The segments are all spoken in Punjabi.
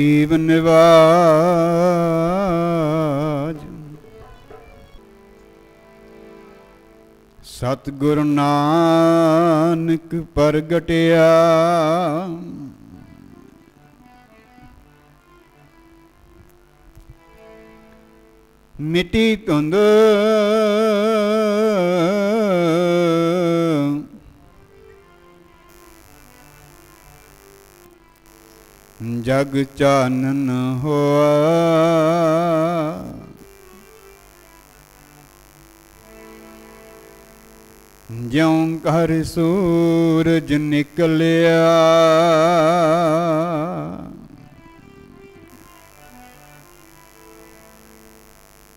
जीव निवाज। सतगुरु नानक प्रगटिया मिटी धुंध जग चानन होआ। ज्यों कर सूरज निकलिया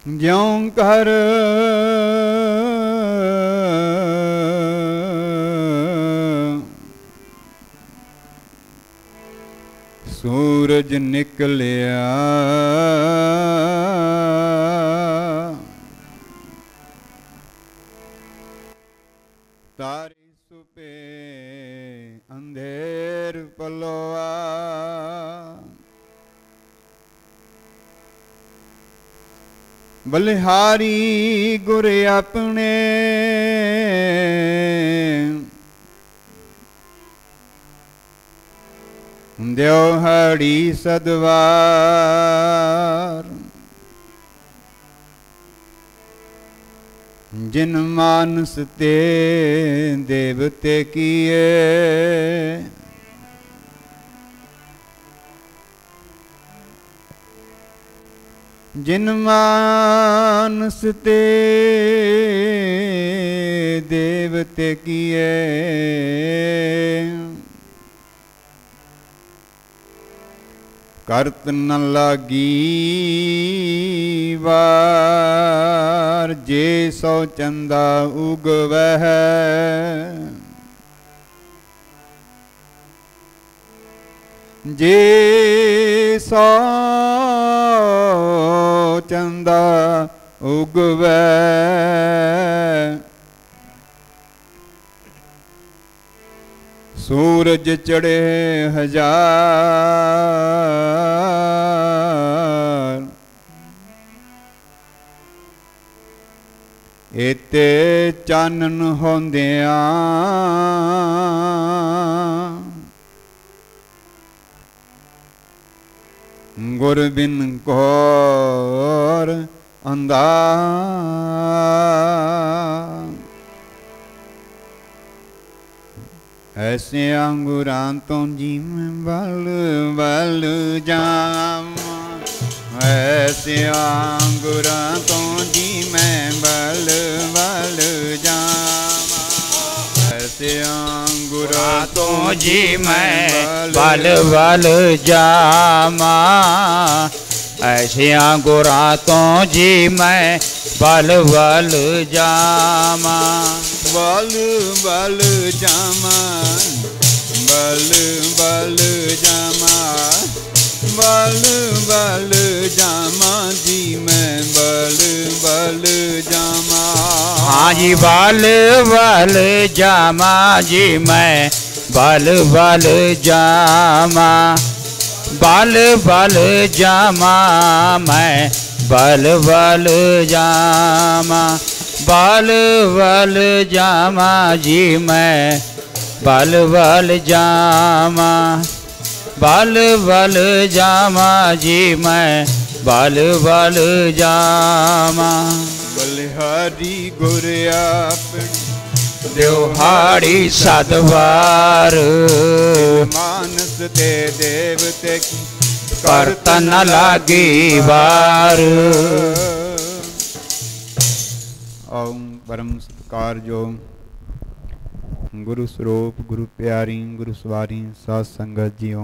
ज्यों कर सूरज निकलिया तारी सुपे अंधेर पलोआ। बलिहारी गुर अपने द्योहाड़ी सदवार। जिन मानस ते देवते किए जिन मानस ते देवते किए करत न लागी वार। जे सौ चंदा उगवह जे सौ चंदा उगवै। सूरज चढ़े हजार एते चानन होंदियां। गुर बिन घोर अंधार। ऐसे अंगूरां तो जी मैं बल बल जावां। ऐसे अंगूरां तो जी मैं बल बल जावां। ऐसे अंगूरां तो जी मैं बल बल जावां। ऐसे अंगूरां तो जी मैं बल बल जावां। बल बल जामा बल बल जामा बल बल जामा जी मैं बल बल जामा। हाँ जी बल बल जामा जी मैं बल बल जामा। बल बल जामा मैं बल बल जामा। बल बल जामा जी मैं बल बल जामा। बल बल जामा जी मैं बल बल जामा। बलिहारी गुर अपनी द्योहाड़ी सदवार। मानस ते देवते की करत न लागी वार। ओम परम सत्कारयोग गुरु स्वरूप गुरु प्यारी गुरु सवारी साध संगत जीओ।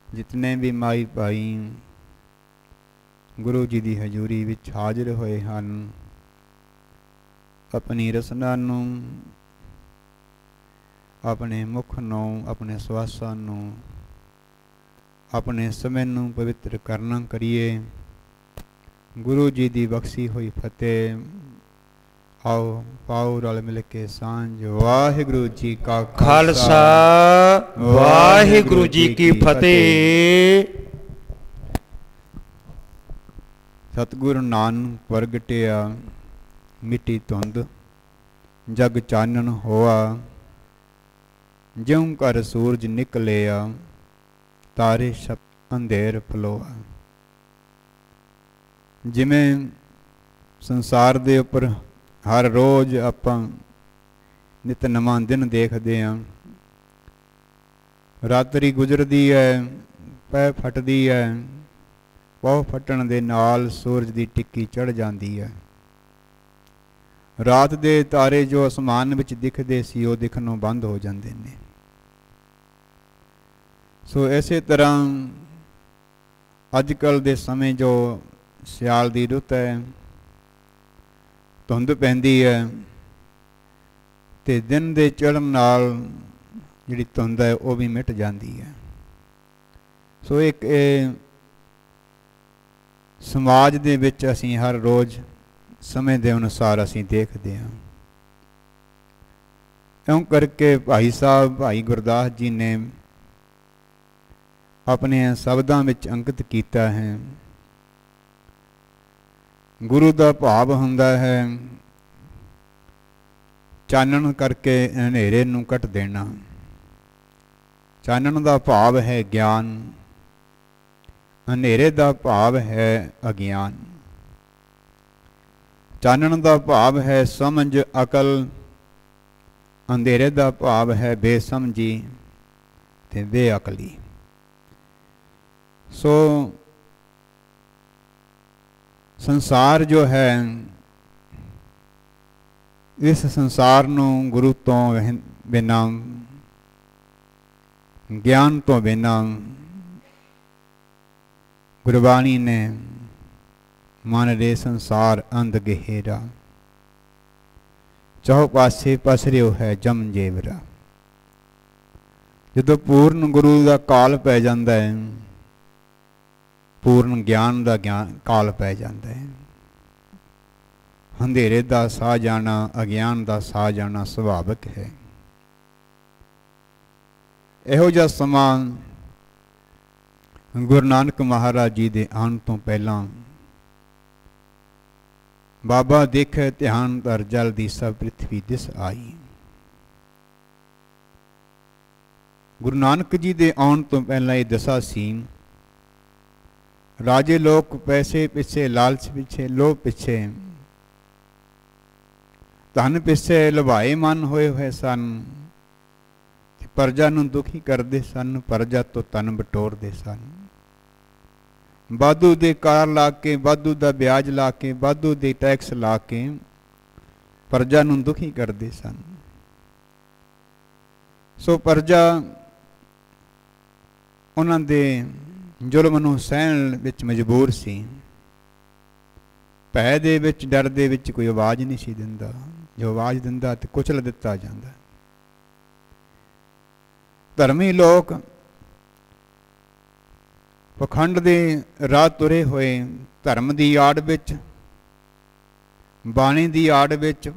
जितने भी माई भाई गुरु जी की हजूरी विच हाजिर होए हन अपनी रसना नूं अपने मुख नूं अपने सवासां नूं अपने समय नूं पवित्र करना करिए। गुरु जी की बख्शी हुई फतेह आओ पाओ रल मिल के सांझ। वाहिगुरु जी का खालसा वाहिगुरु जी की फतेह। सतगुरु नानक प्रगटिया मिट्टी धुंध जग चानन होआ। ज्यों कर सूरज निकलिया तारे छप अंधेर फलोआ। जिमें संसार दे उपर हर रोज़ आपां नित नवां दिन देखते हैं। रात्रि गुजरती है, पै फटदी है, पौ फटण दे नाल सूरज की टिक्की चढ़ जाती है। रात दे तारे जो आसमान विच दिखते सी वो दिखनों बंद हो जाते हैं। सो इसे तरह अजकल दे समय जो सियाल की रुत है, धुंध पैंदी है ते दिन दे चढ़न नाल जिहड़ी धुंध है वो भी मिट जाती है। सो एक समाज दे विच असीं हर रोज़ समय के अनुसार असीं देखते हैं। इउं करके भाई साहब भाई गुरदास जी ने अपने शब्दां विच अंकित किया है। गुरु का भाव हुंदा है चानण करके हनेरे नूं कट देना। चानण का भाव है ज्ञान, हनेरे का भाव है अज्ञान। चानण का भाव है समझ अकल, अंधेरे का भाव है बेसमझी ते बेअकली। सो संसार जो है, इस संसार नूं गुरु तो बिना, ज्ञान तो बिना गुरबाणी ने मन रे संसार अंध गहेरा। चौ पासे पसरियो है जम जेवरा। जदों पूर्ण गुरु का काल पै जाता है, पूर्ण ज्ञान का काल पै जाता है। अंधेरे का सा जाना, अज्ञान का सा जाना सुभाविक है। इहो जिहा समा गुरु नानक महाराज जी के आने तो पहला बाबा देखे ध्यान धर जल दी सब पृथ्वी दिस आई। गुरु नानक जी के आने तो पहला ये दशा सी, राजे लोग पैसे पिछे, लालच पिछे, लोभ पिछे, धन पिछे लुभाए मन होए हुए सन। प्रजा नूं दुखी करते सन, प्रजा तो तन बटोरते सन। वाधू दे कर ला के, वाधू का ब्याज ला के, वाधू दे टैक्स ला के प्रजा नूं दुखी करते सन। सो प्रजा उन्हां दे जुल्म नूं सहण विच मजबूर सी। भै दे विच, डर दे विच कोई आवाज़ नहीं सी दिंदा। जो आवाज़ दिंदा ते कुचल दिता जांदा। धर्मी लोग पखंड दे राह तुरे होए, धर्म की आड़ विच, बाणी की आड़ विच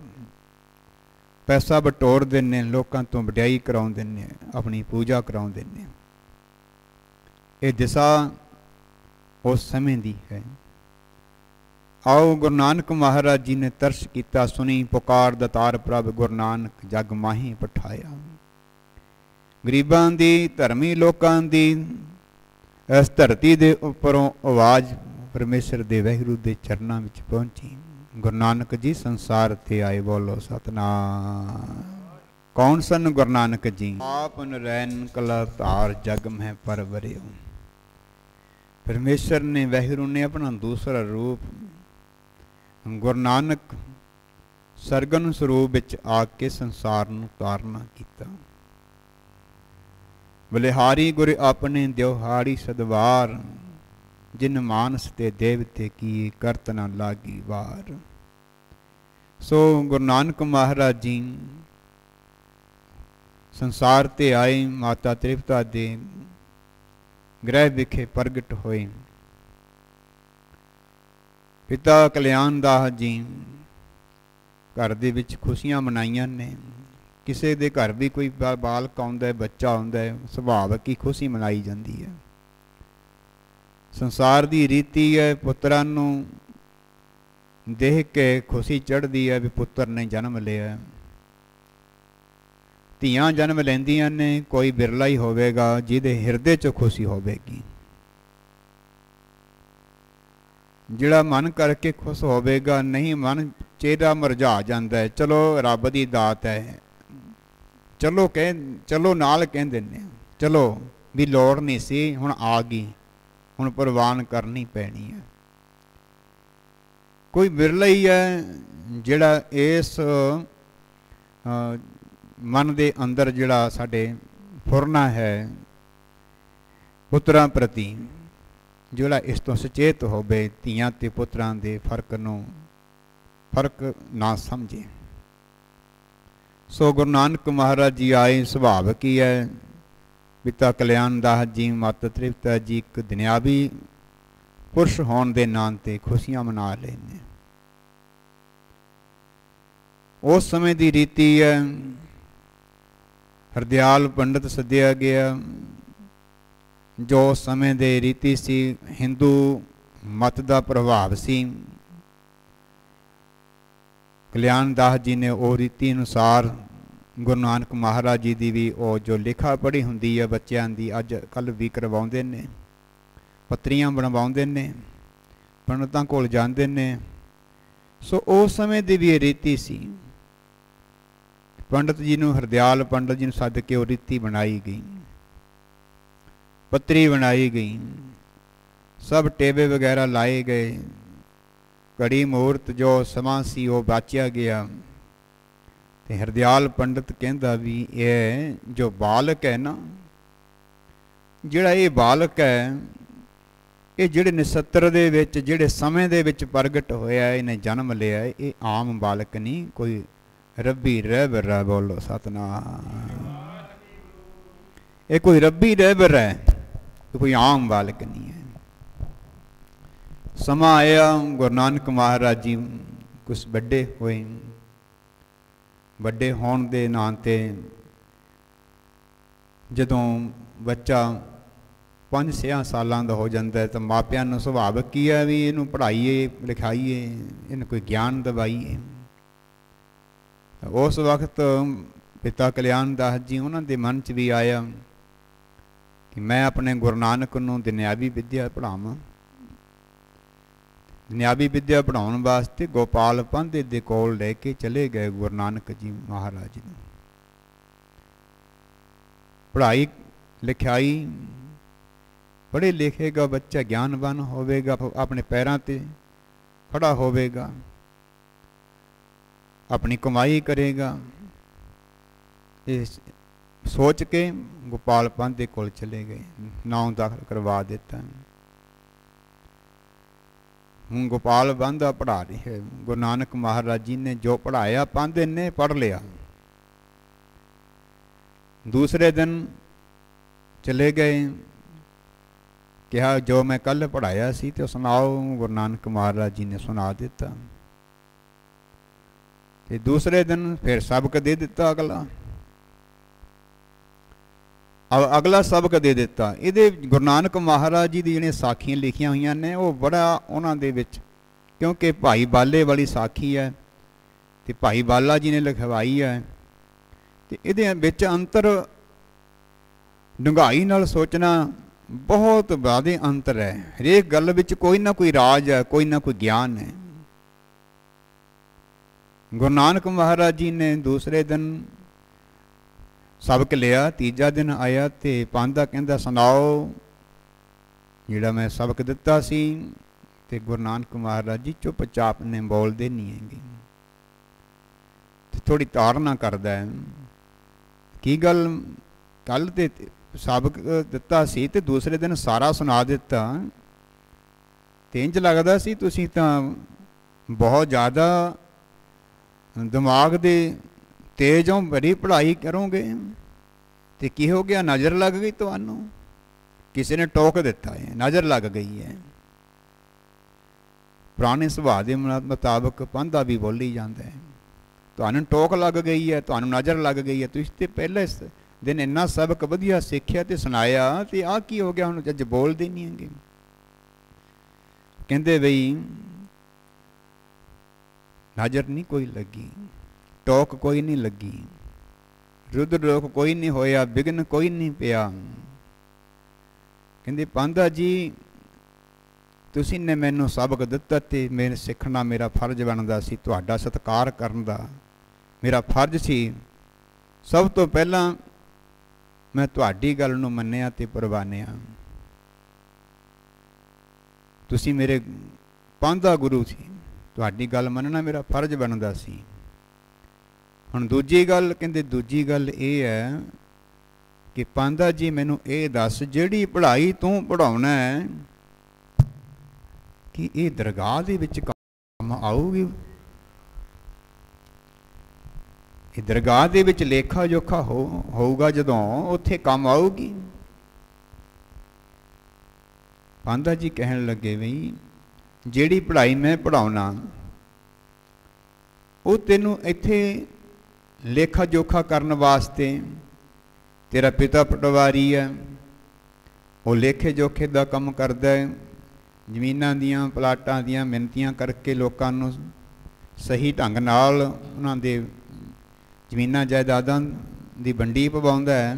पैसा बटोरदे ने, लोकां तो वडियाई कराउंदे ने, अपनी पूजा कराउंदे ने। ये दिशा उस समय दी है। आओ गुरु नानक महाराज जी ने तरस किया, सुनी पुकार दतार प्रभ गुरु नानक जग माही पठाया। गरीबां दी, धर्मी लोकां दी इस धरती दे उपरों आवाज़ परमेश्वर दे वाहिगुरू दे चरनां विच पहुंची। गुरु नानक जी संसार ते आए, बोलो सतनाम। कौन सन गुरु नानक जी? आप नरैन कला धार जग में परवरियो। परमेश्वर ने, वाहिगुरू ने अपना दूसरा रूप गुरु नानक सरगन स्वरूप विच आके संसार नूं तारना कीता। बलिहारी गुर अपने द्योहाड़ी सदवार, जिन मानस ते देवते की करत न लागी वार। सो गुरु नानक महाराज जी संसार ते आए, माता त्रिपता दे गृह विखे प्रगट होए। पिता कल्याण दास जी घर दे विच खुशियां मनाइयां ने। किसी के घर भी कोई बालक आउंदा है, बच्चा आउंदा है, सुभाविक ही खुशी मनाई जाती है। संसार की रीति है पुत्रां नूं देख के खुशी चढ़ती है भी पुत्र ने जन्म लिया। ਧੀਆਂ जन्म लैंदियां ने, कोई बिरला ही होवेगा जिहदे हिरदे च खुशी होवेगी। जिहड़ा मन करके खुश होवेगा, नहीं मन चेहरा मुरझा जाता है। चलो रब की दात है, चलो नाल कहंदे ने, चलो भी लोड़ नहीं सी, हुण आ गई, हुण प्रवान करनी पैनी है। कोई बिरला ही है जिहड़ा इस मन के अंदर जिहड़ा साडे फुरना है पुत्रां प्रति, जिहड़ा इस तो सचेत होवे, धीआं ते पुत्रां दे फर्क ना समझे। सो गुरु नानक महाराज जी आए, सुभाविक ही है। पिता कल्याण दास जी, माता तृप्ता जी एक दुनियावी पुरुष होने के नाम ते खुशियां मना लेने। उस समय की रीति है, हरदयाल पंडित सद्या गया, जो समय दे रीति सी, हिंदू मत का प्रभाव सी। कल्याण दास जी ने वो रीति अनुसार गुरु नानक महाराज जी की भी वो जो लिखा पढ़ी होंदी है बच्चों की, अज कल भी करवाउंदे ने, पत्रियां बनवाउंदे ने, पंडितां कोल जांदे ने। सो उस समय की भी रीति सी। पंडित जी नूं, हरदयाल पंडित जी नूं सद के वो रीति बनाई गई, पत्री बनाई गई, सब टेबे वगैरह लाए गए। घड़ी मुहूर्त जो समा सी वो बाचिया गया। ते हरदयाल पंडित कहंदा भी ये जो बालक है ना, जिहड़ा ये बालक है, ये जिहड़े नक्षत्र दे विच जिहड़े समय दे विच प्रगट होया, इन्हें जन्म लिया, ये आम बालक नहीं, कोई रब्बी रहबर है। बोलो सतनाम। ये कोई रब्बी रहबर है, कोई आम बालक नहीं है। समा आया, गुरु नानक महाराज जी कुछ बड़े होए, बड़े होने के नाम ते जदों बच्चा 5-6 सालों का हो जाता है तो मापियां नूं सुभाविक ही है भी इनू पढ़ाइए लिखाइए, इन कोई ज्ञान दवाइए। उस वक्त पिता कल्याण दास जी उन्होंने दे मन च भी आया कि मैं अपने गुरु नानक नूं दुनियावी विद्या पढ़ावां। दुनियावी विद्या पढ़ाने वास्ते गोपाल पांधे दे कोल लेके चले गए गुरु नानक जी महाराज जी। पढ़ाई लिखाई, पढ़े लिखेगा बच्चा ज्ञानवान होवेगा, अपने पैरों ते खड़ा होवेगा, अपनी कमाई करेगा। इस सोच के गोपाल पांधे कोल चले गए, नाम दाखिल करवा देता। हूँ गोपाल पांधा पढ़ा रही है। गुरु नानक महाराज जी ने जो पढ़ाया पांधे ने पढ़ लिया। दूसरे दिन चले गए, कहा जो मैं कल पढ़ाया सी तो सुनाओ। गुरु नानक महाराज जी ने सुना दिता। ते दूसरे दिन फिर सबक दे दिता अगला। अब अगला सबक दे दिता। ये गुरु नानक महाराज जी दी साखियां लिखियां हुई ने, वो बड़ा उन्होंने विच, क्योंकि भाई बाले वाली साखी है तो भाई बाला जी ने लिखवाई है। तो ये विच अंतर डूंघाई नाल सोचना बहुत वादे अंतर है। हरेक गल विच कोई ना कोई राज है, कोई ना कोई ज्ञान है। गुरु नानक महाराज जी ने दूसरे दिन सबक लिया। तीजा दिन आया तो पांधा कहंदा सुनाओ जिहड़ा मैं सबक दिता सी। ते गुरु नानक महाराज जी चुपचाप ने बोलते नहीं है, थोड़ी ताड़ना करदा है। की गल कल ते सबक दिता सी ते दूसरे दिन सारा सुना दिता। ते इंज लगदा सी तुसीं तां बहुत ज़्यादा दिमाग दे तेजों बड़ी पढ़ाई करोगे। तो की हो गया, नज़र लग गई तुहानू, किसी ने टोक दिता है, नज़र लग गई है। पुराने सुभाव के मुताबक पांधा भी बोली जाता है। ਤੁਹਾਨੂੰ ਟੋਕ ਲੱਗ ਗਈ ਹੈ, ਤੁਹਾਨੂੰ ਨਜ਼ਰ ਲੱਗ ਗਈ ਹੈ, ਤੁਸੀਂ ਤੇ ਪਹਿਲੇ ਦਿਨ ਇੰਨਾ ਸਬਕ ਵਧੀਆ ਸਿੱਖਿਆ ਤੇ ਸੁਣਾਇਆ, ਤੇ ਆਹ ਕੀ ਹੋ ਗਿਆ ਹੁਣ ਅੱਜ ਬੋਲਦੇ ਨਹੀਂ ਹੈਗੇ। ਕਹਿੰਦੇ ਬਈ ਨਜ਼ਰ ਨਹੀਂ ਕੋਈ ਲੱਗੀ, ਟੋਕ ਕੋਈ ਨਹੀਂ ਲੱਗੀ, ਰੁਦਰ ਰੋਕ ਕੋਈ ਨਹੀਂ ਹੋਇਆ, ਵਿਘਨ ਕੋਈ ਨਹੀਂ ਪਿਆ। ਕਹਿੰਦੇ ਪਾਂਧਾ ਜੀ ਤੁਸੀਂ ਨੇ ਮੈਨੂੰ ਸਬਕ ਦਿੱਤਾ ਤੇ ਮੇਰੇ ਸਿੱਖਣਾ ਮੇਰਾ ਫਰਜ਼ ਬਣਦਾ ਸੀ, ਤੁਹਾਡਾ ਸਤਿਕਾਰ ਕਰਨ ਦਾ ਮੇਰਾ ਫਰਜ਼ ਸੀ। ਸਭ ਤੋਂ ਪਹਿਲਾਂ ਮੈਂ ਤੁਹਾਡੀ ਗੱਲ ਨੂੰ ਮੰਨਿਆ ਤੇ ਪ੍ਰਵਾਨਿਆ। ਤੁਸੀਂ ਮੇਰੇ ਪਾਂਧਾ ਗੁਰੂ ਸੀ, ਤੁਹਾਡੀ ਗੱਲ ਮੰਨਣਾ ਮੇਰਾ ਫਰਜ਼ ਬਣਦਾ ਸੀ। ਹੁਣ ਦੂਜੀ ਗੱਲ, ਕਹਿੰਦੇ ਦੂਜੀ ਗੱਲ ਇਹ ਹੈ ਕਿ ਪਾਂਧਾ ਜੀ ਮੈਨੂੰ ਇਹ ਦੱਸ, ਜਿਹੜੀ ਪੜ੍ਹਾਈ ਤੂੰ ਪੜ੍ਹਾਉਣਾ ਹੈ ਕਿ ਇਹ ਦਰਗਾਹ ਦੇ ਵਿੱਚ ਕੰਮ ਆਊਗੀ? ਇਹ ਦਰਗਾਹ ਦੇ ਵਿੱਚ ਲੇਖਾ ਜੋਖਾ ਹੋਊਗਾ ਜਦੋਂ, ਉੱਥੇ ਕੰਮ ਆਊਗੀ? ਪਾਂਧਾ ਜੀ ਕਹਿਣ ਲੱਗੇ ਵੀ ਜਿਹੜੀ ਪੜ੍ਹਾਈ ਮੈਂ ਪੜ੍ਹਾਉਣਾ ਉਹ ਤੈਨੂੰ ਇੱਥੇ ਲੇਖਾ ਜੋਖਾ ਕਰਨ ਵਾਸਤੇ, ਤੇਰਾ ਪਿਤਾ ਪਟਵਾਰੀ ਹੈ, ਉਹ ਲੇਖੇ ਜੋਖੇ ਦਾ ਕੰਮ ਕਰਦਾ ਹੈ, ਜ਼ਮੀਨਾਂ ਦੀਆਂ ਪਲਾਟਾਂ ਦੀਆਂ ਮਿਣਤੀਆਂ ਕਰਕੇ ਲੋਕਾਂ ਨੂੰ ਸਹੀ ਢੰਗ ਨਾਲ ਉਹਨਾਂ ਦੇ ਜ਼ਮੀਨਾਂ ਜਾਇਦਾਦਾਂ ਦੀ ਵੰਡੀ ਪਵਾਉਂਦਾ ਹੈ।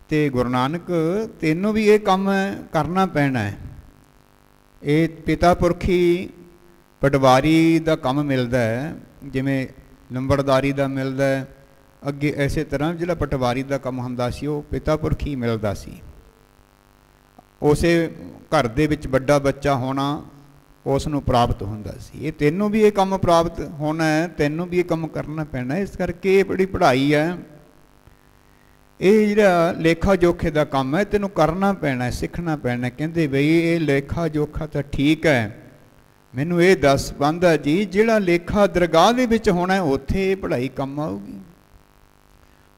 ਤੇ ਗੁਰੂ ਨਾਨਕ ਤੈਨੂੰ ਵੀ ਇਹ ਕੰਮ ਕਰਨਾ ਪੈਣਾ ਹੈ। ਇਹ ਪਿਤਾ ਪੁਰਖੀ ਪਟਵਾਰੀ ਦਾ ਕੰਮ ਮਿਲਦਾ ਹੈ, ਜਿਵੇਂ ਲੰਬੜਦਾਰੀ ਦਾ ਮਿਲਦਾ ਹੈ ਅੱਗੇ, ਇਸੇ ਤਰ੍ਹਾਂ ਜਿਹੜਾ ਪਟਵਾਰੀ ਦਾ ਕੰਮ ਹੁੰਦਾ ਸੀ ਉਹ ਪਿਤਾ ਪੁਰਖੀ ਮਿਲਦਾ ਸੀ। ਉਸੇ ਘਰ ਦੇ ਵਿੱਚ ਵੱਡਾ ਬੱਚਾ ਹੋਣਾ ਉਸ ਨੂੰ ਪ੍ਰਾਪਤ ਹੁੰਦਾ ਸੀ। ਇਹ ਤੈਨੂੰ ਵੀ ਇਹ ਕੰਮ ਪ੍ਰਾਪਤ ਹੋਣਾ ਹੈ, ਤੈਨੂੰ ਵੀ ਇਹ ਕੰਮ ਕਰਨਾ ਪੈਣਾ। ਇਸ ਕਰਕੇ ਇਹ ਬੜੀ ਪੜ੍ਹਾਈ ਹੈ, ਇਹ ਜਿਹੜਾ ਲੇਖਾ ਜੋਖੇ ਦਾ ਕੰਮ ਹੈ ਤੈਨੂੰ ਕਰਨਾ ਪੈਣਾ, ਸਿੱਖਣਾ ਪੈਣਾ। ਕਹਿੰਦੇ ਬਈ ਇਹ ਲੇਖਾ ਜੋਖਾ ਤਾਂ ਠੀਕ ਹੈ, ਮੈਨੂੰ ਇਹ ਦੱਸ ਪਾਂਧਾ ਜੀ ਜਿਹੜਾ ਲੇਖਾ ਦਰਗਾਹ ਦੇ ਵਿੱਚ ਹੋਣਾ ਉੱਥੇ ਇਹ ਪੜ੍ਹਾਈ ਕੰਮ ਆਊਗੀ?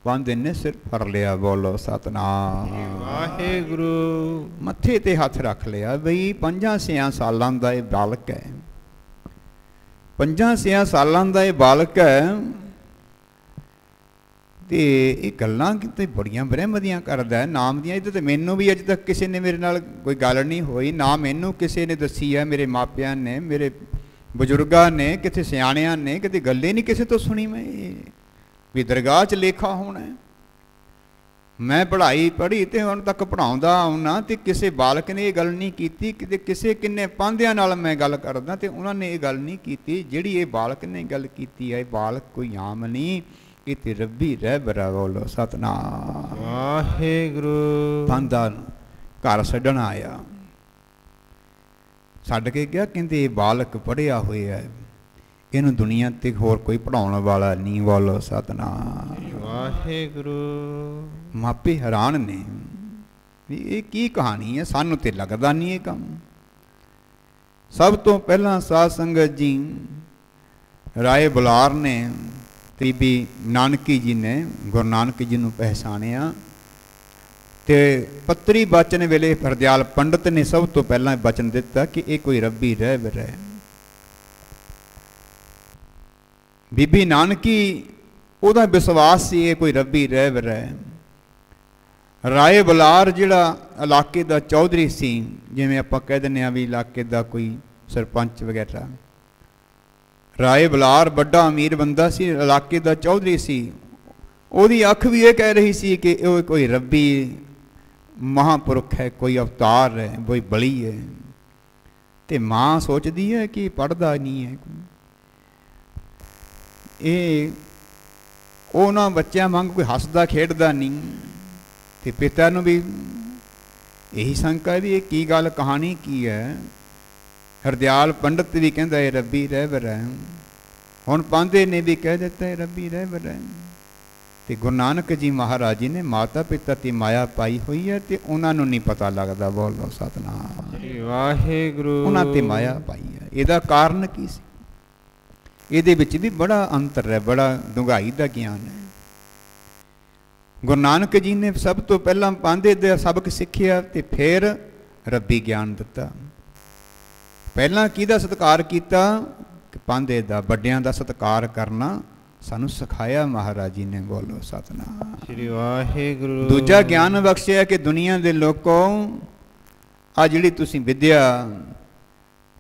ਪਾਂਧੇ ਨੇ ਸਿਰ ਫੜ ਲਿਆ, ਬੋਲੋ ਸਤਿਨਾਮ ਵਾਹਿਗੁਰੂ। ਮੱਥੇ ਤੇ ਹੱਥ ਰੱਖ ਲਿਆ ਬਈ 5-6 ਸਾਲਾਂ ਦਾ ਇਹ ਬਾਲਕ ਹੈ, 5-6 ਸਾਲਾਂ ਦਾ ਇਹ ਬਾਲਕ ਹੈ ਤੇ ਇਹ ਗੱਲਾਂ ਕਿਤੇ ਬੜੀਆਂ ਬ੍ਰਹਮ ਦੀਆਂ ਕਰਦਾ, ਨਾਮ ਦੀਆਂ। ਇਹਦੇ ਤੇ ਮੈਨੂੰ ਵੀ ਅਜੇ ਤੱਕ ਕਿਸੇ ਨੇ ਮੇਰੇ ਨਾਲ ਕੋਈ ਗੱਲ ਨਹੀਂ ਹੋਈ, ਨਾ ਮੈਨੂੰ ਕਿਸੇ ਨੇ ਦੱਸੀ ਹੈ, ਮੇਰੇ ਮਾਪਿਆਂ ਨੇ, ਮੇਰੇ ਬਜ਼ੁਰਗਾਂ ਨੇ, ਕਿਸੇ ਸਿਆਣਿਆਂ ਨੇ ਕਿਤੇ ਗੱਲੇ ਨਹੀਂ ਕਿਸੇ ਤੋਂ ਸੁਣੀ ਮੈਂ ਵੀ ਦਰਗਾਹ 'ਚ ਲੇਖਾ ਹੋਣਾ। ਮੈਂ ਪੜ੍ਹਾਈ ਪੜ੍ਹੀ ਤੇ ਹੁਣ ਤੱਕ ਪੜ੍ਹਾਉਂਦਾ ਆਉਣਾ ਤੇ ਕਿਸੇ ਬਾਲਕ ਨੇ ਇਹ ਗੱਲ ਨਹੀਂ ਕੀਤੀ। ਕਿਤੇ ਕਿਸੇ ਕਿੰਨੇ ਪਾਂਧਿਆਂ ਨਾਲ ਮੈਂ ਗੱਲ ਕਰਦਾ ਤੇ ਉਹਨਾਂ ਨੇ ਇਹ ਗੱਲ ਨਹੀਂ ਕੀਤੀ ਜਿਹੜੀ ਇਹ ਬਾਲਕ ਨੇ ਗੱਲ ਕੀਤੀ ਹੈ। ਇਹ ਬਾਲਕ ਕੋਈ ਆਮ ਨਹੀਂ, ਕਿਤੇ ਰੱਬੀ ਰਹਿਬਰਾ। ਬੋਲੋ ਸਤਿਨਾਮ ਵਾਹਿਗੁਰੂ। ਪਾਂਧਾ ਘਰ ਛੱਡਣ ਆਇਆ, ਛੱਡ ਕੇ ਗਿਆ। ਕਹਿੰਦੇ ਇਹ ਬਾਲਕ ਪੜ੍ਹਿਆ ਹੋਇਆ ਹੈ, ਇਹਨੂੰ ਦੁਨੀਆ ਤੇ ਹੋਰ ਕੋਈ ਪੜ੍ਹਾਉਣ ਵਾਲਾ ਨਹੀਂ। ਬੋਲੋ ਸਤਿਨਾਮ ਵਾਹਿਗੁਰੂ। ਮਾਪੇ ਹੈਰਾਨ ਨੇ ਵੀ ਇਹ ਕੀ ਕਹਾਣੀ ਹੈ, ਸਾਨੂੰ ਤੇ ਲੱਗਦਾ ਨਹੀਂ ਇਹ ਕੰਮ। ਸਭ ਤੋਂ ਪਹਿਲਾਂ ਸਾਧ ਸੰਗਤ ਜੀ ਰਾਏ ਬੁਲਾਰ ਨੇ, ਬੀਬੀ ਨਾਨਕੀ ਜੀ ਨੇ ਗੁਰੂ ਨਾਨਕ ਜੀ ਨੂੰ ਪਹਿਚਾਣਿਆ ਤੇ ਪੱਤਰੀ ਬਚਨ ਵੇਲੇ ਹਰਦਿਆਲ ਪੰਡਤ ਨੇ ਸਭ ਤੋਂ ਪਹਿਲਾਂ ਬਚਨ ਦਿੱਤਾ ਕਿ ਇਹ ਕੋਈ ਰੱਬੀ ਰਹਿਬਰ ਹੈ। ਬੀਬੀ ਨਾਨਕੀ ਉਹਦਾ ਵਿਸ਼ਵਾਸ ਸੀ ਇਹ ਕੋਈ ਰੱਬੀ ਰਹਿਬਰ ਹੈ। ਰਾਏ ਬੁਲਾਰ ਜਿਹੜਾ ਇਲਾਕੇ ਦਾ ਚੌਧਰੀ ਸੀ, ਜਿਵੇਂ ਆਪਾਂ ਕਹਿ ਦਿੰਦੇ ਹਾਂ ਵੀ ਇਲਾਕੇ ਦਾ ਕੋਈ ਸਰਪੰਚ ਵਗੈਰਾ, ਰਾਏ ਬੁਲਾਰ ਵੱਡਾ ਅਮੀਰ ਬੰਦਾ ਸੀ, ਇਲਾਕੇ ਦਾ ਚੌਧਰੀ ਸੀ। ਉਹਦੀ ਅੱਖ ਵੀ ਇਹ ਕਹਿ ਰਹੀ ਸੀ ਕਿ ਉਹ ਕੋਈ ਰੱਬੀ ਮਹਾਂਪੁਰਖ ਹੈ, ਕੋਈ ਅਵਤਾਰ ਹੈ, ਕੋਈ ਬਲੀ ਹੈ। ਤੇ ਮਾਂ ਸੋਚਦੀ ਹੈ ਕਿ ਪੜ੍ਹਦਾ ਨਹੀਂ ਹੈ, ਇਹ ਉਹਨਾਂ ਬੱਚਿਆਂ ਵਾਂਗ ਕੋਈ ਹੱਸਦਾ ਖੇਡਦਾ ਨਹੀਂ। ਤੇ ਪਿਤਾ ਨੂੰ ਵੀ ਇਹੀ ਸ਼ੰਕਾ ਵੀ ਇਹ ਕੀ ਗੱਲ, ਕਹਾਣੀ ਕੀ ਹੈ। ਹਰਦਿਆਲ ਪੰਡਤ ਵੀ ਕਹਿੰਦਾ ਇਹ ਰੱਬੀ ਰਹਿਬਰ ਹੈ। ਹੁਣ ਪਾਂਧੇ ਨੇ ਵੀ ਕਹਿ ਦਿੱਤਾ ਇਹ ਰੱਬੀ ਰਹਿਬਰ ਹੈ। ਤੇ ਗੁਰੂ ਨਾਨਕ ਜੀ ਮਹਾਰਾਜ ਜੀ ਨੇ ਮਾਤਾ ਪਿਤਾ ਤੇ ਮਾਇਆ ਪਾਈ ਹੋਈ ਹੈ ਤੇ ਉਹਨਾਂ ਨੂੰ ਨਹੀਂ ਪਤਾ ਲੱਗਦਾ। ਬੋਲੋ ਸਤਿਨਾਮ ਵਾਹਿਗੁਰੂ। ਉਹਨਾਂ ਤੇ ਮਾਇਆ ਪਾਈ ਹੈ। ਇਹਦਾ ਕਾਰਨ ਕੀ ਸੀ? ਇਹਦੇ ਵਿੱਚ ਵੀ ਬੜਾ ਅੰਤਰ ਹੈ, ਬੜਾ ਡੂੰਘਾਈ ਦਾ ਗਿਆਨ ਹੈ। ਗੁਰੂ ਨਾਨਕ ਜੀ ਨੇ ਸਭ ਤੋਂ ਪਹਿਲਾਂ ਪਾਂਧੇ ਦਾ ਸਬਕ ਸਿੱਖਿਆ ਤੇ ਫਿਰ ਰੱਬੀ ਗਿਆਨ ਦਿੱਤਾ। ਪਹਿਲਾਂ ਕਿਹਦਾ ਸਤਿਕਾਰ ਕੀਤਾ? ਪਾਂਧੇ ਦਾ, ਵੱਡਿਆਂ ਦਾ ਸਤਿਕਾਰ ਕਰਨਾ ਸਾਨੂੰ ਸਿਖਾਇਆ ਮਹਾਰਾਜ ਜੀ ਨੇ। ਬੋਲੋ ਸਤਨਾਮ। ਸ੍ਰੀ ਵਾਹਿਗੁਰੂ। ਦੂਜਾ ਗਿਆਨ ਬਖਸ਼ਿਆ ਕਿ ਦੁਨੀਆ ਦੇ ਲੋਕੋ ਆ ਜਿਹੜੀ ਤੁਸੀਂ ਵਿਦਿਆ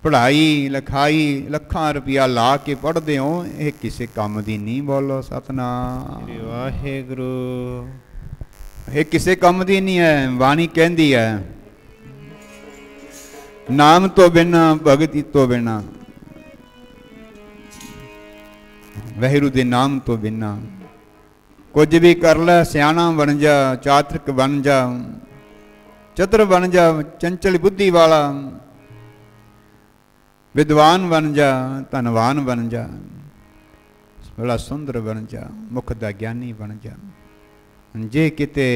ਪੜ੍ਹਾਈ ਲਿਖਾਈ ਲੱਖਾਂ ਰੁਪਇਆ ਲਾ ਕੇ ਪੜ੍ਹਦੇ ਹੋ, ਇਹ ਕਿਸੇ ਕੰਮ ਦੀ ਨਹੀਂ। ਬੋਲੋ ਸਤਨਾਮ। ਸ੍ਰੀ ਵਾਹਿਗੁਰੂ। ਇਹ ਕਿਸੇ ਕੰਮ ਦੀ ਨਹੀਂ ਹੈ। ਬਾਣੀ ਕਹਿੰਦੀ ਹੈ ਨਾਮ ਤੋਂ ਬਿਨਾਂ ਭਗਤੀ ਤੋਂ ਬਿਨਾਂ, ਵਾਹਿਗੁਰੂ ਦੇ ਨਾਮ ਤੋਂ ਬਿਨਾਂ ਕੁਝ ਵੀ ਕਰ ਲੈ। ਸਿਆਣਾ ਬਣ ਜਾ, ਚਾਤਰਿਕ ਬਣ ਜਾ, ਚਤੁਰ ਬਣ ਜਾ, ਚੰਚਲ ਬੁੱਧੀ ਵਾਲਾ, ਵਿਦਵਾਨ ਬਣ ਜਾ, ਧਨਵਾਨ ਬਣ ਜਾ, ਬੜਾ ਸੁੰਦਰ ਬਣ ਜਾ, ਮੁਖ ਦਾ ਗਿਆਨੀ ਬਣ ਜਾ। ਜੇ ਕਿਤੇ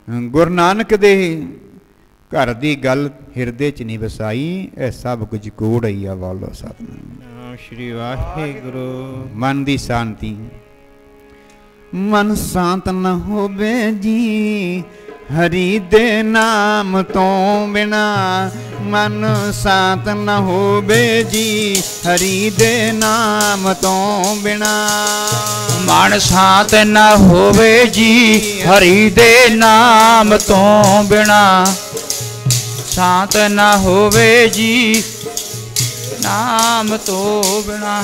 ਗੁਰੂ ਨਾਨਕ ਦੇ ਘਰ ਦੀ ਗੱਲ ਹਿਰਦੇ 'ਚ ਨਹੀਂ ਵਸਾਈ, ਇਹ ਸਭ ਕੁਝ ਕੂੜ ਹੀ ਆ। ਬੋਲੋ ਸਤਿਨਾਮ। ਸ੍ਰੀ ਵਾਹਿਗੁਰੂ। ਮਨ ਦੀ ਸ਼ਾਂਤੀ। ਮਨ ਸ਼ਾਂਤ ਨ ਹੋਵੇ ਜੀ ਹਰੀ ਦੇ ਨਾਮ ਤੋਂ ਬਿਨਾ, ਮਨ ਸ਼ਾਂਤ ਨ ਹੋਵੇ ਜੀ ਹਰੀ ਦੇ ਨਾਮ ਤੋਂ ਬਿਨਾ। ਮਨ ਸ਼ਾਂਤ ਨ ਹੋਵੇ ਜੀ ਹਰੀ ਦੇ ਨਾਮ ਤੋਂ ਬਿਨਾ, ਸ਼ਾਂਤ ਨ ਹੋਵੇ ਜੀ ਨਾਮ ਤੋਂ ਬਿਨਾ।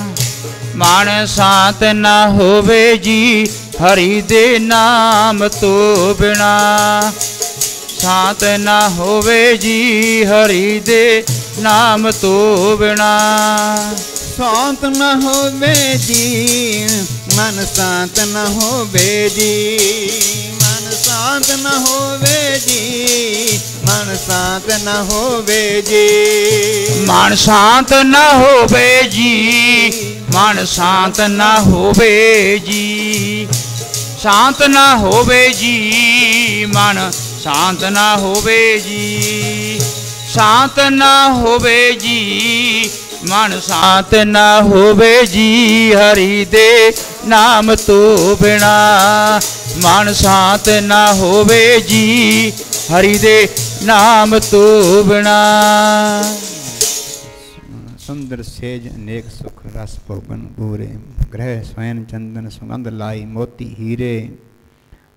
ਮਨ ਸ਼ਾਂਤ ਨ ਹੋਵੇ ਜੀ ਹਰੀ ਦੇ ਨਾਮ ਤੋਂ ਬਿਨਾ, ਸ਼ਾਂਤ ਨ ਹੋਵੇ ਜੀ ਹਰੀ ਦੇ ਨਾਮ ਤੋਂ ਬਿਨਾ। ਸ਼ਾਂਤ ਨ ਹੋਵੇ ਜੀ ਮਨ ਸ਼ਾਂਤ ਨ ਹੋਵੇ ਜੀ, ਮਨ ਸ਼ਾਂਤ ਨ ਹੋਵੇ ਜੀ, ਮਨ ਸ਼ਾਂਤ ਨ ਹੋਵੇ ਜੀ। ਮਨ ਸ਼ਾਂਤ ਨ ਹੋਵੇ ਜੀ, ਮਨ ਸ਼ਾਂਤ ਨ ਹੋਵੇ ਜੀ, ਸ਼ਾਂਤ ਨ ਹੋਵੇ ਜੀ, ਮਨ ਸ਼ਾਂਤ ਨ ਹੋਵੇ ਜੀ, ਸ਼ਾਂਤ ਨ ਹੋਵੇ ਜੀ, ਮਨ ਸ਼ਾਂਤ ਨ ਹੋਵੇ ਜੀ ਹਰੀ ਦੇ ਨਾਮ ਤੋਂ ਬਿਨਾ। ਮਨ ਸ਼ਾਂਤ ਨ ਹੋਵੇ ਜੀ ਹਰੀ ਦੇ ਨਾਮ ਤੋਂ ਬਿਨਾ। ਸੁੰਦਰ ਸੇਜ ਅਨੇਕ ਸੁਖ ਰਸ ਭੋਗਨ ਪੂਰੇ, ਗ੍ਰਹਿ ਸਵੈਨ ਚੰਦਨ ਸੁਗੰਧ ਲਾਈ ਮੋਤੀ ਹੀਰੇ।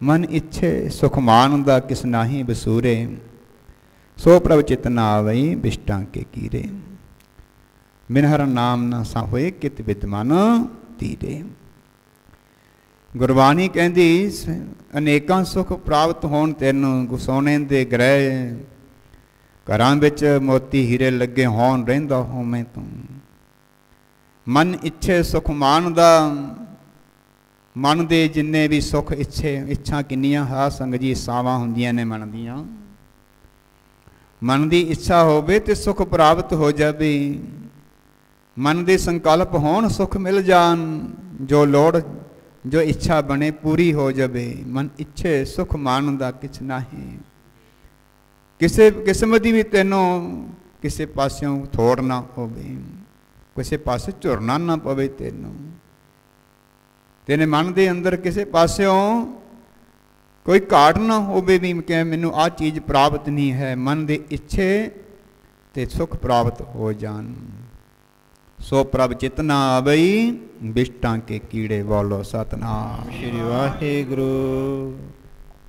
ਮਨ ਇੱਛੇ ਸੁਖ ਮਾਨ ਦਾ ਕਿਸ ਨਾਹੀ ਬਸੂਰੇ, ਸੋ ਪ੍ਰਭ ਚਿਤ ਨਾ ਆਵਈ ਬਿਸ਼ਟਾਂ ਕੇ ਕੀਰੇ। ਬਿਨ ਹਰ ਨਾਮ ਨਾ ਸਾ ਹੋਏ ਕਿਤ ਵਿਦਮਨ ਧੀਰੇ। ਗੁਰਬਾਣੀ ਕਹਿੰਦੀ ਅਨੇਕਾਂ ਸੁਖ ਪ੍ਰਾਪਤ ਹੋਣ ਤੈਨੂੰ, ਸੋਨੇ ਦੇ ਗ੍ਰਹਿ ਘਰਾਂ ਵਿੱਚ ਮੋਤੀ ਹੀਰੇ ਲੱਗੇ ਹੋਣ, ਰਹਿੰਦਾ ਹੋਵੇਂ ਤੂੰ। ਮਨ ਇੱਛੇ ਸੁਖ ਮਾਨ ਦਾ, ਮਨ ਦੇ ਜਿੰਨੇ ਵੀ ਸੁਖ ਇੱਛਾ ਕਿੰਨੀਆਂ ਹਾ ਸੰਗ ਜੀ ਇੱਛਾਵਾਂ ਹੁੰਦੀਆਂ ਨੇ ਮਨ ਦੀਆਂ। ਮਨ ਦੀ ਇੱਛਾ ਹੋਵੇ ਤੇ ਸੁਖ ਪ੍ਰਾਪਤ ਹੋ ਜਾਵੇ, ਮਨ ਦੇ ਸੰਕਲਪ ਹੋਣ ਸੁਖ ਮਿਲ ਜਾਣ, ਜੋ ਲੋੜ ਜੋ ਇੱਛਾ ਬਣੇ ਪੂਰੀ ਹੋ ਜਾਵੇ। ਮਨ ਇੱਛੇ ਸੁਖ ਮਾਨ ਦਾ ਕਿਛ ਨਹੀਂ, ਕਿਸੇ ਕਿਸਮਤ ਦੀ ਵੀ ਤੈਨੂੰ ਕਿਸੇ ਪਾਸਿਓਂ ਥੋੜ ਨਾ ਹੋਵੇ, ਕਿਸੇ ਪਾਸੇ ਝੁਰਨਾ ਨਾ ਪਵੇ ਤੈਨੂੰ। ਤੇਰੇ ਮਨ ਦੇ ਅੰਦਰ ਕਿਸੇ ਪਾਸਿਓਂ ਕੋਈ ਘਾਟ ਨਾ ਹੋਵੇ ਵੀ ਕਿ ਮੈਨੂੰ ਆਹ ਚੀਜ਼ ਪ੍ਰਾਪਤ ਨਹੀਂ ਹੈ। ਮਨ ਦੇ ਇੱਛੇ ਤੇ ਸੁਖ ਪ੍ਰਾਪਤ ਹੋ ਜਾਣ। ਸੋ ਪ੍ਰਭ ਚਿਤ ਨਾ ਆਵਈ ਬਿਸ਼ਟਾਂ ਕੇ ਕੀੜੇ। ਬੋਲੋ ਸਤਨਾਮ। ਸ੍ਰੀ ਵਾਹਿਗੁਰੂ।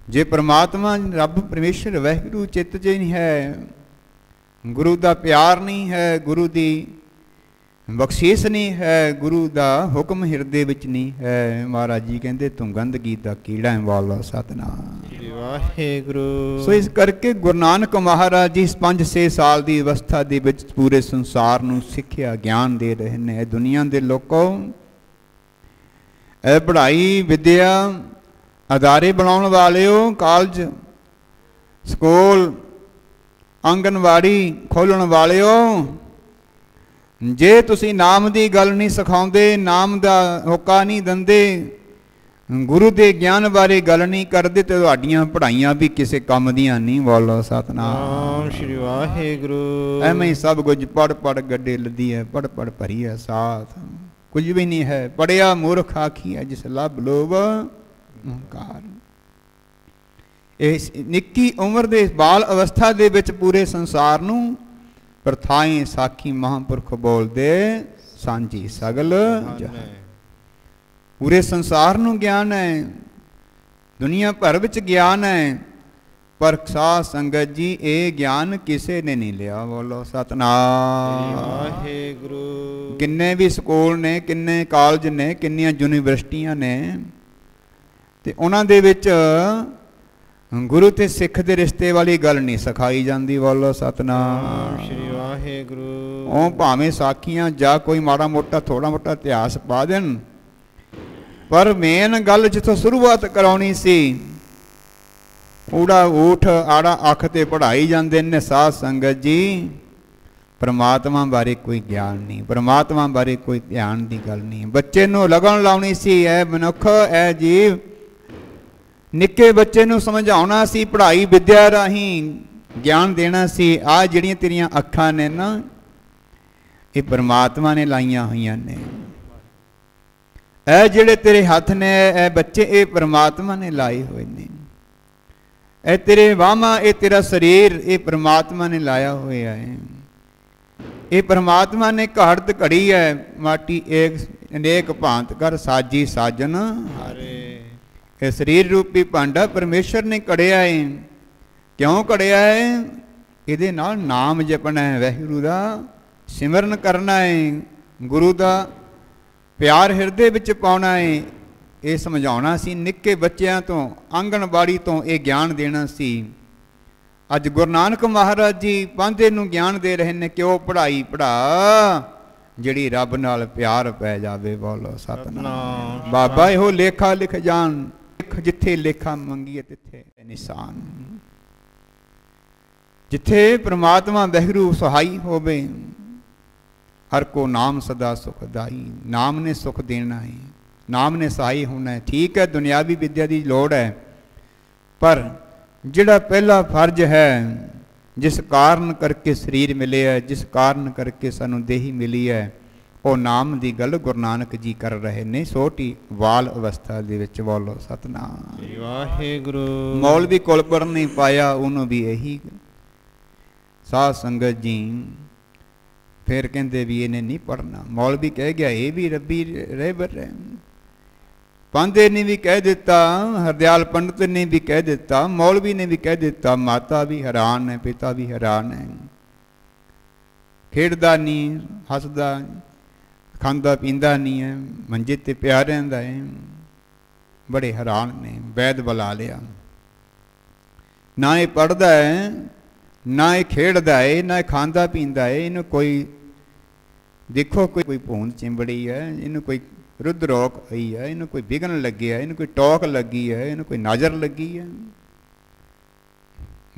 ਜੇ ਪ੍ਰਮਾਤਮਾ ਰੱਬ ਪਰਮੇਸ਼ਰ ਵਾਹਿਗੁਰੂ ਚਿੱਤ 'ਚ ਨਹੀਂ ਹੈ, ਗੁਰੂ ਦਾ ਪਿਆਰ ਨਹੀਂ ਹੈ, ਗੁਰੂ ਦੀ ਬਖਸ਼ੀਸ਼ ਨਹੀਂ ਹੈ, ਗੁਰੂ ਦਾ ਹੁਕਮ ਹਿਰਦੇ ਵਿੱਚ ਨਹੀਂ ਹੈ, ਮਹਾਰਾਜ ਜੀ ਕਹਿੰਦੇ ਤੂੰ ਗੰਦਗੀ ਦਾ ਕੀੜਾ ਹੈ। ਬੋਲੋ ਸਤਨਾਮ। ਸ੍ਰੀ ਵਾਹਿਗੁਰੂ। ਸੋ ਇਸ ਕਰਕੇ ਗੁਰੂ ਨਾਨਕ ਮਹਾਰਾਜ ਜੀ 5-6 ਸਾਲ ਦੀ ਅਵਸਥਾ ਦੇ ਵਿੱਚ ਪੂਰੇ ਸੰਸਾਰ ਨੂੰ ਸਿੱਖਿਆ ਗਿਆਨ ਦੇ ਰਹੇ ਨੇ। ਦੁਨੀਆ ਦੇ ਲੋਕੋ ਇਹ ਪੜ੍ਹਾਈ ਵਿਦਿਆ ਅਦਾਰੇ ਬਣਾਉਣ ਵਾਲਿਓ, ਕਾਲਜ ਸਕੂਲ ਆਂਗਨਵਾੜੀ ਖੋਲ੍ਹਣ ਵਾਲਿਓ, ਜੇ ਤੁਸੀਂ ਨਾਮ ਦੀ ਗੱਲ ਨਹੀਂ ਸਿਖਾਉਂਦੇ, ਨਾਮ ਦਾ ਹੋਕਾ ਨਹੀਂ ਦਿੰਦੇ, ਗੁਰੂ ਦੇ ਗਿਆਨ ਬਾਰੇ ਗੱਲ ਨਹੀਂ ਕਰਦੇ, ਤੇ ਤੁਹਾਡੀਆਂ ਪੜ੍ਹਾਈਆਂ ਵੀ ਕਿਸੇ ਕੰਮ ਦੀਆਂ ਨਹੀਂ। ਬੋਲੋ ਸਤਨਾਮ। ਸ੍ਰੀ ਵਾਹਿਗੁਰੂ। ਐਵੇਂ ਹੀ ਸਭ ਕੁਝ ਪੜ੍ਹ ਗੱਡੇ ਲੱਦੀ ਹੈ, ਪੜ੍ਹ ਭਰੀ ਹੈ ਸਾਥ, ਕੁਝ ਵੀ ਨਹੀਂ ਹੈ। ਪੜ੍ਹਿਆ ਮੂਰਖ ਆਖੀ ਹੈ ਜਿਸ ਲੱਭ ਲੋਭ ਅਹੰਕਾਰ। ਇਸ ਨਿੱਕੀ ਉਮਰ ਦੇ ਬਾਲ ਅਵਸਥਾ ਦੇ ਵਿੱਚ ਪੂਰੇ ਸੰਸਾਰ ਨੂੰ पूरे संसार नूं ज्ञान है, दुनिया भर विच ज्ञान है, पर साध संगत जी ये ज्ञान किसी ने नहीं लिया। बोलो सतनाम। वाहिगुरु। किन्ने भी स्कूल ने, किन्ने कॉलेज ने, किन्नियां यूनिवर्सिटियां ने, ते उन्हां दे विच गुरु ते सिख दे रिश्ते वाली गल नहीं सिखाई जाती। बोलो सतनाम श्री वाहिगुरु। ਉਹ ਭਾਵੇਂ ਸਾਖੀਆਂ ਜਾਂ ਕੋਈ ਮਾੜਾ ਮੋਟਾ ਥੋੜਾ ਮੋਟਾ ਇਤਿਹਾਸ ਪਾ ਦੇਣ, ਪਰ ਮੇਨ ਗੱਲ ਜਿੱਥੋਂ ਸ਼ੁਰੂਆਤ ਕਰਾਉਣੀ ਸੀ, ਊੜਾ ਊਠ ਆੜਾ ਅੱਖ ਤੇ ਪੜ੍ਹਾਈ ਜਾਂਦੇ ਨੇ ਸਾਧ ਸੰਗਤ ਜੀ। परमात्मा बारे कोई ज्ञान नहीं, परमात्मा बारे कोई ध्यान की गल नहीं। बच्चे नूं लगन लाउणी सी, ऐ मनुख ऐ जीव, निक्के बच्चे नूं समझाउणा सी, पढ़ाई विद्या राहीं ज्ञान देना सी। आ जिहड़ियां तेरियां अखां ने ना, ये परमात्मा ने लाइया हुई ने। ऐ जिहड़े तेरे हथ ने ऐ बच्चे, ये परमात्मा ने लाए हुए ने। ऐ तेरे बाहां, ये तेरा शरीर, ये परमात्मा ने लाया होया है। ये परमात्मा ने घड़त घड़ी है, माटी एक अनेक भांत कर साजी साजन हारे। ये शरीर रूपी भांडा परमेश्वर ने घड़िया है। क्यों घड़िया है? ये नाम जपना है, वाहिगुरू दा सिमरन करना है, गुरु दा प्यार हिरदे विच पाउणा है। ये समझाउणा सी निक्के बच्चों तो, आंगनबाड़ी तो ये ज्ञान देना सी। अज गुरु नानक महाराज जी पांधे नूं ज्ञान दे रहे हैं कि वो पढ़ाई पढ़ा जिहड़ी रब नाल प्यार पै जावे। बोलो सतनाम। बाबा इहो लेखा लिख जान, जिथे लेखा मंगीए तिथे निशान। जिथे परमात्मा वाहिगुरू सहाई होवे, हर को नाम सदा सुखदाई। नाम ने सुख देना है, नाम ने सहाई होना है। ठीक है, दुनियावी विद्या की लोड़ है, पर जिहड़ा पहला फर्ज है, जिस कारण करके शरीर मिले है, जिस कारण करके सानू देही मिली है, वो नाम की गल गुरु नानक जी कर रहे ने छोटी वाल अवस्था दे विच। बोलो सतनाम वाहिगुरू। मौलवी कोल पढ़ नहीं पाया, उन्होंने भी यही साध संगत जी फिर कहते भी इन्हें नहीं पढ़ना। मौलवी कह गया ये भी रब्बी रहबर है। पांधे ने भी कह दिता, हरदयाल पंडित ने भी कह दिता, मौलवी ने भी कह दिता। माता भी हैरान है, पिता भी हैरान है। खेडदा नहीं, हसदा, खांदा पींदा नहीं है, मंजे ते पिया रहिंदा है। बड़े हैरान ने। वैद बुला लिया, ना ये पढ़दा है, ना ये खेडदा है, ना खांदा पींदा है। इन्हूं कोई देखो कोई भूंद चिंबड़ी है, इन्हूं कोई रुद्ध रोक आई है, इन्हूं कोई विघन लगे है, इन्हूं कोई टोक लगी है, इन्हूं कोई नज़र लगी है।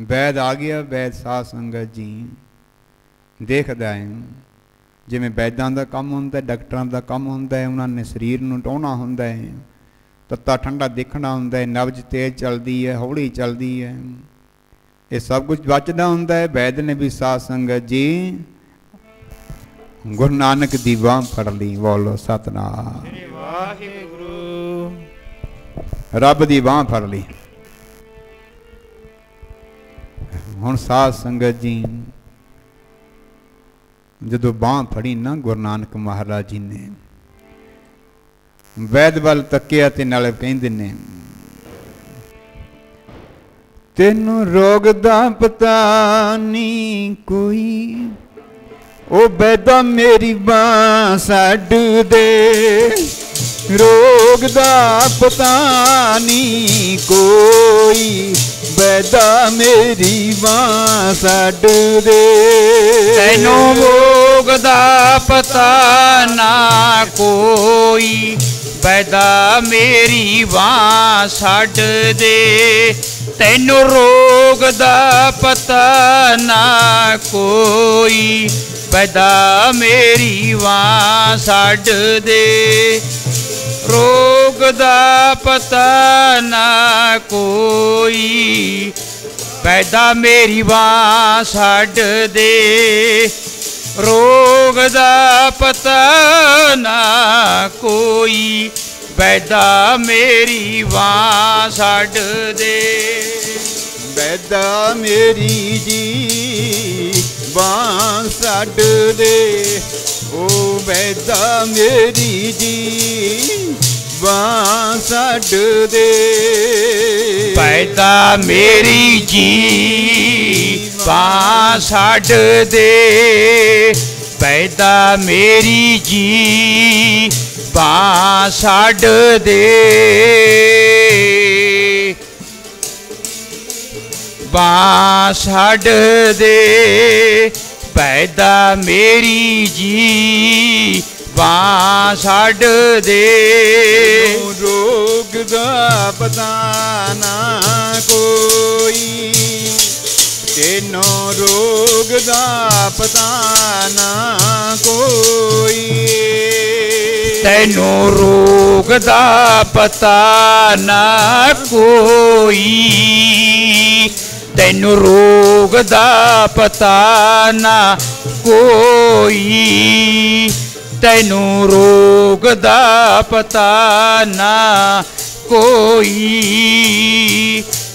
वैद आ गया। वैद साध संगत जी देखदा है, जिवें वैदां दा काम हुंदा है, डॉक्टरां दा काम हुंदा है। उन्होंने शरीर नूं टोहना हुंदा है, तत्ता ठंडा देखना हुंदा है, नब्ज तेज चलदी है, हौली चलदी है, ये सब कुछ बचदा हुंदा है। वैद ने भी साध संगत जी गुरु नानक दी बांह फड़ ली। बोलो सतनाम वाहिगुरू। रब दी बांह फड़ ली। हुण साध संगत जी जदों बांह फड़ी ना गुरु नानक महाराज जी ने, वैद वल तकिया ते नाले कहंदे ने, तेनू रोग दा पता नहीं कोई, ओ बैदा मेरी बांह छड्ड दे। रोग दा पता नहीं कोई, बैदा मेरी बांह छड्ड दे। तैनू रोग दा पता ना कोई, बैदा मेरी बांह छड्ड दे। तैनू रोग दा पता ना कोई, बैदा मेरी बांह छड्ड दे। रोग दा पता ना कोई, बैदा मेरी बांह छड्ड दे। रोग दा पता ना कोई, बैदा मेरी बांह छड्ड दे। बैदा मेरी जी बांह छड्ड दे, ओ बैदा मेरी जी ਬਾਂਹ ਛੱਡ ਦੇ। ਪੈਦਾ ਮੇਰੀ ਜੀ ਬਾਂਹ ਛੱਡ ਦੇ, ਪੈਦਾ ਮੇਰੀ ਜੀ ਬਾਂਹ ਛੱਡ ਦੇ, ਬਾਂਹ ਛੱਡ ਦੇ, ਪੈਦਾ ਮੇਰੀ ਜੀ ਬਾਂਹ ਛੱਡ ਦੇ। ਰੋਗ ਦਾ ਪਤਾ ਨਾ ਕੋਈ, ਤੈਨੂੰ ਰੋਗ ਦਾ ਪਤਾ ਨਾ ਕੋਈ, ਤੈਨੂੰ ਰੋਗ ਦਾ ਪਤਾ ਨਾ ਕੋਈ, ਤੈਨੂੰ ਰੋਗ ਦਾ ਪਤਾ ਨਾ ਕੋਈ, ਤੈਨੂੰ ਰੋਗ ਦਾ ਪਤਾ ਨਾ ਕੋਈ,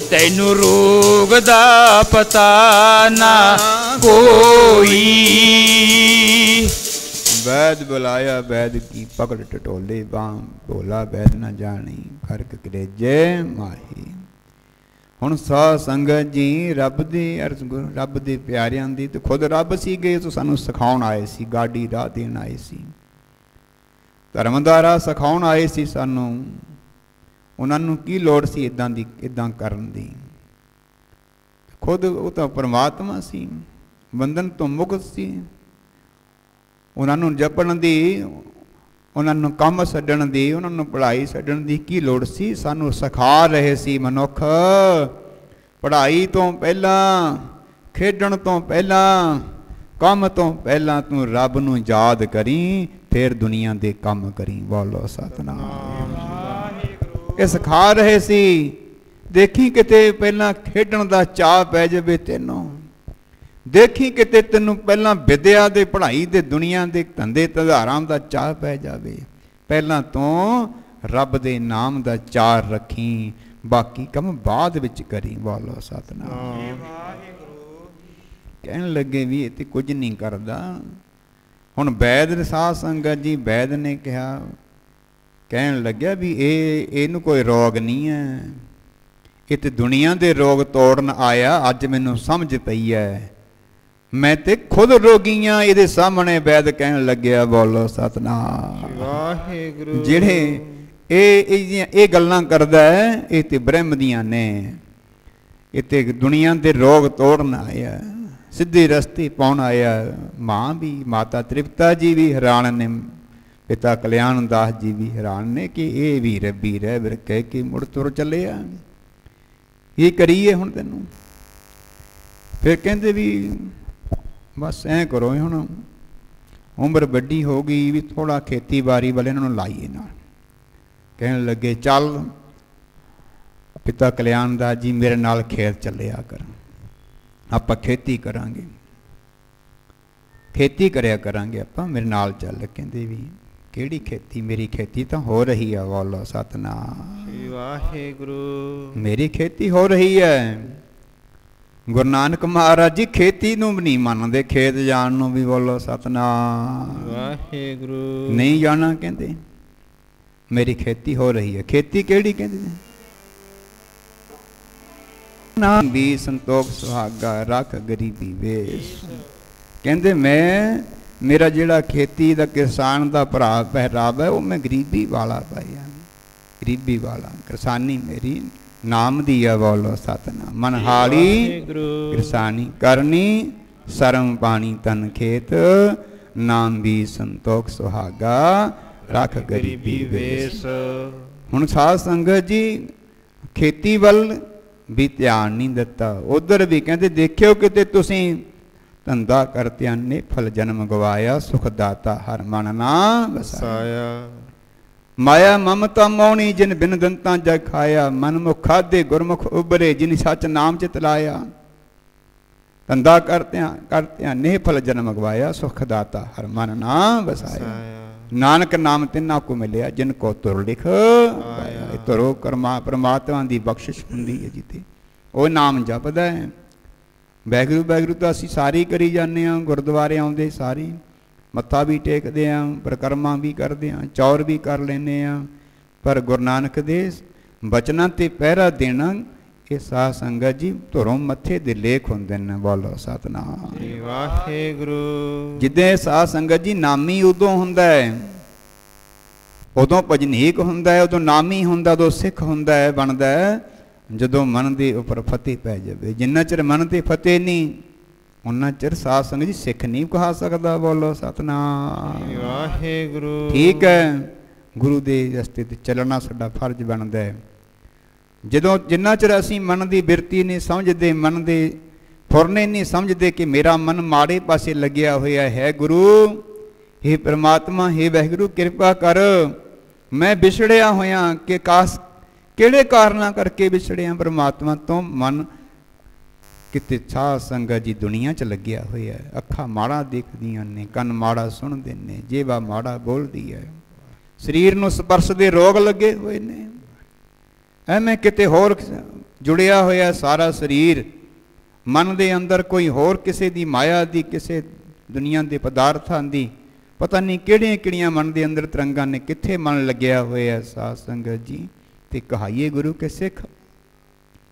ਤੈਨੂੰ ਰੋਗ ਦਾ ਪਤਾ ਨਾ ਕੋਈ। ਵੈਦ ਬੁਲਾਇਆ ਵੈਦ ਕੀ ਪਕੜ ਟਟੋਲੇ ਬਾਂਹ, ਭੋਲਾ ਵੈਦ ਨਾ ਜਾਣੀ ਫਰਕ ਕਰੇਜੇ ਮਾਹੀ। ਹੁਣ ਸਾਧ ਸੰਗਤ ਜੀ ਰੱਬ ਦੇ ਅਰਜ਼ ਰੱਬ ਦੇ ਪਿਆਰਿਆਂ ਦੀ ਤੇ ਖੁਦ ਰੱਬ ਸੀਗੇ ਤੋ ਸਾਨੂੰ ਸਿਖਾਉਣ ਆਏ ਸੀ, ਗਾਡੀ ਰਾਹ ਦੇਣ ਆਏ ਸੀ, ਧਰਮ ਦਾ ਰਾਹ ਸਿਖਾਉਣ ਆਏ ਸੀ ਸਾਨੂੰ। ਉਹਨਾਂ ਨੂੰ ਕੀ ਲੋੜ ਸੀ ਇਦਾਂ ਦੀ ਇਦਾਂ ਕਰਨ ਦੀ? ਖੁਦ ਉਹ ਤਾਂ ਪਰਮਾਤਮਾ ਸੀ, ਬੰਧਨ ਤੋਂ ਮੁਕਤ ਸੀ। ਉਹਨਾਂ ਨੂੰ ਜਪਣ ਦੀ, ਉਹਨਾਂ ਨੂੰ ਕੰਮ ਛੱਡਣ ਦੀ, ਉਹਨਾਂ ਨੂੰ ਪੜ੍ਹਾਈ ਛੱਡਣ ਦੀ ਕੀ ਲੋੜ ਸੀ? ਸਾਨੂੰ ਸਿਖਾ ਰਹੇ ਸੀ ਮਨੁੱਖ ਪੜ੍ਹਾਈ ਤੋਂ ਪਹਿਲਾਂ, ਖੇਡਣ ਤੋਂ ਪਹਿਲਾਂ, ਕੰਮ ਤੋਂ ਪਹਿਲਾਂ ਤੂੰ ਰੱਬ ਨੂੰ ਯਾਦ ਕਰੀ, ਫਿਰ ਦੁਨੀਆ ਦੇ ਕੰਮ ਕਰੀ। ਬੋਲੋ ਸਤਿਨਾਮ। ਇਹ ਸਿਖਾ ਰਹੇ ਸੀ। ਦੇਖੀ ਕਿਤੇ ਪਹਿਲਾਂ ਖੇਡਣ ਦਾ ਚਾਅ ਪੈ ਜਾਵੇ ਤੈਨੂੰ, ਦੇਖੀ ਕਿਤੇ ਤੈਨੂੰ ਪਹਿਲਾਂ ਵਿਦਿਆ ਦੇ, ਪੜ੍ਹਾਈ ਦੇ, ਦੁਨੀਆ ਦੇ ਧੰਦੇ ਧੰਦਾਰਾਂ ਦਾ ਚਾਅ ਪੈ ਜਾਵੇ। ਪਹਿਲਾਂ ਤੋਂ ਰੱਬ ਦੇ ਨਾਮ ਦਾ ਚਾਅ ਰੱਖੀ, ਬਾਕੀ ਕੰਮ ਬਾਅਦ ਵਿੱਚ ਕਰੀ। ਬੋਲੋ ਸਤਿਨਾਮ। ਕਹਿਣ ਲੱਗੇ ਵੀ ਇਹ ਤੇ ਕੁਝ ਨਹੀਂ ਕਰਦਾ। ਹੁਣ ਵੈਦ ਸਾਧ ਸੰਗਤ ਜੀ ਵੈਦ ਨੇ ਕਿਹਾ, ਕਹਿਣ ਲੱਗਿਆ ਵੀ ਇਹਨੂੰ ਕੋਈ ਰੋਗ ਨਹੀਂ ਹੈ, ਇਹ ਤੇ ਦੁਨੀਆ ਦੇ ਰੋਗ ਤੋੜਨ ਆਇਆ। ਅੱਜ ਮੈਨੂੰ ਸਮਝ ਪਈ ਹੈ, ਮੈਂ ਤੇ ਖੁਦ ਰੋਗੀਆਂ ਇਹਦੇ ਸਾਹਮਣੇ। ਵੈਦ ਕਹਿਣ ਲੱਗਿਆ ਬੋਲੋ ਸਤਿਨਾਮ। ਵਾਹਿਗੁਰੂ। ਜਿਹੜੇ ਇਹ ਗੱਲਾਂ ਕਰਦਾ ਹੈ, ਇਹ ਤੇ ਬ੍ਰਹਮ ਦੀਆਂ ਨੇ, ਇਹ ਤੇ ਦੁਨੀਆ ਦੇ ਰੋਗ ਤੋੜਨ ਆਇਆ, ਸਿੱਧੇ ਰਸਤੇ ਪਾਉਣ ਆਇਆ। ਮਾਂ ਵੀ, ਮਾਤਾ ਤ੍ਰਿਪਤਾ ਜੀ ਵੀ ਹੈਰਾਨ ਨੇ, ਪਿਤਾ ਕਲਿਆਣ ਦਾਸ ਜੀ ਵੀ ਹੈਰਾਨ ਨੇ ਕਿ ਇਹ ਵੀ ਰੱਬੀ ਰਹਿਬਰ ਕਹਿ ਕੇ ਮੁੜ ਤੁਰ ਚੱਲਿਆ। ਕੀ ਕਰੀਏ ਹੁਣ ਤੈਨੂੰ? ਫਿਰ ਕਹਿੰਦੇ ਵੀ ਬਸ ਐਂ ਕਰੋ, ਹੁਣ ਉਮਰ ਵੱਡੀ ਹੋ ਗਈ ਵੀ ਥੋੜ੍ਹਾ ਖੇਤੀਬਾੜੀ ਵਾਲੇ ਇਹਨਾਂ ਨੂੰ ਲਾਈਏ ਨਾਲ। ਕਹਿਣ ਲੱਗੇ ਚੱਲ ਪਿਤਾ ਕਲਿਆਣ ਦਾਸ ਜੀ ਮੇਰੇ ਨਾਲ ਖੇਤ ਚੱਲਿਆ ਕਰ, ਆਪਾਂ ਖੇਤੀ ਕਰਾਂਗੇ, ਖੇਤੀ ਕਰਿਆ ਕਰਾਂਗੇ ਆਪਾਂ, ਮੇਰੇ ਨਾਲ ਚੱਲ। ਕਹਿੰਦੇ ਵੀ ਕਿਹੜੀ ਖੇਤੀ? ਮੇਰੀ ਖੇਤੀ ਤਾਂ ਹੋ ਰਹੀ ਆ। ਬੋਲੋ ਸਤਿਨਾਮ। ਵਾਹਿਗੁਰੂ। ਮੇਰੀ ਖੇਤੀ ਹੋ ਰਹੀ ਹੈ। ਗੁਰੂ ਨਾਨਕ ਮਹਾਰਾਜ ਜੀ ਖੇਤੀ ਨੂੰ ਵੀ ਨਹੀਂ ਮੰਨਦੇ, ਖੇਤ ਜਾਣ ਨੂੰ ਵੀ। ਬੋਲੋ ਸਤਿਨਾਮ। ਵਾਹਿਗੁਰੂ। ਨਹੀਂ ਜਾਣਾ ਕਹਿੰਦੇ, ਮੇਰੀ ਖੇਤੀ ਹੋ ਰਹੀ ਹੈ। ਖੇਤੀ ਕਿਹੜੀ? ਕਹਿੰਦੇ ਨਾਮ ਵੀ ਸੰਤੋਖ ਸੁਹਾਗਾ ਰੱਖ ਗਰੀਬੀ ਵੇਸ। ਕਹਿੰਦੇ ਮੇਰਾ ਜਿਹੜਾ ਖੇਤੀ ਦਾ ਕਿਸਾਨ ਦਾ ਭਰਾ ਪਹਿਰਾਵਾ ਹੈ ਉਹ ਮੈਂ ਗਰੀਬੀ ਵਾਲਾ ਪਾਇਆ, ਗਰੀਬੀ ਵਾਲਾ। ਕਿਸਾਨੀ ਮੇਰੀ ਨਾਮ ਦੀ ਆ। ਬੋਲੋ ਸਤਿਨਾਮ। ਮਨਹਾਲੀ ਕਿਸਾਨੀ ਕਰਨੀ, ਸਰਮ ਪਾਣੀ ਤਨ ਖੇਤ, ਨਾਮ ਵੀ ਸੰਤੋਖ ਸੁਹਾਗਾ ਰੱਖ ਗਰੀਬੀ ਵੇਸ। ਹੁਣ ਸਾਧ ਸੰਗਤ ਜੀ ਖੇਤੀ ਵੱਲ ਵੀ ਧਿਆਨ ਨਹੀਂ ਦਿੱਤਾ। ਉਧਰ ਵੀ ਕਹਿੰਦੇ ਦੇਖਿਓ ਕਿਤੇ ਤੁਸੀਂ ਧੰਦਾ ਕਰਤਿਆਂ ਨੇ ਫਲ ਜਨਮ ਗਵਾਇਆ, ਸੁਖ ਦਾਤਾ ਹਰ ਮਨ ਨਾ ਵਸਾਇਆ। ਮਾਇਆ ਮਮਤਾ ਮੋਣੀ ਜਿਨ ਬਿਨ ਦੰਤਾਂ ਜਗ ਖਾਇਆ, ਮਨਮੁਖ ਖਾਦੇ ਗੁਰਮੁਖ ਉਬਰੇ ਜਿਨ ਸੱਚ ਨਾਮ ਚਿਤ ਲਾਇਆ। ਧੰਦਾ ਕਰਤਿਆਂ ਨੇ ਫਲ ਜਨਮ ਗਵਾਇਆ, ਸੁਖ ਦਾਤਾ ਹਰ ਮਨ ਨਾ ਵਸਾਇਆ। ਨਾਨਕ ਨਾਮ ਤਿੰਨਾਂ ਕੋ ਮਿਲਿਆ ਜਿਨ ਕੋ ਤੁਰ ਲਿਖ ਆਇਆ। ਤੁਰੋ ਕਰਮਾ ਪਰਮਾਤਮਾ ਦੀ ਬਖਸ਼ਿਸ਼ ਹੁੰਦੀ ਹੈ ਜਿੱਤੇ ਉਹ ਨਾਮ ਜਪਦਾ ਹੈ। ਵਾਹਿਗੁਰੂ ਵਾਹਿਗੁਰੂ ਤਾਂ ਅਸੀਂ ਸਾਰੀ ਕਰੀ ਜਾਂਦੇ ਹਾਂ, ਗੁਰਦੁਆਰੇ ਆਉਂਦੇ ਸਾਰੀ, ਮੱਥਾ ਵੀ ਟੇਕਦੇ ਹਾਂ, ਪਰਿਕਰਮਾ ਵੀ ਕਰਦੇ ਹਾਂ, ਚੌਰ ਵੀ ਕਰ ਲੈਂਦੇ ਹਾਂ, पर गुरु नानक दे बचनां ते पहरा देना ਇਹ ਸਾਧ ਸੰਗਤ ਜੀ ਧਰੋਂ ਮੱਥੇ ਦੇ ਲੇਖ ਹੁੰਦੇ ਨੇ। ਬੋਲੋ ਸਤਨਾਮ ਸ੍ਰੀ ਵਾਹਿਗੁਰੂ। ਜਿੱਦੇ ਸਾਧ ਸੰਗਤ ਜੀ ਨਾਮੀ ਉਦੋਂ ਹੁੰਦਾ ਹੈ, ਉਦੋਂ ਭਜਨੀਕ ਹੁੰਦਾ ਹੈ, ਉਦੋਂ ਨਾਮੀ ਹੁੰਦਾ, ਉਦੋਂ ਸਿੱਖ ਹੁੰਦਾ ਹੈ, ਬਣਦਾ ਹੈ ਜਦੋਂ ਮਨ ਦੇ ਉੱਪਰ ਫਤਿਹ ਪੈ ਜਾਵੇ। ਜਿੰਨਾ ਚਿਰ ਮਨ ਤੇ ਫਤਿਹ ਨਹੀਂ ਉਹਨਾਂ ਚਿਰ ਸਾਧ ਸੰਗਤ ਜੀ ਸਿੱਖ ਨਹੀਂ ਕਹਾ ਸਕਦਾ। ਬੋਲੋ ਸਤਨਾਮ ਵਾਹਿਗੁਰੂ। ਠੀਕ ਹੈ, ਗੁਰੂ ਦੇ ਰਸਤੇ ਤੇ ਚੱਲਣਾ ਸਾਡਾ ਫਰਜ਼ ਬਣਦਾ ਹੈ। ਜਦੋਂ ਜਿੰਨਾ ਚਿਰ ਅਸੀਂ ਮਨ ਦੀ ਬਿਰਤੀ ਨਹੀਂ ਸਮਝਦੇ, ਮਨ ਦੇ ਫੁਰਨੇ ਨਹੀਂ ਸਮਝਦੇ ਕਿ ਮੇਰਾ ਮਨ ਮਾੜੇ ਪਾਸੇ ਲੱਗਿਆ ਹੋਇਆ ਹੈ, ਗੁਰੂ हे परमात्मा हे वाहिगुरू किरपा कर, मैं विछड़िया होया कि काश किहड़े कारणा करके विछड़िया परमात्मा तो। मन किते साध संगत जी दुनिया च लग्या होया है, अखा माड़ा देखदियां ने, कन माड़ा सुनदे ने, जेवा माड़ा बोलदी है, शरीर नूं स्पर्श दे रोग लगे हुए ने, एवें किते होर जुड़िया होया सारा शरीर। मन दे अंदर कोई होर किसे दी माया दी, किसे दुनिया दे पदार्थां दी पता नहीं किहड़ियां किहड़ियां मन दे अंदर तरंगां ने, कित्थे मन लग्या होया साध संगत जी। ते कहाइए गुरु के सिख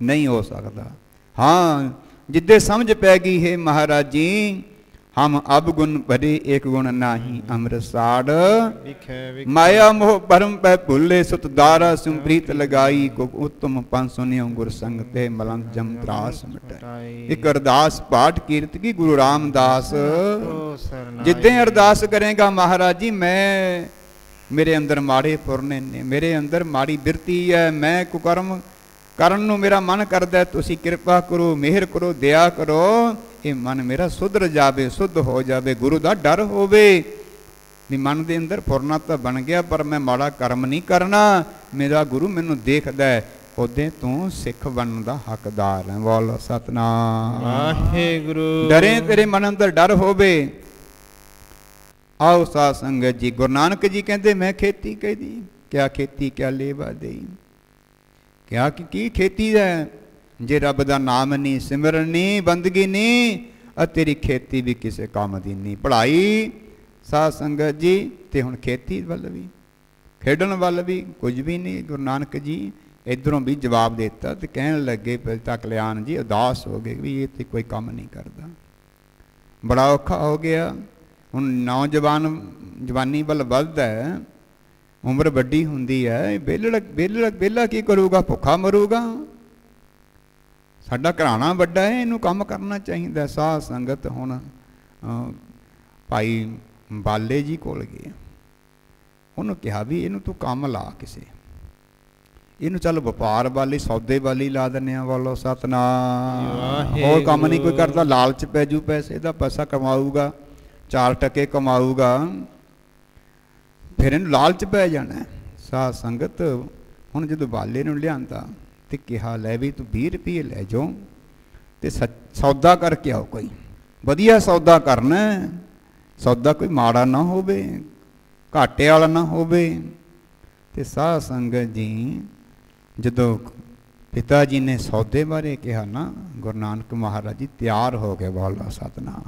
नहीं हो सकता। हाँ जिद्दे समझ पै गई है महाराज जी, हम अब गुण भरे एक गुण नाही अमृत साड़, माया मोह परम पै भूले सुत दारा सुप्रीत लगाई, को उत्तम पंथ सुनियो गुर संग ते मलंग जम त्रास मिटाई। एक अरदास पाठ कीर्त की गुरु रामदास। जिद्दे अरदास करेगा महाराज जी, मैं मेरे अंदर माड़े फुरने ने, मेरे अंदर माड़ी बिरती है, मैं कुकर्म करन नूं मेरा मन करदा है, तुसी किरपा करो, मेहर करो, दया करो, ये मन मेरा सुधर जावे, शुद्ध हो जावे, गुरु दा डर होवे भी मन दे अंदर फुरना तो बन गया पर मैं माड़ा कर्म नहीं करना, मेरा गुरु मैनू देखदा है, ओदे तू सिख बनन दा हकदार है। बोलो सतनाम वाहिगुरू। डरे तेरे मन अंदर डर होवे। आओ साध संगत जी, गुरु नानक जी कहते मैं खेती कहदी, क्या खेती क्या लेवा देई, क्या की खेती है जे रब दा नाम नहीं, सिमरन नहीं, बंदगी नहीं, और तेरी खेती भी किसी काम दी नहीं। पढ़ाई साध संगत जी ते हुण खेती वल भी, खेडन वल भी कुछ भी नहीं। गुरु नानक जी इधरों भी जवाब देता तो कहन लगे पिता कल्याण जी उदास हो गए भी ये तो कोई काम नहीं करता, बड़ा औखा हो गया। हुण नौजवान जवानी वल वधदा है, उम्र वड्डी हुंदी है, बेला की करूगा, भुखा मरूगा। साडा घराना वड्डा है, इनू काम करना चाहिए। साध संगत हुण भाई बाले जी कोल गए, उन्होंने कहा भी इनू तू काम ला किसे, इनू चल व्यापार वाली सौदे वाली ला देने। बोलो सतनाम। और काम नहीं कोई करता, लालच पै जू पैसे का, पैसा कमाऊगा, 4 टके कमाऊगा, फिर इन लालच पै जाना। साध संगत हुण जदों बाले नूं लिआंदा ते कहा लै भी तू 20 रुपये लै जाओ ते सौदा करके आओ, कोई वधिया सौदा करना, सौदा कोई माड़ा ना होवे, घाटे वाला ना होवे। ते साध संगत जी जदों पिता जी ने सौदे बारे कहा ना, गुरु नानक महाराज जी तैयार हो गए। बोलो सतनाम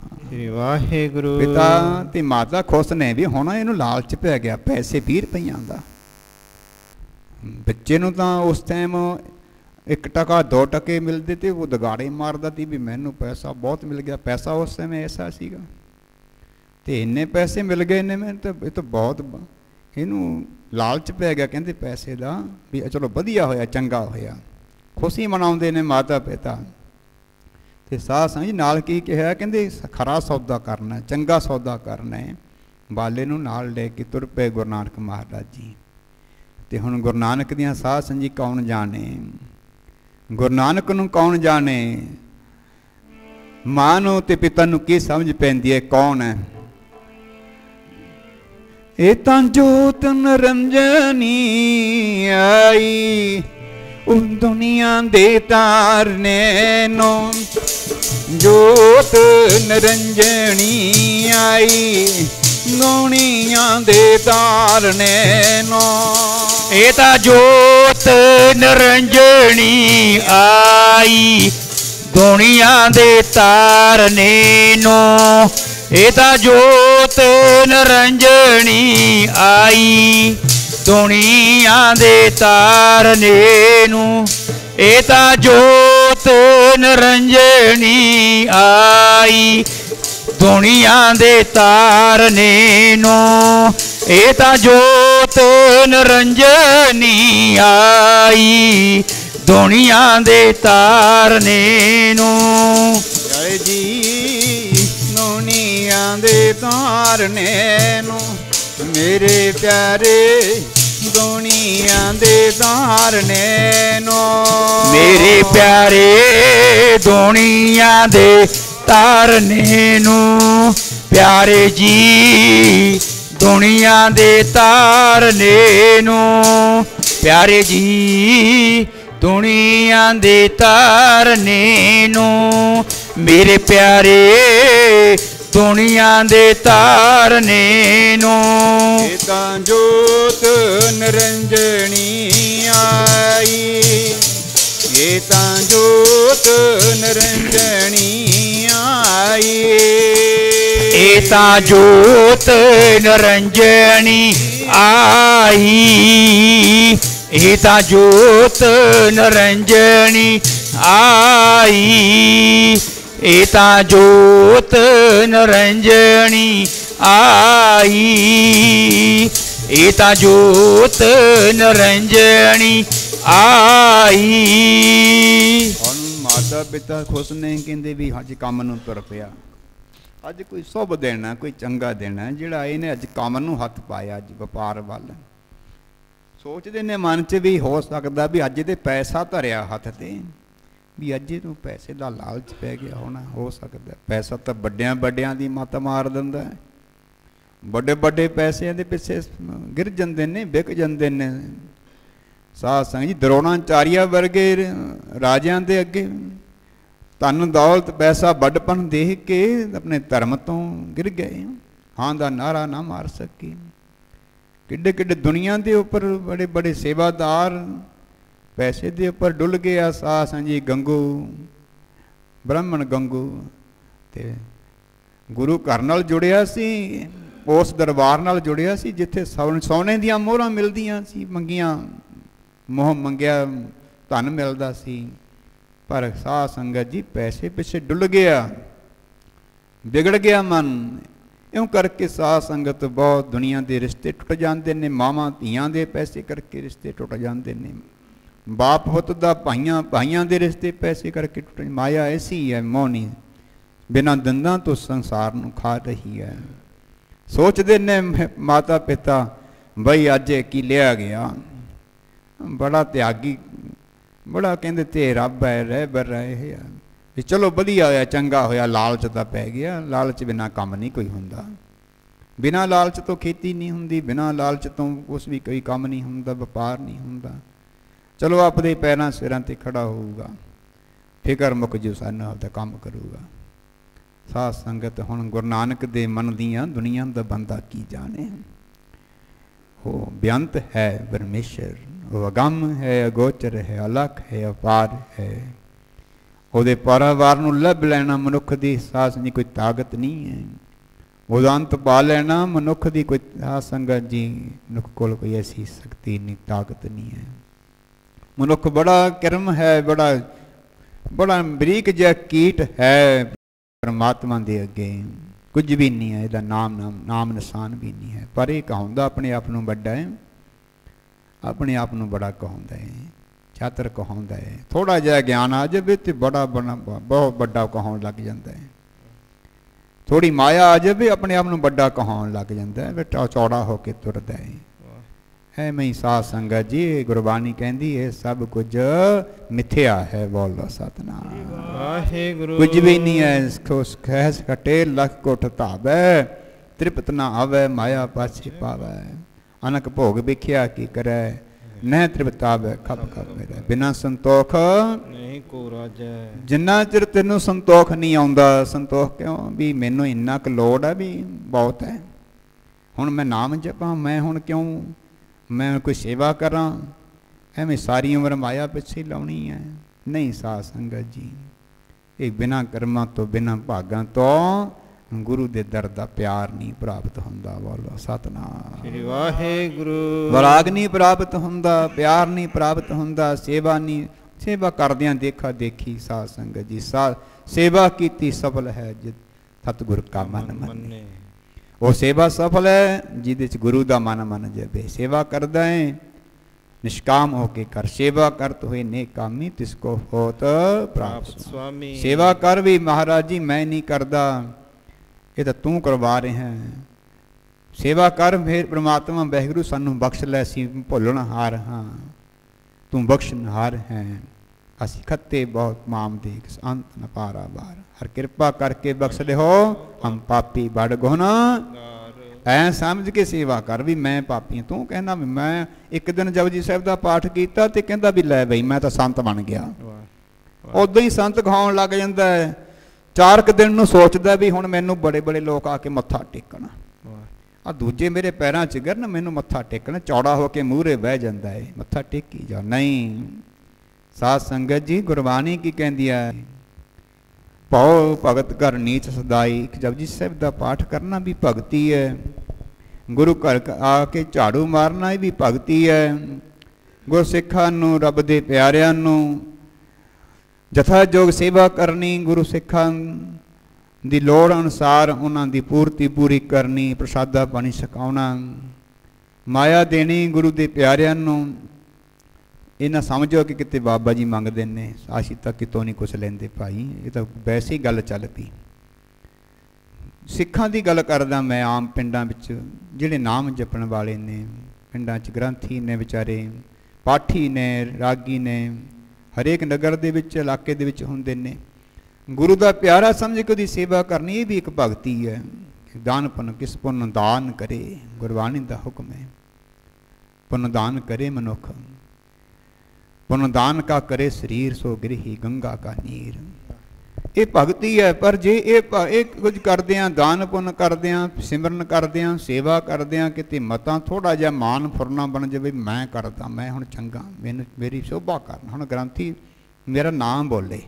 वाहिगुरू। पिता ते माता खुश ने भी हुण इहनूं लालच पै गया पैसे 20 रुपइयां दा। बच्चे नूं तां उस टाइम 1 टका 2 टके मिलते थे, वो दगाड़े मारदा सी भी मैनू पैसा बहुत मिल गया। पैसा उस समय ऐसा सीगा ते इन्ने पैसे मिल गए ने, मैं तो ये तो बहुत इनू लालच पै गया, कहते पैसे दा भी चलो वधिया होया, चंगा होया, खुशी मनाउंदे ने माता पिता। ते साध संगत जी नाल की कहा, कहते खरा सौदा करना, चंगा सौदा करना है। बाले नूं नाल लेके तुर पे गुरु नानक महाराज जी। ते हुण गुरु नानक दियां साध संगत जी कौन जाने, गुरु नानक नूं कौन जाने, मां नूं ते पिता नूं की समझ पैंदी है कौन है। ए तां जोत निरंजनी आई, उस दुनिया दे तारने नो, जोत निरंजनी आई, दुनिया दे तारने नो। एता जोत निरंजनी आई, दुनिया दे तारने नो। एता जोत निरंजनी आई, ਦੁਨੀਆ ਦੇ ਤਾਰਨੇ ਨੂੰ। ਇਹ ਤਾਂ ਜੋਤ ਨਿਰੰਜਣੀ ਆਈ ਦੁਨੀਆ ਦੇ ਤਾਰਨੇ ਨੂੰ। ਇਹ ਤਾਂ ਜੋਤ ਨਿਰੰਜਣੀ ਆਈ ਦੁਨੀਆ ਦੇ ਤਾਰਨੇ ਨੂੰ। ਜੈ ਜੀ ਦੁਨੀਆ ਦੇ ਤਾਰਨੇ ਨੂੰ ਮੇਰੇ ਪਿਆਰੇ ਦੁਨੀਆ ਦੇ ਤਾਰਨੇ ਨੂੰ। ਮੇਰੇ ਪਿਆਰੇ ਦੁਨੀਆ ਦੇ ਤਾਰਨੇ ਨੂੰ। ਪਿਆਰੇ ਜੀ ਦੁਨੀਆ ਦੇ ਤਾਰਨੇ ਨੂੰ। ਪਿਆਰੇ ਜੀ ਦੁਨੀਆ ਦੇ ਤਾਰਨੇ ਨੂੰ। ਮੇਰੇ ਪਿਆਰੇ ਦੁਨੀਆ ਦੇ ਤਾਰਨੇ ਨੂੰ। ਇਹ ਤਾਂ ਜੋਤ ਨਿਰੰਜਣੀ ਆਈ ਇਹ ਤਾਂ ਜੋਤ ਨਿਰੰਜਣੀ ਆਈ। ਇਹ ਤਾਂ ਜੋਤ ਨਿਰੰਜਣੀ ਆਈ। ਇਹ ਤਾਂ ਜੋਤ ਨਿਰੰਜਣੀ ਆਈ। ਇਹ ਤਾਂ ਜੋਤ ਨਿਰੰਜਣੀ ਆਈ। ਇਹ ਤਾਂ ਜੋਤ ਨਿਰੰਜਣੀ ਆਈ। ਹੁਣ ਮਾਤਾ ਪਿਤਾ ਖੁਸ਼ ਨੇ, ਕਹਿੰਦੇ ਵੀ ਅੱਜ ਕੰਮ ਨੂੰ ਤੁਰ ਪਿਆ। ਅੱਜ ਕੋਈ ਸ਼ੁਭ ਦੇਣਾ, ਕੋਈ ਚੰਗਾ ਦੇਣਾ, ਜਿਹੜਾ ਇਹਨੇ ਅੱਜ ਕੰਮ ਨੂੰ ਹੱਥ ਪਾਇਆ, ਅੱਜ ਵਪਾਰ ਵੱਲ ਸੋਚਦੇ ਨੇ ਮਨ 'ਚ ਵੀ ਹੋ ਸਕਦਾ ਵੀ ਅੱਜ ਇਹਦੇ ਪੈਸਾ ਧਰਿਆ ਹੱਥ ਤੇ, ਵੀ ਅੱਜ ਇਹਨੂੰ ਪੈਸੇ ਦਾ ਲਾਲਚ ਪੈ ਗਿਆ ਹੋਣਾ। ਹੋ ਸਕਦਾ ਪੈਸਾ ਤਾਂ ਵੱਡਿਆਂ ਵੱਡਿਆਂ ਦੀ ਮੱਤ ਮਾਰ ਦਿੰਦਾ ਹੈ। ਵੱਡੇ ਵੱਡੇ ਪੈਸਿਆਂ ਦੇ ਪਿੱਛੇ ਗਿਰ ਜਾਂਦੇ ਨੇ, ਵਿਕ ਜਾਂਦੇ ਨੇ। ਸਾਧ ਸੰਗਤ ਜੀ ਦਰੋਣਾਚਾਰੀਆ ਵਰਗੇ ਰਾਜਿਆਂ ਦੇ ਅੱਗੇ ਧਨ ਦੌਲਤ ਪੈਸਾ ਵੱਡਪਨ ਦੇਖ ਕੇ ਆਪਣੇ ਧਰਮ ਤੋਂ ਗਿਰ ਗਏ। ਹਾਂ ਦਾ ਨਾਰਾ ਨਾ ਮਾਰ ਸਕੇ। ਕਿੱਡੇ ਕਿੱਡੇ ਦੁਨੀਆ ਦੇ ਉੱਪਰ ਬੜੇ ਬੜੇ ਸੇਵਾਦਾਰ ਪੈਸੇ ਦੇ ਉੱਪਰ ਡੁੱਲ ਗਿਆ। ਸਾਧ ਸੰਗਤ ਜੀ ਗੰਗੂ ਬ੍ਰਾਹਮਣ ਗੰਗੂ ਤੇ ਗੁਰੂ ਘਰ ਨਾਲ ਜੁੜਿਆ ਸੀ, ਉਸ ਦਰਬਾਰ ਨਾਲ ਜੁੜਿਆ ਸੀ ਜਿੱਥੇ ਸੋਨੇ ਦੀਆਂ ਮੋਹਰਾਂ ਮਿਲਦੀਆਂ ਸੀ। ਮੰਗੀਆਂ ਮੋਹ ਮੰਗਿਆ ਧਨ ਮਿਲਦਾ ਸੀ। ਪਰ ਸਾਧ ਸੰਗਤ ਜੀ ਪੈਸੇ ਪਿੱਛੇ ਡੁੱਲ ਗਿਆ, ਵਿਗੜ ਗਿਆ ਮਨ। ਇਉਂ ਕਰਕੇ ਸਾਧ ਸੰਗਤ ਬਹੁਤ ਦੁਨੀਆ ਦੇ ਰਿਸ਼ਤੇ ਟੁੱਟ ਜਾਂਦੇ ਨੇ। ਮਾਵਾਂ ਧੀਆਂ ਦੇ ਪੈਸੇ ਕਰਕੇ ਰਿਸ਼ਤੇ ਟੁੱਟ ਜਾਂਦੇ ਨੇ। ਬਾਪ ਪੁੱਤ ਦਾ ਭਾਈਆਂ ਦੇ ਰਿਸ਼ਤੇ ਪੈਸੇ ਕਰਕੇ ਟੁੱਟ। ਮਾਇਆ ਐਸੀ ਹੈ ਮੋਹਣੀ, ਬਿਨਾਂ ਦੰਦਾਂ ਤੋਂ ਸੰਸਾਰ ਨੂੰ ਖਾ ਰਹੀ ਹੈ। ਸੋਚਦੇ ਨੇ ਮਾਤਾ ਪਿਤਾ ਬਈ ਅੱਜ ਕੀ ਲਿਆ ਗਿਆ। ਬੜਾ ਤਿਆਗੀ, ਬੜਾ ਕਹਿੰਦੇ ਤੇ ਰੱਬ ਹੈ, ਰਹਿਬਰ ਰਹੇ ਆ ਵੀ ਚਲੋ ਵਧੀਆ ਹੋਇਆ, ਚੰਗਾ ਹੋਇਆ, ਲਾਲਚ ਤਾਂ ਪੈ ਗਿਆ। ਲਾਲਚ ਬਿਨਾਂ ਕੰਮ ਨਹੀਂ ਕੋਈ ਹੁੰਦਾ। ਬਿਨਾਂ ਲਾਲਚ ਤੋਂ ਖੇਤੀ ਨਹੀਂ ਹੁੰਦੀ, ਬਿਨਾਂ ਲਾਲਚ ਤੋਂ ਕੁਛ ਵੀ ਕੋਈ ਕੰਮ ਨਹੀਂ ਹੁੰਦਾ, ਵਪਾਰ ਨਹੀਂ ਹੁੰਦਾ। ਚਲੋ ਆਪਣੇ ਪੈਰਾਂ ਸਿਰਾਂ 'ਤੇ ਖੜਾ ਹੋਊਗਾ, ਫਿਕਰ ਮੁੱਕ ਜੂ, ਸਾਨੂੰ ਆਪਦਾ ਕੰਮ ਕਰੂਗਾ। ਸਾਧ ਸੰਗਤ ਹੁਣ ਗੁਰੂ ਨਾਨਕ ਦੇ ਮਨ ਦੀਆਂ ਦੁਨੀਆ ਦਾ ਬੰਦਾ ਕੀ ਜਾਣੇ। ਉਹ ਬੇਅੰਤ ਹੈ ਪਰਮੇਸ਼ਰ, ਉਹ ਅਗੰਮ ਹੈ, ਅਗੋਚਰ ਹੈ, ਅਲੱਖ ਹੈ, ਅਪਾਰ ਹੈ। ਉਹਦੇ ਪਰਵਾਰ ਨੂੰ ਲੱਭ ਲੈਣਾ ਮਨੁੱਖ ਦੀ ਸਾਧ ਸੰਗਤ ਕੋਈ ਤਾਕਤ ਨਹੀਂ ਹੈ। ਉਹਦਾ ਅੰਤ ਪਾ ਲੈਣਾ ਮਨੁੱਖ ਦੀ ਕੋਈ ਸਾਧ ਸੰਗਤ ਜੀ ਮਨੁੱਖ ਕੋਲ ਕੋਈ ਐਸੀ ਸ਼ਕਤੀ ਨਹੀਂ, ਤਾਕਤ ਨਹੀਂ ਹੈ। ਮਨੁੱਖ ਬੜਾ ਕਰਮ ਹੈ, ਬੜਾ ਬਰੀਕ ਜਿਹਾ ਕੀਟ ਹੈ ਪਰਮਾਤਮਾ ਦੇ ਅੱਗੇ। ਕੁਝ ਵੀ ਨਹੀਂ ਹੈ, ਇਹਦਾ ਨਾਮ ਨਿਸ਼ਾਨ ਵੀ ਨਹੀਂ ਹੈ। ਪਰ ਇਹ ਕਹਾਉਂਦਾ ਆਪਣੇ ਆਪ ਨੂੰ ਵੱਡਾ ਹੈ, ਆਪਣੇ ਆਪ ਨੂੰ ਬੜਾ ਕਹਾਉਂਦਾ ਹੈ, ਚਾਤਰ ਕਹਾਉਂਦਾ ਹੈ। ਥੋੜਾ ਜਿਹਾ ਗਿਆਨ ਆ ਜਾਵੇ ਤੇ ਬਹੁਤ ਵੱਡਾ ਕਹਾਉਣ ਲੱਗ ਜਾਂਦਾ ਹੈ। ਥੋੜੀ ਮਾਇਆ ਆ ਜਾਵੇ ਆਪਣੇ ਆਪ ਨੂੰ ਵੱਡਾ ਕਹਾਉਣ ਲੱਗ ਜਾਂਦਾ ਹੈ, ਬੇਟਾ ਚੌੜਾ ਹੋ ਕੇ ਤੁਰਦਾ ਹੈ। ਐਵੇਂ ਹੀ ਸਾਧ ਸੰਗਤ ਜੀ ਗੁਰਬਾਣੀ ਕਹਿੰਦੀ ਇਹ ਸਭ ਕੁਝ ਮਿਥਿਆ ਹੈ। ਬੋਲੋ ਸਤਿਨਾਮ ਵਾਹਿਗੁਰੂ। ਕੁਝ ਵੀ ਨਹੀਂ ਹੈ। ਖੈਸ ਘਟੇ ਲੱਖ ਕੋਟ ਧਾਵੈ, ਤ੍ਰਿਪਤ ਨਾ ਆਵੈ, ਮਾਇਆ ਪਾਛੇ ਪਾਵੈ। ਅਨਕ ਭੋਗ ਵਿਖਿਆ ਕੀ ਕਰੈ, ਨਹਿ ਤ੍ਰਿਪਤਾਵੈ ਖਪ ਖਪ ਮੇਰੇ। ਬਿਨਾਂ ਸੰਤੋਖ ਨਹੀਂ ਕੋ ਰਾਜੈ। ਜਿੰਨਾ ਚਿਰ ਤੈਨੂੰ ਸੰਤੋਖ ਨਹੀਂ ਆਉਂਦਾ, ਸੰਤੋਖ ਕਿਉਂ ਵੀ ਮੈਨੂੰ ਇੰਨਾ ਕੁ ਲੋੜ ਹੈ ਵੀ ਬਹੁਤ ਹੈ। ਹੁਣ ਮੈਂ ਨਾਮ ਜਪਾਂ, ਮੈਂ ਹੁਣ ਕਿਉਂ ਮੈਂ ਕੋਈ ਸੇਵਾ ਕਰਾਂ, ਐਵੇਂ ਸਾਰੀ ਉਮਰ ਮਾਇਆ ਪਿੱਛੇ ਲਾਉਣੀ ਹੈ। ਨਹੀਂ ਸਾਧ ਸੰਗਤ ਜੀ, ਇਹ ਬਿਨਾਂ ਕਰਮਾਂ ਤੋਂ ਬਿਨਾਂ ਭਾਗਾਂ ਤੋਂ ਗੁਰੂ ਦੇ ਦਰ ਦਾ ਪਿਆਰ ਨਹੀਂ ਪ੍ਰਾਪਤ ਹੁੰਦਾ। ਬੋਲੋ ਸਤਨਾਮ ਸ੍ਰੀ ਵਾਹਿਗੁਰੂ। ਵਿਰਾਗ ਨਹੀਂ ਪ੍ਰਾਪਤ ਹੁੰਦਾ, ਪਿਆਰ ਨਹੀਂ ਪ੍ਰਾਪਤ ਹੁੰਦਾ, ਸੇਵਾ ਨਹੀਂ। ਸੇਵਾ ਕਰਦਿਆਂ ਦੇਖਾ ਦੇਖੀ ਸਾਧ ਸੰਗਤ ਜੀ, ਸੇਵਾ ਕੀਤੀ ਸਫਲ ਹੈ ਜਿਤ ਸਤਿਗੁਰ ਕਾ ਮਨ ਮੰਨੇ। ਉਹ ਸੇਵਾ ਸਫਲ ਹੈ ਜਿਹਦੇ ਚ ਗੁਰੂ ਦਾ ਮਨ ਮੰਨ ਜਾਵੇ। ਸੇਵਾ ਕਰਦਾ ਹੈ ਨਿਸ਼ਕਾਮ ਹੋ ਕੇ ਕਰ, ਸੇਵਾ ਕਰਤ ਹੋਏ ਨੇਕਾਮੀ ਤਿਸ ਕੋ ਹੋਤ ਪ੍ਰਾਪਤ ਸੁਆਮੀ। ਸੇਵਾ ਕਰ ਵੀ ਮਹਾਰਾਜ ਜੀ ਮੈਂ ਨਹੀਂ ਕਰਦਾ, ਇਹ ਤਾਂ ਤੂੰ ਕਰਵਾ ਰਿਹਾ ਹੈ। ਸੇਵਾ ਕਰ ਫਿਰ ਪ੍ਰਮਾਤਮਾ ਵਾਹਿਗੁਰੂ ਸਾਨੂੰ ਬਖਸ਼ ਲੈ, ਅਸੀਂ ਭੁੱਲਣਹਾਰ ਹਾਂ, ਤੂੰ ਬਖਸ਼ਣਹਾਰ ਹੈ। ਅਸੀਂ ਖੱਤੇ ਬਹੁਤ ਮਾਮ ਦੇ ਅੰਤ ਨ ਪਾਰਾ ਬਾਰ, ਹਰ ਕਿਰਪਾ ਕਰਕੇ ਬਖਸ਼ ਲਿਓ ਹਮ ਪਾਪੀ ਬੜ ਗੁਨਾਹ। ਐ ਸਮਝ ਕੇ ਸੇਵਾ ਕਰ ਵੀ ਮੈਂ ਪਾਪੀ। ਤੂੰ ਕਹਿੰਦਾ ਵੀ ਮੈਂ ਇੱਕ ਦਿਨ ਜਪਜੀ ਸਾਹਿਬ ਦਾ ਪਾਠ ਕੀਤਾ ਤੇ ਕਹਿੰਦਾ ਵੀ ਲੈ ਬਈ ਮੈਂ ਤਾਂ ਸੰਤ ਬਣ ਗਿਆ। ਉਦੋਂ ਹੀ ਸੰਤ ਕਹਾਉਣ ਲੱਗ ਜਾਂਦਾ ਹੈ। 4 ਕੁ ਦਿਨ ਨੂੰ ਸੋਚਦਾ ਵੀ ਹੁਣ ਮੈਨੂੰ ਬੜੇ ਬੜੇ ਲੋਕ ਆ ਕੇ ਮੱਥਾ ਟੇਕਣ, ਆ ਦੂਜੇ ਮੇਰੇ ਪੈਰਾਂ 'ਚ ਗਿਰਨ, ਮੈਨੂੰ ਮੱਥਾ ਟੇਕਣ, ਚੌੜਾ ਹੋ ਕੇ ਮੂਹਰੇ ਬਹਿ ਜਾਂਦਾ ਹੈ, ਮੱਥਾ ਟੇਕੀ ਜਾ। ਨਹੀਂ, ਸਾਧ ਸੰਗਤ ਜੀ ਗੁਰਬਾਣੀ ਕੀ ਕਹਿੰਦੀ ਹੈ? ਪਾਉ ਭਗਤ ਕਰ ਨੀਚ ਸਦਾਈ। ਜਪਜੀ ਸਾਹਿਬ ਦਾ ਪਾਠ ਕਰਨਾ ਵੀ ਭਗਤੀ ਹੈ, ਗੁਰੂ ਘਰ ਆ ਕੇ ਝਾੜੂ ਮਾਰਨਾ ਇਹ ਵੀ ਭਗਤੀ ਹੈ। ਗੁਰਸਿੱਖਾਂ ਨੂੰ, ਰੱਬ ਦੇ ਪਿਆਰਿਆਂ ਨੂੰ ਜਥਾਯੋਗ ਸੇਵਾ ਕਰਨੀ, ਗੁਰੂ ਸਿੱਖਾਂ ਦੀ ਲੋੜ ਅਨੁਸਾਰ ਉਹਨਾਂ ਦੀ ਪੂਰਤੀ ਪੂਰੀ ਕਰਨੀ, ਪ੍ਰਸ਼ਾਦਾ ਪਾਣੀ ਛਕਾਉਣਾ, ਮਾਇਆ ਦੇਣੀ ਗੁਰੂ ਦੇ ਪਿਆਰਿਆਂ ਨੂੰ। ਇਹ ਨਾ ਸਮਝੋ ਕਿ ਕਿਤੇ ਬਾਬਾ ਜੀ ਮੰਗਦੇ ਨੇ, ਅਸੀਂ ਤਾਂ ਕਿਤੋਂ ਨਹੀਂ ਕੁਛ ਲੈਂਦੇ ਭਾਈ, ਇਹ ਤਾਂ ਵੈਸੇ ਹੀ ਗੱਲ ਚੱਲ ਪਈ। ਸਿੱਖਾਂ ਦੀ ਗੱਲ ਕਰਦਾ ਮੈਂ, ਆਮ ਪਿੰਡਾਂ ਵਿੱਚ ਜਿਹੜੇ ਨਾਮ ਜਪਣ ਵਾਲੇ ਨੇ, ਪਿੰਡਾਂ 'ਚ ਗ੍ਰੰਥੀ ਨੇ ਵਿਚਾਰੇ, ਪਾਠੀ ਨੇ, ਰਾਗੀ ਨੇ, ਹਰੇਕ ਨਗਰ ਦੇ ਵਿੱਚ, ਇਲਾਕੇ ਦੇ ਵਿੱਚ ਹੁੰਦੇ ਨੇ। ਗੁਰੂ ਦਾ ਪਿਆਰਾ ਸਮਝ ਕੇ ਉਹਦੀ ਸੇਵਾ ਕਰਨੀ ਇਹ ਵੀ ਇੱਕ ਭਗਤੀ ਹੈ। ਦਾਨ ਪੁੰਨ ਕਿਸ ਪੁੰਨ ਦਾਨ ਕਰੇ, ਗੁਰਬਾਣੀ ਦਾ ਹੁਕਮ ਹੈ। ਪੁੰਨ ਦਾਨ ਕਰੇ ਮਨੁੱਖ, ਪੁੰਨ ਦਾਨ ਕਾ ਕਰੇ ਸਰੀਰ, ਸੋ ਗ੍ਰਹੀ ਗੰਗਾ ਕਾ ਨੀਰ। ਇਹ ਭਗਤੀ ਹੈ। ਪਰ ਜੇ ਇਹ ਕੁਝ ਕਰਦੇ ਹਾਂ, ਦਾਨ ਪੁੰਨ ਕਰਦੇ ਹਾਂ, ਸਿਮਰਨ ਕਰਦੇ ਹਾਂ, ਸੇਵਾ ਕਰਦੇ ਹਾਂ, ਕਿਤੇ ਮਤਾਂ ਥੋੜ੍ਹਾ ਜਿਹਾ ਮਾਨ ਫੁਰਨਾ ਬਣ ਜਾਵੇ, ਮੈਂ ਕਰਦਾ, ਮੈਂ ਹੁਣ ਚੰਗਾ, ਮੈਨੂੰ ਮੇਰੀ ਸ਼ੋਭਾ ਕਰਨ। ਹੁਣ ਗ੍ਰੰਥੀ ਮੇਰਾ ਨਾਮ ਬੋਲੇ,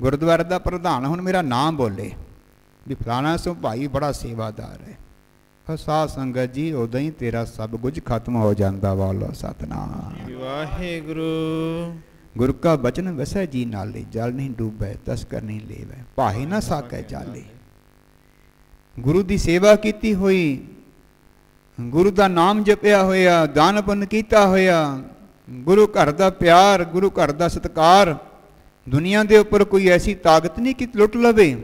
ਗੁਰਦੁਆਰੇ ਦਾ ਪ੍ਰਧਾਨ ਹੁਣ ਮੇਰਾ ਨਾਮ ਬੋਲੇ ਵੀ ਫਲਾਣਾ ਸੋ ਭਾਈ ਬੜਾ ਸੇਵਾਦਾਰ ਹੈ। ਪਰ ਸਾਧ ਸੰਗਤ ਜੀ ਉਦੋਂ ਹੀ ਤੇਰਾ ਸਭ ਕੁਝ ਖਤਮ ਹੋ ਜਾਂਦਾ। ਬੋਲੋ ਸਤਨਾਮ ਵਾਹਿਗੁਰੂ। ਗੁਰੂ ਕਾ ਬਚਨ ਵਸੈ ਜੀ ਨਾਲੇ, ਜਲ ਨਹੀਂ ਡੂਬੈ ਤਸਕਰ ਨਹੀਂ ਲੇਵੈ, ਭਾਏ ਨਾ ਸਾਕੈ ਜਾਲੇ। ਗੁਰੂ ਦੀ ਸੇਵਾ ਕੀਤੀ ਹੋਈ, ਗੁਰੂ ਦਾ ਨਾਮ ਜਪਿਆ ਹੋਇਆ, ਦਾਨ ਪੁੰਨ ਕੀਤਾ ਹੋਇਆ, ਗੁਰੂ ਘਰ ਦਾ ਪਿਆਰ, ਗੁਰੂ ਘਰ ਦਾ ਸਤਿਕਾਰ, ਦੁਨੀਆ ਦੇ ਉੱਪਰ ਕੋਈ ਐਸੀ ਤਾਕਤ ਨਹੀਂ ਕਿ ਲੁੱਟ ਲਵੇ।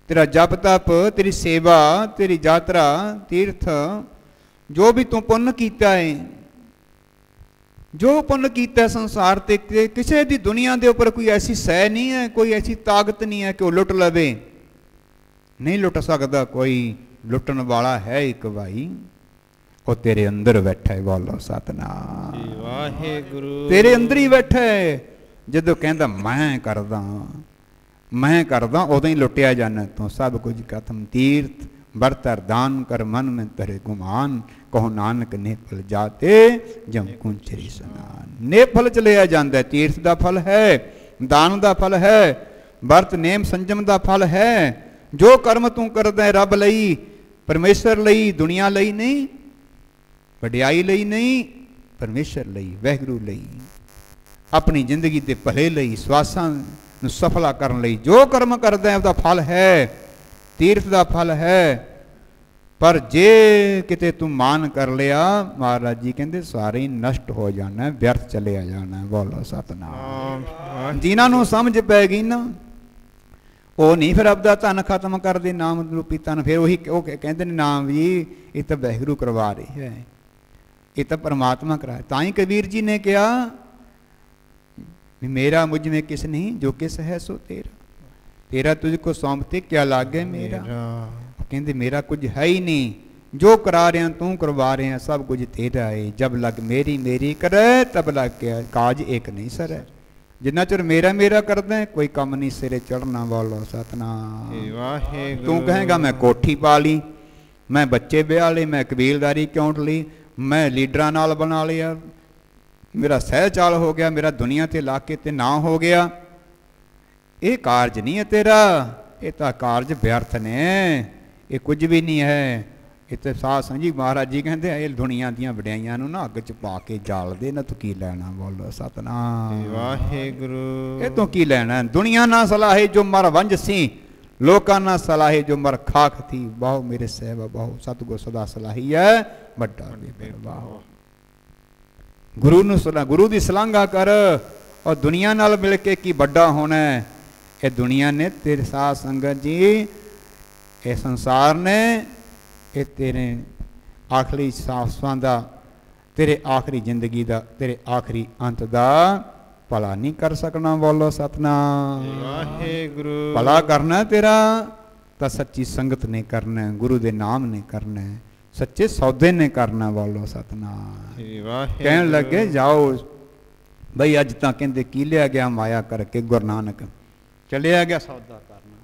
ਤੇਰਾ ਜਪ ਤਪ, ਤੇਰੀ ਸੇਵਾ, ਤੇਰੀ ਯਾਤਰਾ, ਤੀਰਥ, ਜੋ ਵੀ ਤੂੰ ਪੁੰਨ ਕੀਤਾ ਹੈ, ਜੋ ਪੁੰਨ ਕੀਤਾ ਸੰਸਾਰ ਤੇ, ਕਿਸੇ ਦੀ ਦੁਨੀਆ ਦੇ ਉੱਪਰ ਕੋਈ ਐਸੀ ਸਹਿ ਨਹੀਂ ਹੈ, ਕੋਈ ਐਸੀ ਤਾਕਤ ਨਹੀਂ ਹੈ ਕਿ ਉਹ ਲੁੱਟ ਲਵੇ। ਨਹੀਂ ਲੁੱਟ ਸਕਦਾ ਕੋਈ। ਲੁੱਟਣ ਵਾਲਾ ਹੈ ਇੱਕ ਭਾਈ, ਉਹ ਤੇਰੇ ਅੰਦਰ ਬੈਠਾ ਹੈ। ਬੋਲੋ ਸਤਨਾਮ ਵਾਹਿਗੁਰੂ। ਤੇਰੇ ਅੰਦਰ ਹੀ ਬੈਠਾ ਹੈ। ਜਦੋਂ ਕਹਿੰਦਾ ਮੈਂ ਕਰਦਾ, ਮੈਂ ਕਰਦਾ, ਉਦੋਂ ਹੀ ਲੁੱਟਿਆ ਜਾਣਾ ਤੂੰ। ਸਭ ਕੁਝ ਖਤਮ। ਤੀਰਥ ਬਰਤਰ ਦਾਨ ਕਰ ਮਨ ਮੈਂ ਤਰੇ ਗੁਮਾਨ, ਕਹੋ ਨਾਨਕ ਨੇਫਲ ਜਾਤੇ ਜਮ ਕੁੰਚਰੀ ਇਸ਼ਨਾਨ। ਨੇਫਲ ਚ ਲਿਆ ਜਾਂਦਾ। ਤੀਰਥ ਦਾ ਫਲ ਹੈ, ਦਾਨ ਦਾ ਫਲ ਹੈ, ਵਰਤ ਨੇਮ ਸੰਜਮ ਦਾ ਫਲ ਹੈ। ਜੋ ਕਰਮ ਤੂੰ ਕਰਦਾ ਹੈ ਰੱਬ ਲਈ, ਪਰਮੇਸ਼ਰ ਲਈ, ਦੁਨੀਆ ਲਈ ਨਹੀਂ, ਵਡਿਆਈ ਲਈ ਨਹੀਂ, ਪਰਮੇਸ਼ਰ ਲਈ, ਵਾਹਿਗੁਰੂ ਲਈ, ਆਪਣੀ ਜ਼ਿੰਦਗੀ ਦੇ ਭਲੇ ਲਈ, ਸਵਾਸਾਂ ਨੂੰ ਸਫਲਾ ਕਰਨ ਲਈ ਜੋ ਕਰਮ ਕਰਦਾ ਹੈ ਉਹਦਾ ਫਲ ਹੈ, ਤੀਰਥ ਦਾ ਫਲ ਹੈ। ਪਰ ਜੇ ਕਿਤੇ ਤੂੰ ਮਾਨ ਕਰ ਲਿਆ, ਮਹਾਰਾਜ ਜੀ ਕਹਿੰਦੇ ਸਾਰੇ ਹੀ ਨਸ਼ਟ ਹੋ ਜਾਣਾ, ਵਿਅਰਥ ਚਲਿਆ ਜਾਣਾ। ਬੋਲੋ ਸਤਨਾਮ। ਜਿਨ੍ਹਾਂ ਨੂੰ ਸਮਝ ਪੈ ਗਈ ਨਾ, ਉਹ ਨਹੀਂ ਫਿਰ ਆਪਦਾ ਧਨ ਖਤਮ ਕਰਦੇ, ਨਾਮ ਰੂਪੀ ਧਨ। ਫਿਰ ਉਹੀ ਉਹ ਕਹਿੰਦੇ ਨੇ ਨਾਮ ਵੀ ਇਹ ਤਾਂ ਵਾਹਿਗੁਰੂ ਕਰਵਾ ਰਹੀ ਹੈ, ਇਹ ਤਾਂ ਪਰਮਾਤਮਾ ਕਰਾ। ਤਾਂ ਹੀ ਕਬੀਰ ਜੀ ਨੇ ਕਿਹਾ ਵੀ ਮੇਰਾ ਮੁਝ में किस नहीं, जो किस है सो तेरा, तेरा तुझको सौंपते क्या लागे मेरा। ਕਹਿੰਦੇ ਮੇਰਾ ਕੁਝ ਹੈ ਹੀ ਨਹੀਂ, ਜੋ ਕਰਾ ਰਿਹਾ ਤੂੰ ਕਰਵਾ ਰਿਹਾ, ਸਭ ਕੁਝ ਤੇਰਾ ਹੈ। ਜਬ ਲਗ ਮੇਰੀ ਮੇਰੀ ਕਰੇ, ਤਬ ਲਗ ਕੇ ਕਾਜ ਇੱਕ ਨਹੀਂ ਸਰੇ। ਜਿੰਨਾ ਚਿਰ ਮੇਰਾ ਮੇਰਾ ਕਰਦਾ ਕੋਈ ਕੰਮ ਨਹੀਂ ਸਿਰੇ ਚੜਨਾ। ਬੋਲੋ ਸਤਨਾਮ। ਤੂੰ ਕਹੇਗਾ ਮੈਂ ਕੋਠੀ ਪਾ ਲਈ, ਮੈਂ ਬੱਚੇ ਵਿਆਹ ਲਏ, ਮੈਂ ਕਬੀਲਦਾਰੀ ਕਿਉਂਟ ਲਈ, ਮੈਂ ਲੀਡਰਾਂ ਨਾਲ ਬਣਾ ਲਿਆ, ਮੇਰਾ ਸਹਿ ਚਾਲ ਹੋ ਗਿਆ, ਮੇਰਾ ਦੁਨੀਆ ਤੇ ਇਲਾਕੇ ਤੇ ਨਾਂ ਹੋ ਗਿਆ। ਇਹ ਕਾਰਜ ਨਹੀਂ ਹੈ ਤੇਰਾ। ਇਹ ਤਾਂ ਕਾਰਜ ਵਿਅਰਥ ਨੇ, ਇਹ ਕੁਝ ਵੀ ਨਹੀਂ ਹੈ। ਇੱਥੇ ਸਾਧ ਸੰਗਤ ਜੀ ਮਹਾਰਾਜ ਜੀ ਕਹਿੰਦੇ ਇਹ ਦੁਨੀਆ ਦੀਆਂ ਵਡਿਆਈਆਂ ਨੂੰ ਨਾ ਅੱਗ 'ਚ ਪਾ ਕੇ ਜਾਲਦੇ ਨਾ, ਤੂੰ ਕੀ ਲੈਣਾ। ਬੋਲੋ ਸਤਨਾਮ ਵਾਹਿਗੁਰੂ। ਇਹ ਤੋਂ ਕੀ ਲੈਣਾ। ਦੁਨੀਆ ਨਾ ਸਲਾਹੇ ਜੋ ਮਰ ਵੰਜ ਸੀ, ਲੋਕਾਂ ਨਾ ਸਲਾਹੇ ਜੋ ਮਰ ਖਾਕ ਥੀ। ਬਹੁ ਮੇਰੇ ਸਹਿਬ ਬਹੁ ਸਤਿਗੁਰ ਸਦਾ ਸਲਾਹੀ ਹੈ, ਵੱਡਾ ਬਾਹੋ। ਗੁਰੂ ਨੂੰ ਗੁਰੂ ਦੀ ਸਲਾਘਾ ਕਰ, ਔਰ ਦੁਨੀਆ ਨਾਲ ਮਿਲ ਕੇ ਕੀ ਵੱਡਾ ਹੋਣਾ। ਇਹ ਦੁਨੀਆ ਨੇ ਤੇਰੇ ਸਾਧ ਸੰਗਤ ਜੀ, ਇਹ ਸੰਸਾਰ ਨੇ, ਇਹ ਤੇਰੇ ਆਖਰੀ ਸਾਸਾਂ ਦਾ, ਤੇਰੇ ਆਖਰੀ ਜ਼ਿੰਦਗੀ ਦਾ, ਤੇਰੇ ਆਖਰੀ ਅੰਤ ਦਾ ਭਲਾ ਨਹੀਂ ਕਰ ਸਕਣਾ। ਬੋਲੋ ਸਤਨਾਮ ਵਾਹਿਗੁਰੂ। ਭਲਾ ਕਰਨਾ ਤੇਰਾ ਤਾਂ ਸੱਚੀ ਸੰਗਤ ਨੇ ਕਰਨਾ, ਗੁਰੂ ਦੇ ਨਾਮ ਨੇ ਕਰਨਾ, ਸੱਚੇ ਸੌਦੇ ਨੇ ਕਰਨਾ। ਬੋਲੋ ਸਤਨਾਮ। ਕਹਿਣ ਲੱਗੇ ਜਾਓ ਬਈ ਅੱਜ ਤਾਂ ਕਹਿੰਦੇ ਕੀ ਲਿਆ ਗਿਆ ਮਾਇਆ ਕਰਕੇ, ਗੁਰੂ ਨਾਨਕ ਚਲਿਆ ਗਿਆ ਸੌਦਾ ਕਰਨਾ।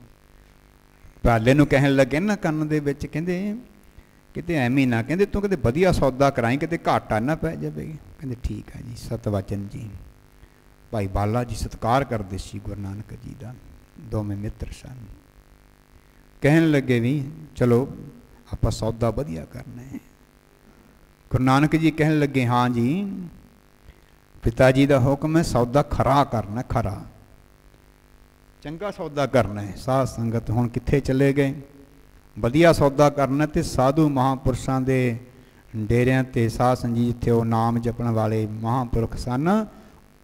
ਪਾਲੇ ਨੂੰ ਕਹਿਣ ਲੱਗੇ ਨਾ ਕੰਨ ਦੇ ਵਿੱਚ, ਕਹਿੰਦੇ ਕਿਤੇ ਐਵੇਂ ਨਾ, ਕਹਿੰਦੇ ਤੂੰ ਕਿਤੇ ਵਧੀਆ ਸੌਦਾ ਕਰਾਈ, ਕਿਤੇ ਘਾਟਾ ਨਾ ਪੈ ਜਾਵੇ। ਕਹਿੰਦੇ ਠੀਕ ਹੈ ਜੀ। ਸਤਵਚਨ ਜੀ ਭਾਈ ਬਾਲਾ ਜੀ ਸਤਿਕਾਰ ਕਰਦੇ ਸੀ ਗੁਰੂ ਨਾਨਕ ਜੀ ਦਾ, ਦੋਵੇਂ ਮਿੱਤਰ ਸਨ। ਕਹਿਣ ਲੱਗੇ ਵੀ ਚਲੋ ਆਪਾਂ ਸੌਦਾ ਵਧੀਆ ਕਰਨਾ ਹੈ। ਗੁਰੂ ਨਾਨਕ ਜੀ ਕਹਿਣ ਲੱਗੇ ਹਾਂ ਜੀ, ਪਿਤਾ ਜੀ ਦਾ ਹੁਕਮ ਹੈ ਸੌਦਾ ਖਰਾ ਕਰਨਾ, ਖਰਾ ਚੰਗਾ ਸੌਦਾ ਕਰਨਾ ਹੈ। ਸਾਧ ਸੰਗਤ ਹੁਣ ਕਿੱਥੇ ਚਲੇ ਗਏ। ਵਧੀਆ ਸੌਦਾ ਕਰਨਾ ਤੇ ਸਾਧੂ ਮਹਾਂਪੁਰਸ਼ਾਂ ਦੇ ਡੇਰਿਆਂ ਤੇ ਸਾਧ ਸੰਗਤ ਜਿੱਥੇ ਉਹ ਨਾਮ ਜਪਣ ਵਾਲੇ ਮਹਾਂਪੁਰਖ ਸਨ,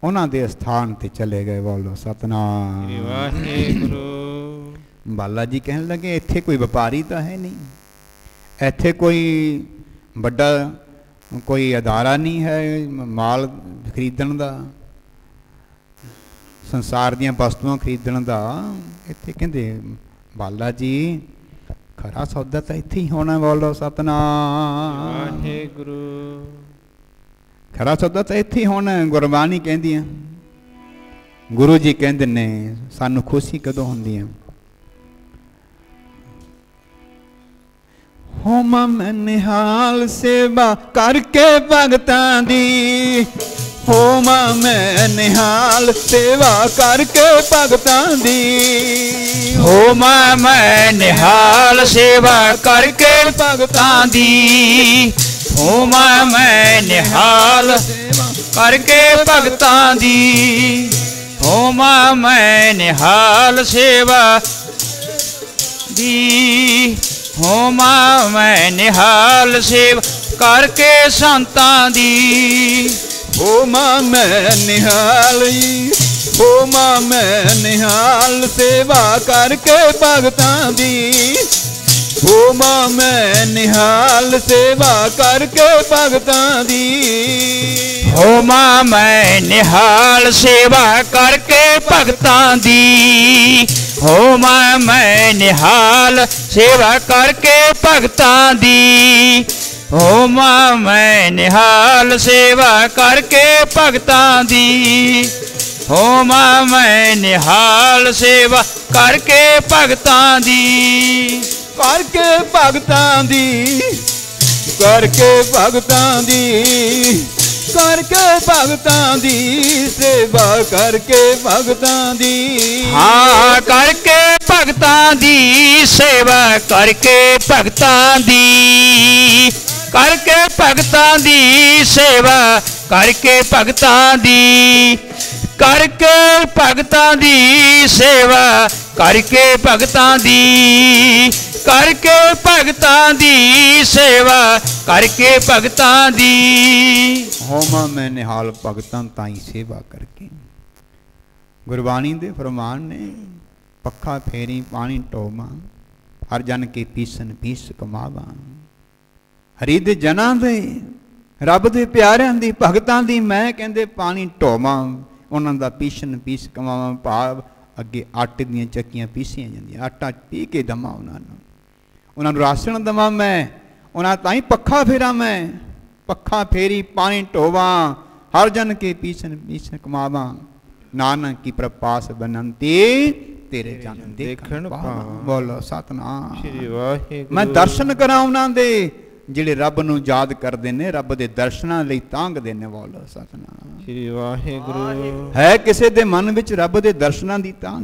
ਉਹਨਾਂ ਦੇ ਸਥਾਨ ਤੇ ਚਲੇ ਗਏ। ਬੋਲੋ ਸਤਨਾਮ ਵਾਹਿਗੁਰੂ। ਬਾਲਾ ਜੀ ਕਹਿਣ ਲੱਗੇ ਇੱਥੇ ਕੋਈ ਵਪਾਰੀ ਤਾਂ ਹੈ ਨਹੀਂ, ਇੱਥੇ ਕੋਈ ਵੱਡਾ ਕੋਈ ਅਦਾਰਾ ਨਹੀਂ ਹੈ ਮਾਲ ਖਰੀਦਣ ਦਾ, ਸੰਸਾਰ ਦੀਆਂ ਵਸਤੂਆਂ ਖਰੀਦਣ ਦਾ। ਇੱਥੇ ਕਹਿੰਦੇ ਬਾਲਾ ਜੀ ਖਰਾ ਸੌਦਾ ਤਾਂ ਇੱਥੇ ਹੀ ਹੋਣਾ। ਬੋਲੋ ਸਤਨਾਮ ਵਾਹਿਗੁਰੂ। ਖਰਾ ਸੌਦਾ ਤਾਂ ਇੱਥੇ ਹੀ ਹੋਣਾ। ਗੁਰਬਾਣੀ ਕਹਿੰਦੀ ਆ, ਗੁਰੂ ਜੀ ਕਹਿੰਦੇ ਨੇ ਸਾਨੂੰ ਖੁਸ਼ੀ ਕਦੋਂ ਹੁੰਦੀ ਹੈ। ਹੋਮਾ ਮੈਂ ਨਿਹਾਲ ਸੇਵਾ ਕਰਕੇ ਭਗਤਾਂ ਦੀ, ਹੋਮਾ ਮੈਂ ਨਿਹਾਲ ਸੇਵਾ ਕਰਕੇ ਭਗਤਾਂ ਦੀ, ਹੋਮਾ ਮੈਂ ਨਿਹਾਲ ਸੇਵਾ ਕਰਕੇ ਭਗਤਾਂ ਦੀ, ਹੋਮਾ ਮੈਂ ਨਿਹਾਲ ਸੇਵਾ ਕਰਕੇ ਭਗਤਾਂ ਦੀ, ਹੋਮਾ ਮੈਂ ਨਿਹਾਲ ਸੇਵਾ ਦੀ, ਹੋਮਾ ਮੈਂ ਨਿਹਾਲ ਸੇਵਾ ਕਰਕੇ ਸੰਤਾਂ ਦੀ, ਹੋਮਾ ਮੈਂ ਨਿਹਾਲ ਹੋਮਾ ਮੈਂ ਨਿਹਾਲ ਸੇਵਾ ਕਰਕੇ ਭਗਤਾਂ ਦੀ, ਹੋਮਾ ਮੈਂ ਨਿਹਾਲ ਸੇਵਾ ਕਰਕੇ ਭਗਤਾਂ ਦੀ, ਹੋਮਾ ਮੈਂ ਨਿਹਾਲ ਸੇਵਾ ਕਰਕੇ ਭਗਤਾਂ ਦੀ, ਹੋਮਾ ਮੈਂ ਨਿਹਾਲ ਸੇਵਾ ਕਰਕੇ ਭਗਤਾਂ ਦੀ, ਹੋਮਾ ਮੈਂ ਨਿਹਾਲ ਸੇਵਾ ਕਰਕੇ ਭਗਤਾਂ ਦੀ, ਹੋਮਾ ਮੈਂ ਨਿਹਾਲ ਸੇਵਾ ਕਰਕੇ ਭਗਤਾਂ ਦੀ, ਕਰਕੇ ਭਗਤਾਂ ਦੀ, ਕਰਕੇ ਭਗਤਾਂ ਦੀ, ਕਰਕੇ ਭਗਤਾਂ ਦੀ ਸੇਵਾ ਕਰਕੇ ਭਗਤਾਂ ਦੀ, ਹਾਂ ਕਰਕੇ ਭਗਤਾਂ ਦੀ ਸੇਵਾ ਕਰਕੇ ਭਗਤਾਂ ਦੀ, ਕਰਕੇ ਭਗਤਾਂ ਦੀ ਸੇਵਾ ਕਰਕੇ ਭਗਤਾਂ ਦੀ, ਕਰਕੇ ਭਗਤਾਂ ਦੀ ਸੇਵਾ ਕਰਕੇ ਭਗਤਾਂ ਦੀ, ਕਰਕੇ ਭਗਤਾਂ ਦੀ ਸੇਵਾ ਕਰਕੇ ਭਗਤਾਂ ਦੀ, ਹੋਮਾ ਮੈਂ ਨਿਹਾਲ ਭਗਤਾਂ ਤਾਈ ਸੇਵਾ ਕਰਕੇ। ਗੁਰਬਾਣੀ ਦੇ ਫਰਮਾਨ ਨੇ ਪੱਖਾ ਫੇਰੀ ਪਾਣੀ ਢੋਵਾਂ, ਹਰ ਜਨ ਕੇ ਪੀਸਨ ਪੀਸ ਕਮਾਵਾਂ। ਹਰੀ ਦੇ ਜਨਾਂ ਦੇ ਰੱਬ ਦੇ ਪਿਆਰਿਆਂ ਦੀ ਭਗਤਾਂ ਦੀ ਮੈਂ ਕਹਿੰਦੇ ਪਾਣੀ ਢੋਵਾਂ, ਉਹਨਾਂ ਦਾ ਪੀਸਨ ਪੀਸ ਕਮਾਵਾਂ। ਭਾਵ ਅੱਗੇ ਆਟੇ ਦੀਆਂ ਚੱਕੀਆਂ ਪੀਸੀਆਂ ਜਾਂਦੀਆਂ, ਆਟਾ ਪੀ ਕੇ ਦਵਾਂ ਉਹਨਾਂ ਨੂੰ ਰਾਸ਼ਨ ਦਵਾਂ ਮੈਂ, ਉਹਨਾਂ ਤਾਂ ਹੀ ਪੱਖਾ ਫੇਰਾਂ ਮੈਂ। ਪੱਖਾ ਫੇਰੀ ਪਾਣੀ ਢੋਵਾਂ, ਹਰ ਜਨ ਕੇ ਪੀਸਨ ਪੀਸਨ ਕਮਾਵਾਂ। ਨਾਨਕ ਕੀ ਪ੍ਰਪਾਸ ਬਨੰਤੀ ਤੇਰੇ ਜਨ ਦੇਖਣ ਪਾਵਾਂ। ਬੋਲੋ ਸਤਨਾਮ ਸ਼੍ਰੀ ਵਾਹਿਗੁਰੂ। ਮੈਂ ਦਰਸ਼ਨ ਕਰਾਂ ਉਹਨਾਂ ਦੇ ਜਿਹੜੇ ਰੱਬ ਨੂੰ ਯਾਦ ਕਰਦੇ ਨੇ, ਰੱਬ ਦੇ ਦਰਸ਼ਨਾਂ ਲਈ ਤਾਂਘਦੇ ਨੇ। ਬੋਲੋ ਸਤਨਾਮ ਸ਼੍ਰੀ ਵਾਹਿਗੁਰੂ। ਹੈ ਕਿਸੇ ਦੇ ਮਨ ਵਿੱਚ ਰੱਬ ਦੇ ਦਰਸ਼ਨਾਂ ਦੀ ਤਾਂਘ,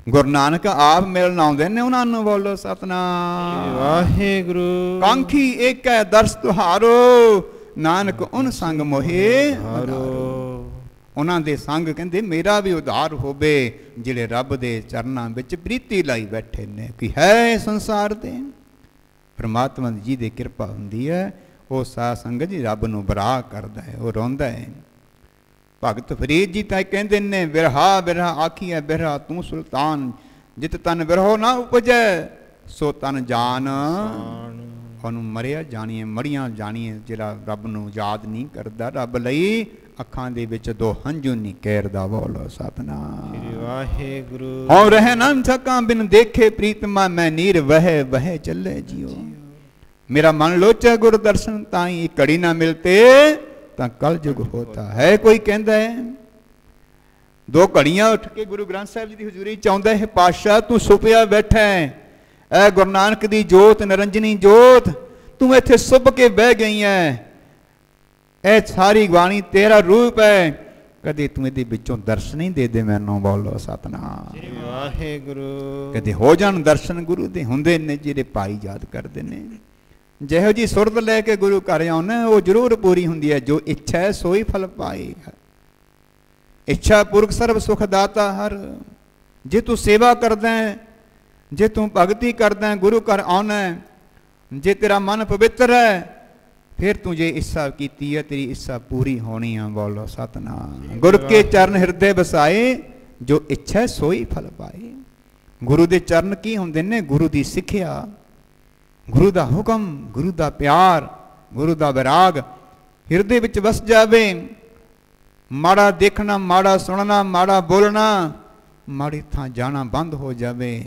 ਗੁਰੂ ਨਾਨਕ ਆਪ ਮਿਲਣ ਆਉਂਦੇ ਨੇ ਉਹਨਾਂ ਨੂੰ। ਬੋਲੋ ਸਤਨਾਮ ਵਾਹਿਗੁਰੂ। ਕਾਂਖੀ ਏਕੈ ਦਰਸ ਤੁਹਾਰੋ, ਨਾਨਕ ਉਨ ਸੰਗ ਮੋਹੇ ਹਾਰੋ। ਉਹਨਾਂ ਦੇ ਸੰਗ ਕਹਿੰਦੇ ਮੇਰਾ ਵੀ ਉਧਾਰ ਹੋਵੇ, ਜਿਹੜੇ ਰੱਬ ਦੇ ਚਰਨਾਂ ਵਿੱਚ ਪ੍ਰੀਤੀ ਲਾਈ ਬੈਠੇ ਨੇ। ਕੀ ਹੈ ਸੰਸਾਰ ਤੇ ਪਰਮਾਤਮਾ ਜੀ ਦੀ ਕਿਰਪਾ ਹੁੰਦੀ ਹੈ, ਉਹ ਸਾਧ ਸੰਗਤ ਜੀ ਰੱਬ ਨੂੰ ਬਰਾਹ ਕਰਦਾ ਹੈ, ਉਹ ਰੋਂਦਾ ਹੈ। ਭਗਤ ਫਰੀਦ ਜੀ ਤਾਂ ਕਹਿੰਦੇ ਨੇ, ਬਿਰਹਾ ਬਿਰਹਾ ਆਖੀਐ ਬਿਰਹਾ ਤੂੰ ਸੁਲਤਾਨ, ਜਿਤ ਤਨ ਬਿਰਹੋ ਨਾ ਉਪਜੈ ਸੋ ਤਨ ਜਾਨ। ਉਹਨੂੰ ਮਰਿਆ ਜਾਣੀਏ, ਮੜੀਆਂ ਜਾਣੀਏ। ਜਿਹੜਾ ਰੱਬ ਨੂੰ ਯਾਦ ਨਹੀਂ ਕਰਦਾ, ਰੱਬ ਲਈ ਅੱਖਾਂ ਦੇ ਵਿੱਚ ਦੋ ਹੰਝੂ ਨਹੀਂ ਕੇਰਦਾ। ਬੋਲੋ ਸਤਨਾਮ ਸ੍ਰੀ ਵਾਹਿਗੁਰੂ। ਹਉ ਰਹਿ ਨਾ ਥਕਾਂ ਬਿਨ ਦੇਖੇ ਪ੍ਰੀਤਮਾ, ਮੈਂ ਨੀਰ ਵਹਿ ਵਹਿ ਚੱਲੇ ਜਿਉ। ਮੇਰਾ ਮਨ ਲੋਚੈ ਗੁਰ ਦਰਸ਼ਨ ਤਾਈ, ਘੜੀ ਨਾ ਮਿਲਤੇ ਤਾਂ ਕਲ ਯੁਗ ਹੋਤਾ ਹੈ। ਕੋਈ ਕਹਿੰਦਾ ਹੈ ਦੋ ਘੜੀਆਂ ਉੱਠ ਕੇ ਗੁਰੂ ਗ੍ਰੰਥ ਸਾਹਿਬ ਜੀ ਦੀ ਹਜ਼ੂਰੀ ਚ ਆਉਂਦਾ ਹੈ, ਪਾਤਸ਼ਾਹ ਤੂੰ ਸੁਪਿਆ ਬੈਠਾ ਹੈ, ਐ ਗੁਰੂ ਨਾਨਕ ਦੀ ਜੋਤ ਨਿਰੰਜਨੀ ਜੋਤ ਤੂੰ ਇੱਥੇ ਸੁੱਭ ਕੇ ਬਹਿ ਗਈ ਹੈ, ਇਹ ਸਾਰੀ ਬਾਣੀ ਤੇਰਾ ਰੂਪ ਹੈ, ਕਦੇ ਤੂੰ ਇਹਦੇ ਵਿੱਚੋਂ ਦਰਸ਼ਨ ਹੀ ਦੇ ਦੇ ਮੈਨੂੰ। ਬੋਲੋ ਸਤਨਾਮ ਸ੍ਰੀ ਵਾਹਿਗੁਰੂ। ਕਦੇ ਹੋ ਜਾਣ ਦਰਸ਼ਨ ਗੁਰੂ ਦੇ ਹੁੰਦੇ ਨੇ, ਜਿਹੜੇ ਭਾਈ ਯਾਦ ਕਰਦੇ ਨੇ। ਜਿਹੋ ਜੀ ਸੁਰਤ ਲੈ ਕੇ ਗੁਰੂ ਘਰ ਆਉਣਾ, ਉਹ ਜ਼ਰੂਰ ਪੂਰੀ ਹੁੰਦੀ ਹੈ। ਜੋ ਇੱਛਾ ਹੈ ਸੋਈ ਫਲ ਪਾਏ, ਇੱਛਾ ਪੁਰਖ ਸਰਬ ਸੁਖ ਦਾਤਾ ਹਰ। ਜੇ ਤੂੰ ਸੇਵਾ ਕਰਦਾ ਹੈ, ਜੇ ਤੂੰ ਭਗਤੀ ਕਰਦਾ ਹੈ, ਗੁਰੂ ਘਰ ਆਉਣਾ ਹੈ, ਜੇ ਤੇਰਾ ਮਨ ਪਵਿੱਤਰ ਹੈ, ਫਿਰ ਤੂੰ ਜੇ ਇੱਛਾ ਕੀਤੀ ਹੈ, ਤੇਰੀ ਇੱਛਾ ਪੂਰੀ ਹੋਣੀ ਆ। ਬੋਲੋ ਸਤਨਾਮ। ਗੁਰ ਕੇ ਚਰਨ ਹਿਰਦੇ ਵਸਾਏ, ਜੋ ਇੱਛਾ ਸੋਈ ਫਲ ਪਾਏ। ਗੁਰੂ ਦੇ ਚਰਨ ਕੀ ਹੁੰਦੇ ਨੇ? ਗੁਰੂ ਦੀ ਸਿੱਖਿਆ, ਗੁਰੂ ਦਾ ਹੁਕਮ, ਗੁਰੂ ਦਾ ਪਿਆਰ, ਗੁਰੂ ਦਾ ਵਿਰਾਗ ਹਿਰਦੇ ਵਿੱਚ ਵਸ ਜਾਵੇ। ਮਾੜਾ ਦੇਖਣਾ, ਮਾੜਾ ਸੁਣਨਾ, ਮਾੜਾ ਬੋਲਣਾ, ਮਾੜੀ ਥਾਂ ਜਾਣਾ ਬੰਦ ਹੋ ਜਾਵੇ,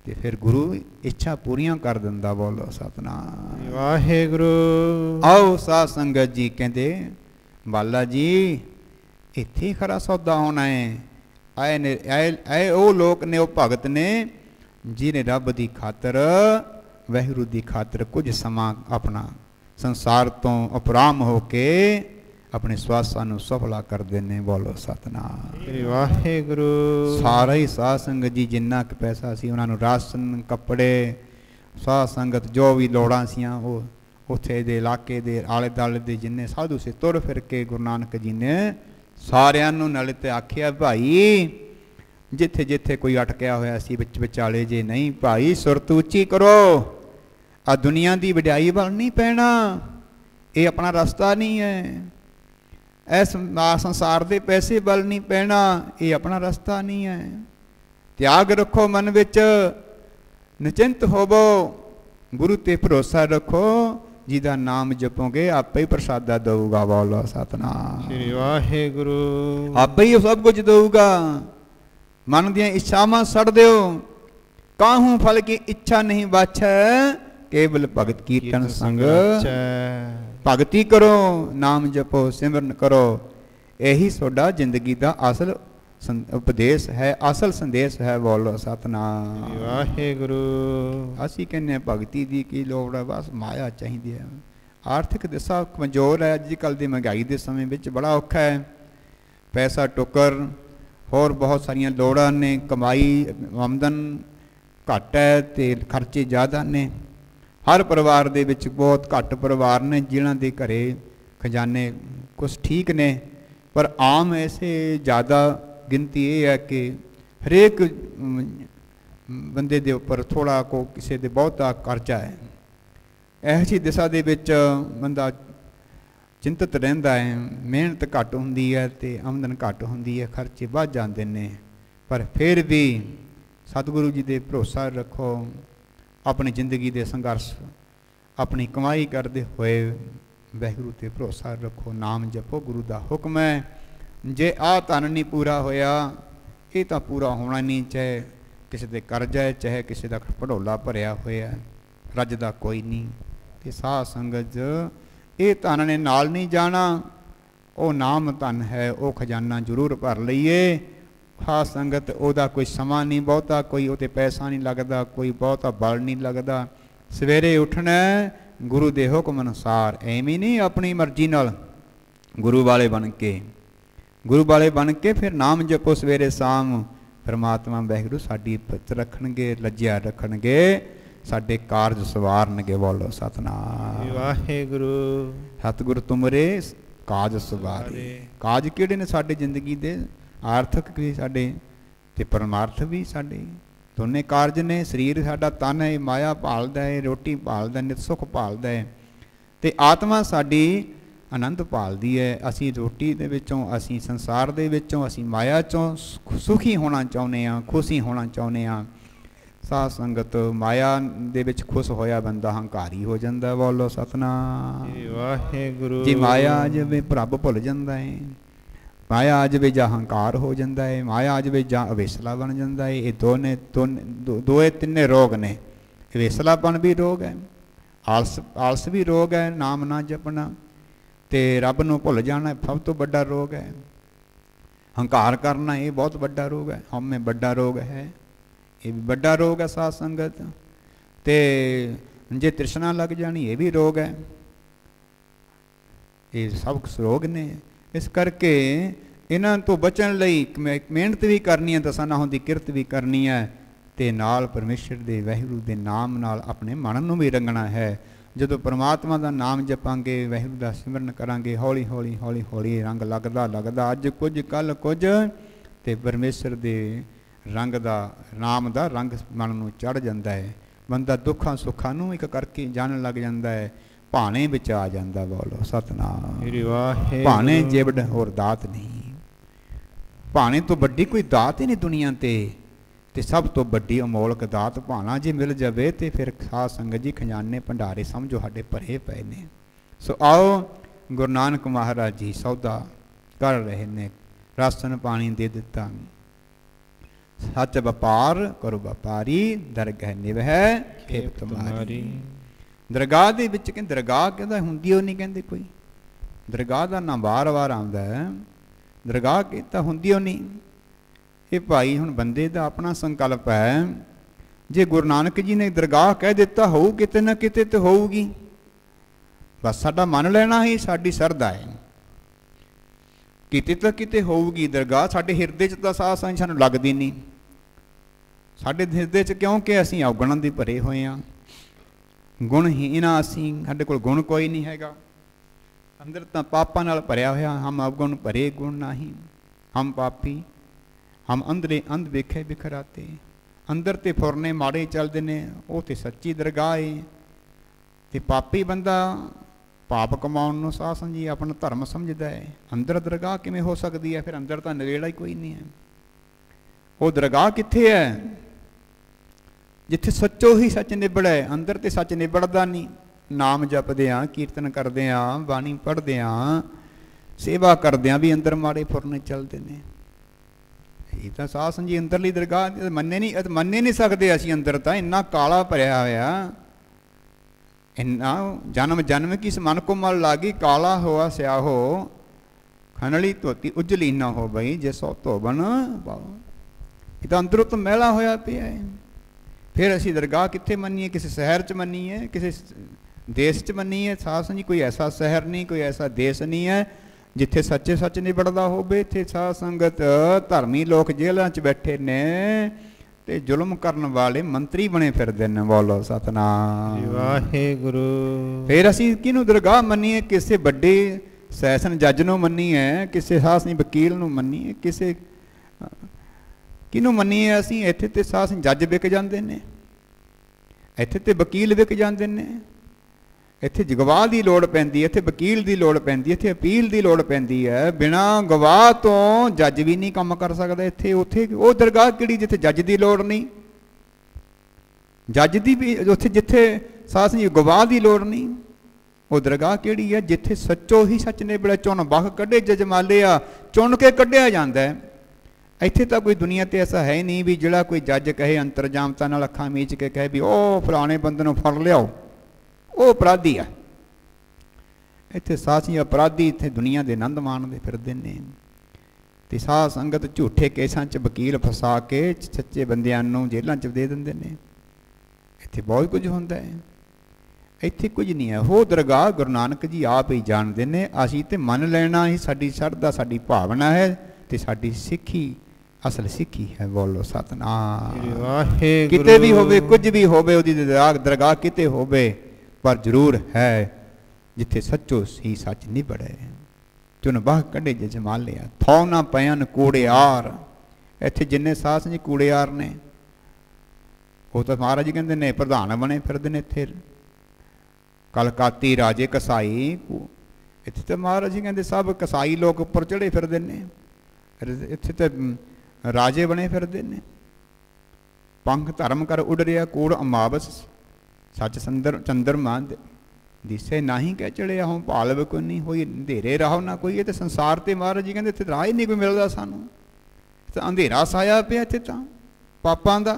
ਤੇ ਫਿਰ ਗੁਰੂ ਇੱਛਾ ਪੂਰੀਆਂ ਕਰ ਦਿੰਦਾ। ਬੋਲੋ ਸਤਨਾਮ ਵਾਹਿਗੁਰੂ। ਆਓ ਸਾਧ ਸੰਗਤ ਜੀ ਕਹਿੰਦੇ, ਬਾਲਾ ਜੀ ਇੱਥੇ ਖਰਾ ਸੌਦਾ ਹੋਣਾ ਹੈ। ਆਏ ਨੇ ਆਏ ਉਹ ਲੋਕ ਨੇ, ਉਹ ਭਗਤ ਨੇ, ਜਿਹਨੇ ਰੱਬ ਦੀ ਖਾਤਰ, ਵਾਹਿਗੁਰੂ ਦੀ ਖਾਤਰ ਕੁਝ ਸਮਾਂ ਆਪਣਾ ਸੰਸਾਰ ਤੋਂ ਉਪਰਾਮ ਹੋ ਕੇ ਆਪਣੇ ਸਵਾਸਾਂ ਨੂੰ ਸਫਲਾ ਕਰਦੇ ਨੇ। ਬੋਲੋ ਸਤਨਾਮ ਸ੍ਰੀ ਵਾਹਿਗੁਰੂ। ਸਾਰਾ ਹੀ ਸਾਧ ਸੰਗਤ ਜੀ ਜਿੰਨਾ ਕੁ ਪੈਸਾ ਸੀ, ਉਹਨਾਂ ਨੂੰ ਰਾਸ਼ਨ, ਕੱਪੜੇ, ਸਾਧ ਸੰਗਤ ਜੋ ਵੀ ਲੋੜਾਂ ਸੀਆਂ, ਉਹ ਉੱਥੇ ਦੇ ਇਲਾਕੇ ਦੇ ਆਲੇ ਦੁਆਲੇ ਦੇ ਜਿੰਨੇ ਸਾਧੂ ਸੀ, ਤੁਰ ਫਿਰ ਕੇ ਗੁਰੂ ਨਾਨਕ ਜੀ ਨੇ ਸਾਰਿਆਂ ਨੂੰ ਨਾਲੇ ਤੇ ਆਖਿਆ, ਭਾਈ ਜਿੱਥੇ ਜਿੱਥੇ ਕੋਈ ਅਟਕਿਆ ਹੋਇਆ ਸੀ ਵਿੱਚ ਵਿਚਾਲੇ, ਜੇ ਨਹੀਂ ਭਾਈ ਸੁਰਤ ਉੱਚੀ ਕਰੋ। ਆ ਦੁਨੀਆ ਦੀ ਵਡਿਆਈ ਵੱਲ ਨਹੀਂ ਪੈਣਾ, ਇਹ ਆਪਣਾ ਰਸਤਾ ਨਹੀਂ ਹੈ। ਇਸ ਸੰਸਾਰ ਦੇ ਪੈਸੇ ਵੱਲ ਨਹੀਂ ਪੈਣਾ, ਇਹ ਆਪਣਾ ਰਸਤਾ ਨਹੀਂ ਹੈ। ਤਿਆਗ ਰੱਖੋ ਮਨ ਵਿੱਚ, ਨਿਚਿੰਤ ਹੋਵੋ, ਗੁਰੂ ਤੇ ਭਰੋਸਾ ਰੱਖੋ, ਜਿਹਦਾ ਨਾਮ ਜਪੋਗੇ ਆਪੇ ਹੀ ਪ੍ਰਸਾਦਾ ਦਊਗਾ। ਬੋਲੋ ਸਤਨਾਮ ਸ੍ਰੀ ਵਾਹਿਗੁਰੂ। ਆਪੇ ਹੀ ਸਭ ਕੁਝ ਦਊਗਾ। ਮਨ ਦੀਆਂ ਇੱਛਾਵਾਂ ਛੱਡ ਦਿਓ, ਕਾਹੂ ਫਲ ਕੀ ਇੱਛਾ ਨਹੀਂ ਬਾਛੈ, ਕੇਵਲ ਭਗਤ ਕੀਰਤਨ ਸੰਗ। ਭਗਤੀ ਕਰੋ, ਨਾਮ ਜਪੋ, ਸਿਮਰਨ ਕਰੋ, ਇਹੀ ਤੁਹਾਡਾ ਜ਼ਿੰਦਗੀ ਦਾ ਅਸਲ ਉਪਦੇਸ਼ ਹੈ, ਅਸਲ ਸੰਦੇਸ਼ ਹੈ। ਬੋਲੋ ਸਤਨਾਮ ਵਾਹਿਗੁਰੂ। ਅਸੀਂ ਕਹਿੰਦੇ ਭਗਤੀ ਦੀ ਕੀ ਲੋੜ ਹੈ? ਬਸ ਮਾਇਆ ਚਾਹੀਦੀ ਹੈ। ਆਰਥਿਕ ਦਿਸ਼ਾ ਕਮਜ਼ੋਰ ਹੈ, ਅੱਜ ਕੱਲ੍ਹ ਦੀ ਮਹਿੰਗਾਈ ਦੇ ਸਮੇਂ ਵਿੱਚ ਬੜਾ ਔਖਾ ਹੈ। ਪੈਸਾ ਟੁੱਕਰ, ਹੋਰ ਬਹੁਤ ਸਾਰੀਆਂ ਲੋੜਾਂ ਨੇ, ਕਮਾਈ ਆਮਦਨ ਘੱਟ ਹੈ ਤੇ ਖਰਚੇ ਜ਼ਿਆਦਾ ਨੇ। ਹਰ ਪਰਿਵਾਰ ਦੇ ਵਿੱਚ ਬਹੁਤ ਘੱਟ ਪਰਿਵਾਰ ਨੇ ਜਿਨ੍ਹਾਂ ਦੇ ਘਰੇ ਖਜ਼ਾਨੇ ਕੁਛ ਠੀਕ ਨੇ, ਪਰ ਆਮ ਐਸੇ ਜ਼ਿਆਦਾ ਗਿਣਤੀ ਇਹ ਹੈ ਕਿ ਹਰੇਕ ਬੰਦੇ ਦੇ ਉੱਪਰ ਥੋੜ੍ਹਾ ਕੋ ਕਿਸੇ ਦੇ ਬਹੁਤਾ ਕਰਜ਼ਾ ਹੈ। ਇਹੋ ਜਿਹੀ ਦਿਸ਼ਾ ਦੇ ਵਿੱਚ ਬੰਦਾ ਚਿੰਤਤ ਰਹਿੰਦਾ ਹੈ। ਮਿਹਨਤ ਘੱਟ ਹੁੰਦੀ ਹੈ ਅਤੇ ਆਮਦਨ ਘੱਟ ਹੁੰਦੀ ਹੈ, ਖਰਚੇ ਵੱਧ ਜਾਂਦੇ ਨੇ। ਪਰ ਫਿਰ ਵੀ ਸਤਿਗੁਰੂ ਜੀ ਦੇ ਭਰੋਸਾ ਰੱਖੋ, ਆਪਣੀ ਜ਼ਿੰਦਗੀ ਦੇ ਸੰਘਰਸ਼, ਆਪਣੀ ਕਮਾਈ ਕਰਦੇ ਹੋਏ ਵਾਹਿਗੁਰੂ 'ਤੇ ਭਰੋਸਾ ਰੱਖੋ, ਨਾਮ ਜਪੋ, ਗੁਰੂ ਦਾ ਹੁਕਮ ਹੈ। ਜੇ ਆਹ ਧਨ ਨਹੀਂ ਪੂਰਾ ਹੋਇਆ, ਇਹ ਤਾਂ ਪੂਰਾ ਹੋਣਾ ਨਹੀਂ, ਚਾਹੇ ਕਿਸੇ ਦੇ ਕਰਜ਼ਾ ਹੈ, ਚਾਹੇ ਕਿਸੇ ਦਾ ਭੜੋਲਾ ਭਰਿਆ ਹੋਇਆ, ਰੱਜਦਾ ਕੋਈ ਨਹੀਂ। ਅਤੇ ਸਾਧ ਸੰਗਤ ਇਹ ਧਨ ਨੇ ਨਾਲ ਨਹੀਂ ਜਾਣਾ, ਉਹ ਨਾਮ ਧਨ ਹੈ, ਉਹ ਖਜ਼ਾਨਾ ਜ਼ਰੂਰ ਭਰ ਲਈਏ। ਖਾਸ ਸੰਗਤ ਉਹਦਾ ਕੋਈ ਸਮਾਂ ਨਹੀਂ ਬਹੁਤਾ, ਕੋਈ ਉਹ 'ਤੇ ਪੈਸਾ ਨਹੀਂ ਲੱਗਦਾ, ਕੋਈ ਬਹੁਤਾ ਬਲ ਨਹੀਂ ਲੱਗਦਾ। ਸਵੇਰੇ ਉੱਠਣਾ ਗੁਰੂ ਦੇ ਹੁਕਮ ਅਨੁਸਾਰ, ਐਵੇਂ ਨਹੀਂ ਆਪਣੀ ਮਰਜ਼ੀ ਨਾਲ, ਗੁਰੂ ਵਾਲੇ ਬਣ ਕੇ, ਗੁਰੂ ਵਾਲੇ ਬਣ ਕੇ ਫਿਰ ਨਾਮ ਜਪੋ ਸਵੇਰੇ ਸ਼ਾਮ, परमात्मा वाहिगुरू साडी इज्जत रखणगे, लज्जा रखणगे, साडे कारज सवारनगे। बोलो सतनाम वाहिगुरू। सतगुर तुमरे काज सवारे। काज किहड़े ने साडे जिंदगी दे? आर्थिक भी साडे ते परमार्थ भी साडे, दोने कारज ने। शरीर साडा तन है, माया भालदा है, रोटी भालदा, नित सुख भालदा है, ते आत्मा साडी आनंद भालदी है। असी रोटी दे विचों, असी संसार दे विचों, असी माया चों सुखी होना चाहुंदे हां, खुशी होना चाहुंदे हां। साध संगत माया दे विच खुश होया बंदा हंकारी हो जांदा। बोलो सतनाम वाहिगुरू। जी माया आ जावे प्रभ भुल जांदा है, माया आ जावे जां हंकार हो जांदा है, माया आ जावे जां अवेसला बन जांदा है। ये दोए तिन्ने रोग ने। अवेसलापन भी रोग है, आलस भी रोग है, नाम ना जपना ते रब नूं भुल जाना सब तो बड़ा रोग है। हंकार करना ये बहुत बड़ा रोग है। हमें बड़ा रोग है, ये भी बड़ा रोग है साध संगत। ते जे तृष्णा लग जानी ये भी रोग है। ये सब रोग ने। इस करके इन्हां तो बचण लई मेहनत भी करनी है, दसां नाहों दी किरत भी करनी है, ते नाल परमेश्वर दे वाहिगुरू दे नाम नाल अपने मन नूं भी रंगना है। ਜਦੋਂ परमात्मा का नाम जपांगे, वाहिगुरू का सिमरन करांगे, हौली हौली हौली हौली रंग लगदा लगदा अज कुछ कल कुछ, ते परमेश्वर दे रंग दा नाम दा रंग मन नूं चढ़ जांदा है। बंदा दुखां सुखां नूं एक करके जानन लग जांदा है, भाने विच आ जांदा। बोलो सतनाम। भाने जिवड़ होर दात नहीं। भाने तो वड्डी कोई दात ही नहीं दुनिया ते सब तो वड्डी अमोलक दात भाना जे मिल जाए तो फिर साध संगत जी खजाने भंडारे समझो साडे भरे पे ने। सो आओ गुरु नानक महाराज जी सौदा कर रहे ने, राशन पानी दे दिता, सच व्यापार करो व्यापारी, दरगाह निवह खेप तुम्हारी। दरगाह दे विच कहंदे, दरगाह कहंदा हुंदी ओ नहीं कहंदे कोई, दरगाह दा नाम वार वार आउंदा है, दरगाह कहता हुंदी ओ नहीं। ये भाई हुण बंदे दा अपना संकल्प है, जे गुरु नानक जी ने दरगाह कह दिता होऊ किते ना किते तो होऊगी, बस साडा मन लेना ही साडी सरदा है, किते तो किते होऊगी दरगाह। साडे हिरदे च तां साह सां सानूं लगदी नहीं, साडे हिरदे च क्योंकि असीं अवगुणां दे भरे होए हां, गुणहीन असीं, साडे कोल गुण कोई नहीं हैगा, अंदर तां पापां नाल भरिया होया। हम अवगुण भरे गुण नहीं, हम पापी, हम अंदरे अंध वेखे बिखराते, अंदर ते फुरने माड़े चलते ने, वो तो सच्ची दरगाह है। ते पापी बंदा पाप कमाउण नूं साह संजी अपना धर्म समझदा है, अंदर दरगाह किवें हो सकती है? फिर अंदर तां नवेड़ा ही कोई नहीं है। वो दरगाह कित्थे है? जिथे सच्चो ही सच निबड़े, अंदर ते सच निबड़दा नहीं। नाम जपदे आ, कीर्तन करदे आ, बाणी पढ़दे आ, सेवा करदे आ, भी अंदर माड़े फुरने चलते ने। ये तो साह संजी अंदरली दरगाह मन्ने नहीं सकते असीं। अंदर तो इन्ना काला भरिया होया, इन्ना जन्म जन्म की मन को मल लागी, काला होआ स्याहो खनली धोती उजली ना हो बई, जे सौ धोबन पाओ। ये तो अंदरों तो मैला होया पिया है। फिर असीं दरगाह कित्थे मन्नीए? किसी शहर च मन्नीए, किसी देश च मन्नीए? साह संजी कोई ऐसा शहर नहीं, कोई ऐसा देश नहीं है जिथे सच्चे सच निबड़दा होवे। इत्थे साध संगत धर्मी लोग जेलां च बैठे ने ते जुल्म करन वाले मंत्री बने फिरदे ने। बोलो सतनाम वाहिगुरू। फिर असीं किहनूं दरगाह मन्नीए? किसे वड्डे सैसन जज नूं मन्नीए, किसे साध संगत वकील नूं मन्नीए, किसे किहनूं मन्नीए? असीं इत्थे ते साध संगत जज विक जांदे ने, इत्थे ते वकील विक जांदे ने, इत्थे गवाह की लोड़ पैंदी है, इत्थे वकील की लोड़ पैंदी है, इत्थे अपील की लोड़ पैंदी है। बिना गवाह तो जज भी नहीं काम कर सकता। इत्थे उत्थे वो दरगाह किहड़ी जिथे जज की लोड़ नहीं, जज की भी उत्थे जिथे साथ संजी गवाह की लोड़ नहीं, वो दरगाह किहड़ी है जिथे सच्चो ही सच ने बड़ा चुन बख कढ़े जजमाले आ, चुन के कढ़िया जांदा है। इत्थे तो कोई दुनिया ते ऐसा है नहीं भी जिहड़ा कोई जज कहे अंतरजामता नाल अखां मीच के कहे भी ओ फलाने बंदे नूं फड़ लियाओ, वो अपराधी है। इत्थे सासी अपराधी इत्थे दुनिया के आनंद माणदे फिरदे ने, ते साध संगत झूठे केसां च वकील फसा के सच्चे बंदियां नूं जेलां च दे दिंदे ने। इत्थे बहुत कुछ हुंदा है, इत्थे कुछ नहीं है। हो दरगाह गुरु नानक जी आप ही जानते ने, असीं ते मन लेना ही साडी श्रद्धा साडी भावना है, ते साडी सिੱਖੀ ਅਸਲ ਸਿੱਖੀ ਹੈ। ਬੋਲੋ ਸਤਨਾਮ। ਵਾਹਿਗੁਰੂ। ਕਿਤੇ ਵੀ ਹੋਵੇ, ਕੁਝ ਵੀ ਹੋਵੇ, ਉਹਦੀ ਦਰਗਾਹ ਕਿਤੇ ਹੋਵੇ, ਪਰ ਜ਼ਰੂਰ ਹੈ ਜਿੱਥੇ ਸੱਚੋ ਸੀ ਸੱਚ ਨਿਬੜੇ। ਚੁਨ ਬਾਹ ਕੱਢੇ ਜੇ ਜਮਾਲਿਆ, ਥੌ ਨਾ ਪੈਣ ਕੂੜਿਆਰ। ਇੱਥੇ ਜਿੰਨੇ ਸਾਧ ਸੰਗਤ ਜੀ ਕੂੜਿਆਰ ਨੇ, ਉਹ ਤਾਂ ਮਹਾਰਾਜ ਜੀ ਕਹਿੰਦੇ ਨੇ ਪ੍ਰਧਾਨ ਬਣੇ ਫਿਰਦੇ ਨੇ ਇੱਥੇ। ਕਲਕਾਤੀ ਰਾਜੇ ਕਸਾਈ, ਇੱਥੇ ਤਾਂ ਮਹਾਰਾਜ ਜੀ ਕਹਿੰਦੇ ਸਭ ਕਸਾਈ ਲੋਕ ਉੱਪਰ ਚੜੇ ਫਿਰਦੇ ਨੇ। ਇੱਥੇ ਤਾਂ ਰਾਜੇ ਬਣੇ ਫਿਰਦੇ ਨੇ। ਪੰਖ ਧਰਮ ਕਰ ਉੱਡ ਰਿਹਾ, ਕੂੜ ਅਮਾਵਸ ਸੱਚ ਚੰਦਰਮਾ ਦਿਸੇ ਨਾਹੀਂ ਕਹਿ ਚੜਿਆ ਹੋਂ, ਭਾਲਵ ਕੋਈ ਨਹੀਂ ਹੋਈ ਅੰਧੇਰੇ ਰਹੋ ਨਾ ਕੋਈ। ਇਹ ਤਾਂ ਸੰਸਾਰ ਤੇ ਮਹਾਰਾਜ ਜੀ ਕਹਿੰਦੇ ਇੱਥੇ ਰਾਹ ਹੀ ਨਹੀਂ ਕੋਈ ਮਿਲਦਾ ਸਾਨੂੰ, ਤਾਂ ਅੰਧੇਰਾ ਸਾਇਆ ਪਿਆ ਇੱਥੇ ਤਾਂ ਪਾਪਾਂ ਦਾ।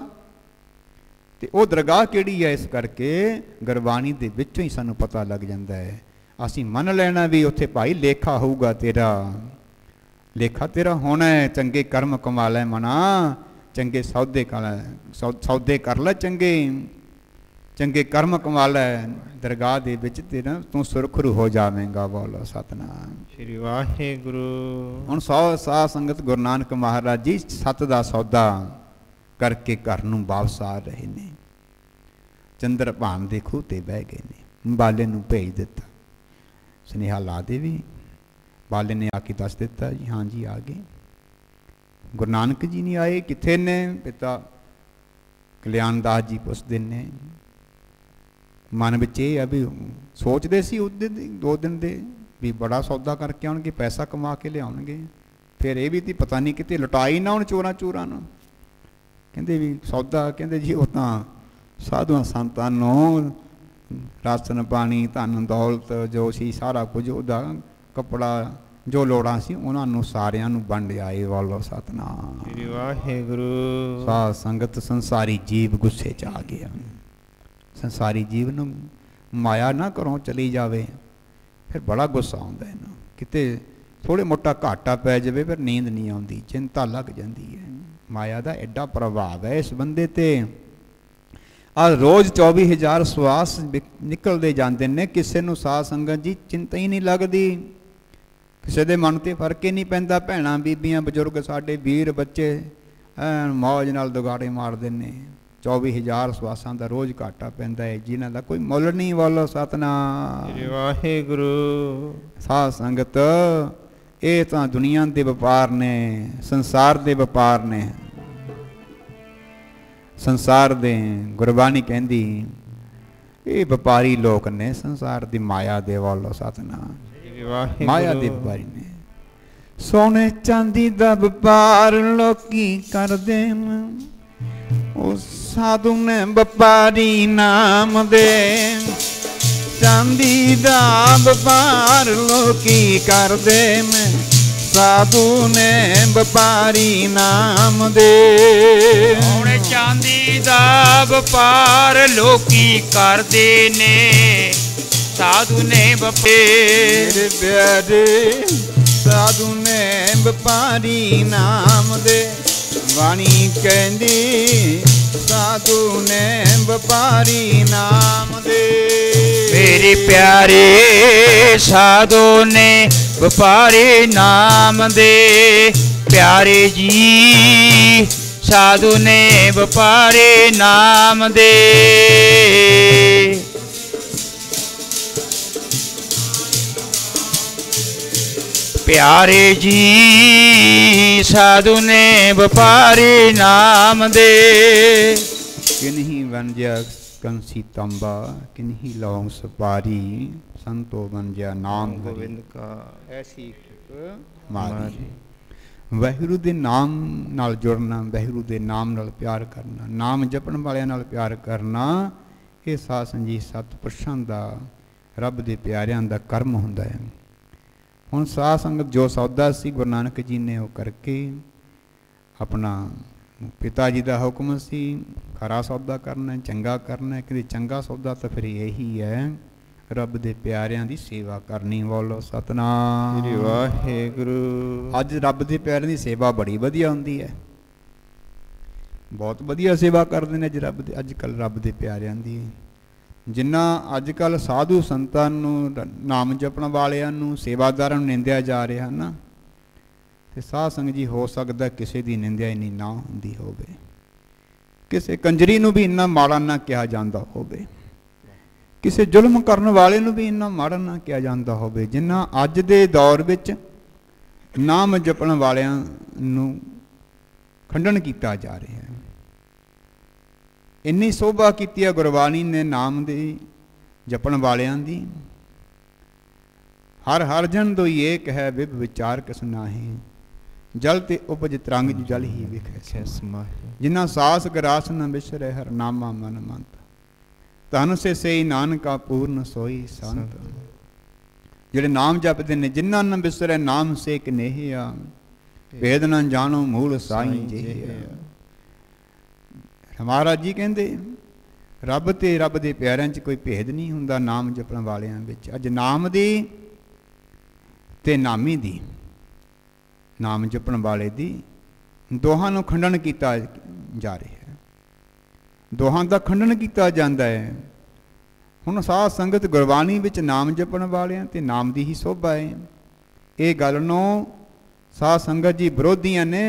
ਤੇ ਉਹ ਦਰਗਾਹ ਕਿਹੜੀ ਹੈ? ਇਸ ਕਰਕੇ ਗੁਰਬਾਣੀ ਦੇ ਵਿੱਚੋਂ ਹੀ ਸਾਨੂੰ ਪਤਾ ਲੱਗ ਜਾਂਦਾ ਹੈ। ਅਸੀਂ ਮੰਨ ਲੈਣਾ ਵੀ ਉੱਥੇ ਭਾਈ ਲੇਖਾ ਹੋਊਗਾ ਤੇਰਾ, ਲੇਖਾ ਤੇਰਾ ਹੋਣਾ ਹੈ। ਚੰਗੇ ਕਰਮ ਕਮਾ ਲੈ ਮਨਾ, ਚੰਗੇ ਸੌਦੇ ਕਰ ਲੈ, ਚੰਗੇ ਕਰਮ ਕਮਾ ਲੈ, ਦਰਗਾਹ ਦੇ ਵਿੱਚ ਤੇਰਾ ਤੂੰ ਸੁਰਖਰੂ ਹੋ ਜਾਵੇਂਗਾ। ਬੋਲੋ ਸਤਨਾਮ ਸ੍ਰੀ ਵਾਹਿਗੁਰੂ। ਹੁਣ ਸਾਧ ਸੰਗਤ ਗੁਰੂ ਨਾਨਕ ਮਹਾਰਾਜ ਜੀ ਸੱਤ ਦਾ ਸੌਦਾ ਕਰਕੇ ਘਰ ਨੂੰ ਵਾਪਸ ਆ ਰਹੇ ਨੇ। ਚੰਦਰ ਭਾਨ ਦੇ ਖੂਹ ਤੇ ਬਹਿ ਗਏ ਨੇ। ਬਾਲੇ ਨੂੰ ਭੇਜ ਦਿੱਤਾ, ਸੁਨੇਹਾ ਲਾ ਦੇ ਵੀ। ਬਾਲੇ ਨੇ ਆ ਕੇ ਦੱਸ ਦਿੱਤਾ ਜੀ ਹਾਂ ਜੀ ਆ ਗਏ। ਗੁਰੂ ਨਾਨਕ ਜੀ ਨਹੀਂ ਆਏ, ਕਿੱਥੇ ਨੇ? ਪਿਤਾ ਕਲਿਆਣ ਦਾਸ ਜੀ ਪੁੱਛਦੇ ਨੇ। ਮਨ ਵਿੱਚ ਇਹ ਆ ਵੀ ਸੋਚਦੇ ਸੀ ਉਹਦੇ 2 ਦਿਨ ਦੇ ਵੀ ਬੜਾ ਸੌਦਾ ਕਰਕੇ ਆਉਣਗੇ, ਪੈਸਾ ਕਮਾ ਕੇ ਲਿਆਉਣਗੇ। ਫਿਰ ਇਹ ਵੀ ਤੀ ਪਤਾ ਨਹੀਂ ਕਿਤੇ ਲੁਟਾਈ ਨਾ ਹੁਣ ਚੋਰਾਂ ਨੂੰ। ਕਹਿੰਦੇ ਵੀ ਸੌਦਾ, ਕਹਿੰਦੇ ਜੀ ਉਹ ਤਾਂ ਸਾਧੂਆਂ ਸੰਤਾਂ ਨੂੰ ਰਾਸ਼ਨ ਪਾਣੀ ਧਨ ਦੌਲਤ ਜੋ ਸੀ ਸਾਰਾ ਕੁਝ, ਉਹਦਾ ਕੱਪੜਾ ਜੋ ਲੋੜਾਂ ਸੀ ਉਹਨਾਂ ਨੂੰ ਸਾਰਿਆਂ ਨੂੰ ਵੰਡ ਆਏ। ਬੋਲੋ ਸਤਨਾਮ ਸ੍ਰੀ ਵਾਹਿਗੁਰੂ। ਸਾਧ ਸੰਗਤ ਸੰਸਾਰੀ ਜੀਵ ਗੁੱਸੇ 'ਚ ਆ ਗਿਆ। ਸੰਸਾਰੀ ਜੀਵ ਨੂੰ ਮਾਇਆ ਨਾ ਘਰੋਂ ਚਲੀ ਜਾਵੇ ਫਿਰ ਬੜਾ ਗੁੱਸਾ ਆਉਂਦਾ ਇਹਨੂੰ। ਕਿਤੇ ਥੋੜ੍ਹੇ ਮੋਟਾ ਘਾਟਾ ਪੈ ਜਾਵੇ ਫਿਰ ਨੀਂਦ ਨਹੀਂ ਆਉਂਦੀ, ਚਿੰਤਾ ਲੱਗ ਜਾਂਦੀ ਹੈ। ਮਾਇਆ ਦਾ ਐਡਾ ਪ੍ਰਭਾਵ ਹੈ ਇਸ ਬੰਦੇ 'ਤੇ। ਆਹ ਰੋਜ਼ 24,000 ਸਵਾਸ ਨਿਕਲਦੇ ਜਾਂਦੇ ਨੇ। ਕਿਸੇ ਨੂੰ ਸਾਧ ਸੰਗਤ ਜੀ ਚਿੰਤਾ ਹੀ ਨਹੀਂ ਲੱਗਦੀ, ਕਿਸੇ ਦੇ ਮਨ 'ਤੇ ਫਰਕ ਹੀ ਨਹੀਂ ਪੈਂਦਾ। ਭੈਣਾਂ ਬੀਬੀਆਂ ਬਜ਼ੁਰਗ ਸਾਡੇ ਵੀਰ ਬੱਚੇ ਮੌਜ ਨਾਲ ਦੁਗਾੜੇ ਮਾਰਦੇ ਨੇ। 24,000 ਸਵਾਸਾਂ ਦਾ ਰੋਜ਼ ਘਾਟਾ ਪੈਂਦਾ ਹੈ, ਜਿਨ੍ਹਾਂ ਦਾ ਕੋਈ ਮੁੱਲ ਨਹੀਂ। ਬੋਲੋ ਸਤਨਾਮ ਵਾਹਿਗੁਰੂ। ਸਾਧ ਸੰਗਤ ਇਹ ਤਾਂ ਦੁਨੀਆ ਦੇ ਵਪਾਰ ਨੇ, ਸੰਸਾਰ ਦੇ ਵਪਾਰ ਨੇ, ਸੰਸਾਰ ਦੇ। ਗੁਰਬਾਣੀ ਕਹਿੰਦੀ ਇਹ ਵਪਾਰੀ ਲੋਕ ਨੇ ਸੰਸਾਰ ਦੀ ਮਾਇਆ ਦੇ। ਬੋਲੋ ਸਤਨਾਮ ਮਾਇਆ ਦੇ ਵਪਾਰੀ ਨੇ। ਸੋਨੇ ਚਾਂਦੀ ਦਾ ਵਪਾਰ ਲੋਕੀ ਕਰਦੇ ਨੇ, ਉਹ ਸਾਧੂ ਨੇ ਵਪਾਰੀ ਨਾਮ ਦੇ। ਚਾਂਦੀ ਦਾ ਵਪਾਰ ਲੋਕੀ ਕਰਦੇ ਨੇ, ਸਾਧੂ ਨੇ ਵਪਾਰੀ ਨਾਮ ਦੇ। ਹੁਣ ਚਾਂਦੀ ਦਾ ਵਪਾਰ ਲੋਕੀ ਕਰਦੇ ਨੇ, ਸਾਧੂ ਨੇ ਮੇਰੇ ਪਿਆਰੇ ਸਾਧੂ ਨੇ ਵਪਾਰੀ ਨਾਮ ਦੇ। ਬਾਣੀ ਕਹਿੰਦੀ ਸਾਧੂ ਨੇ ਵਪਾਰੀ ਨਾਮ ਦੇ। ਮੇਰੇ ਪਿਆਰੇ ਸਾਧੂ ਨੇ ਵਪਾਰੀ ਨਾਮ ਦੇ। ਪਿਆਰੇ ਜੀ ਸਾਧੂ ਨੇ ਵਪਾਰੀ ਨਾਮ ਦੇ। ਪਿਆਰੇ ਜੀ ਸਾਧੂ ਨੇ ਵਪਾਰੀ ਨਾਮ ਦੇ। ਕਿਨਹੀ ਵੰਜਿਆ ਕੰਸੀ ਤੰਬਾ, ਕਿਨਹੀ ਲੌਂਗ ਸੁਪਾਰੀ, ਸੰਤੋ ਵੰਜਿਆ ਨਾਮ ਗੋਬਿੰਦ ਕਾ। ਐਸੀ ਮਾਰੀ। ਵਾਹਿਗੁਰੂ ਦੇ ਨਾਮ ਨਾਲ ਜੁੜਨਾ, ਵਾਹਿਗੁਰੂ ਦੇ ਨਾਮ ਨਾਲ ਪਿਆਰ ਕਰਨਾ, ਨਾਮ ਜਪਣ ਵਾਲਿਆਂ ਨਾਲ ਪਿਆਰ ਕਰਨਾ, ਇਹ ਸਾਧ ਸੰਗਤ ਸਤ ਪੁਰਸ਼ਾਂ ਦਾ, ਰੱਬ ਦੇ ਪਿਆਰਿਆਂ ਦਾ ਕਰਮ ਹੁੰਦਾ ਹੈ। ਹੁਣ ਸਾਧ ਸੰਗਤ ਜੋ ਸੌਦਾ ਸੀ ਗੁਰੂ ਨਾਨਕ ਜੀ ਨੇ ਉਹ ਕਰਕੇ ਆਪਣਾ ਪਿਤਾ ਜੀ ਦਾ ਹੁਕਮ ਸੀ ਖਰਾ ਸੌਦਾ ਕਰਨਾ, ਚੰਗਾ ਕਰਨਾ। ਕਹਿੰਦੇ ਚੰਗਾ ਸੌਦਾ ਤਾਂ ਫਿਰ ਇਹੀ ਹੈ ਰੱਬ ਦੇ ਪਿਆਰਿਆਂ ਦੀ ਸੇਵਾ ਕਰਨੀ। ਬੋਲੋ ਸਤਨਾਮ ਸ੍ਰੀ ਵਾਹਿਗੁਰੂ। ਅੱਜ ਰੱਬ ਦੇ ਪਿਆਰਿਆਂ ਦੀ ਸੇਵਾ ਬੜੀ ਵਧੀਆ ਹੁੰਦੀ ਹੈ, ਬਹੁਤ ਵਧੀਆ ਸੇਵਾ ਕਰਦੇ ਨੇ ਅੱਜ ਕੱਲ੍ਹ ਰੱਬ ਦੇ ਪਿਆਰਿਆਂ ਦੀ। ਜਿੰਨਾ ਅੱਜ ਕੱਲ੍ਹ ਸਾਧੂ ਸੰਤਾਂ ਨੂੰ, ਨਾਮ ਜਪਣ ਵਾਲਿਆਂ ਨੂੰ, ਸੇਵਾਦਾਰਾਂ ਨੂੰ ਨਿੰਦਿਆ ਜਾ ਰਿਹਾ ਨਾ, ਤੇ ਸਾਧ ਸੰਗਤ ਜੀ ਹੋ ਸਕਦਾ ਕਿਸੇ ਦੀ ਨਿੰਦਿਆ ਇੰਨੀ ਨਾ ਹੁੰਦੀ ਹੋਵੇ, ਕਿਸੇ ਕੰਜਰੀ ਨੂੰ ਵੀ ਇੰਨਾ ਮਾੜਾ ਨਾ ਕਿਹਾ ਜਾਂਦਾ ਹੋਵੇ, ਕਿਸੇ ਜ਼ੁਲਮ ਕਰਨ ਵਾਲੇ ਨੂੰ ਵੀ ਇੰਨਾ ਮਾੜਾ ਨਾ ਕਿਹਾ ਜਾਂਦਾ ਹੋਵੇ, ਜਿੰਨਾ ਅੱਜ ਦੇ ਦੌਰ ਵਿੱਚ ਨਾਮ ਜਪਣ ਵਾਲਿਆਂ ਨੂੰ ਖੰਡਨ ਕੀਤਾ ਜਾ ਰਿਹਾ ਹੈ। ਇੰਨੀ ਸੋਭਾ ਕੀਤੀ ਹੈ ਗੁਰਬਾਣੀ ਨੇ ਨਾਮ ਦੇ ਜਪਣ ਵਾਲਿਆਂ ਦੀ। ਹਰ ਹਰ ਜਨ ਦੋਈ ਏਕ ਹੈ, ਵਿਭ ਵਿਚਾਰ ਕਿਸ ਨਾਹੀ, ਜਲ ਤੇ ਉਪਜ ਤਰੰਗ ਜਲ ਹੀ ਵਿਖੈ ਸਮਾਹੀ। ਜਿਨ੍ਹਾਂ ਸਾਸ ਗਰਾਸ ਨ ਵਿਸਰੈ, ਹਰ ਨਾਮਾ ਮਨ ਮੰਤ, ਧਨ ਸੇ ਸਈ ਨਾਨਕਾ ਪੂਰਨ ਸੋਈ ਸੰਤ। ਜਿਹੜੇ ਨਾਮ ਜਪਦੇ ਨੇ, ਜਿਨ੍ਹਾਂ ਨ ਵਿਸਰੈ ਨਾਮ ਸੇ ਕਨੇਹਿਆ, ਭੇਦ ਨ ਜਾਣੋ ਮੂਲ ਸਾਈਂ ਜਿਹਿਆ। ਮਹਾਰਾਜ ਜੀ ਕਹਿੰਦੇ ਰੱਬ ਤੇ ਰੱਬ ਦੇ ਪਿਆਰਿਆਂ 'ਚ ਕੋਈ ਭੇਦ ਨਹੀਂ ਹੁੰਦਾ ਨਾਮ ਜਪਣ ਵਾਲਿਆਂ ਵਿੱਚ। ਅੱਜ ਨਾਮ ਦੀ ਤੇ ਨਾਮੀ ਦੀ, ਨਾਮ ਜਪਣ ਵਾਲੇ ਦੀ, ਦੋਹਾਂ ਨੂੰ ਖੰਡਨ ਕੀਤਾ ਜਾ ਰਿਹਾ ਹੈ, ਦੋਹਾਂ ਦਾ ਖੰਡਨ ਕੀਤਾ ਜਾਂਦਾ ਹੈ। ਹੁਣ ਸਾਧ ਸੰਗਤ ਗੁਰਬਾਣੀ ਵਿੱਚ ਨਾਮ ਜਪਣ ਵਾਲਿਆਂ ਤੇ ਨਾਮ ਦੀ ਹੀ ਸੋਭਾ ਹੈ। ਇਹ ਗੱਲ ਨੂੰ ਸਾਧ ਸੰਗਤ ਜੀ ਵਿਰੋਧੀਆਂ ਨੇ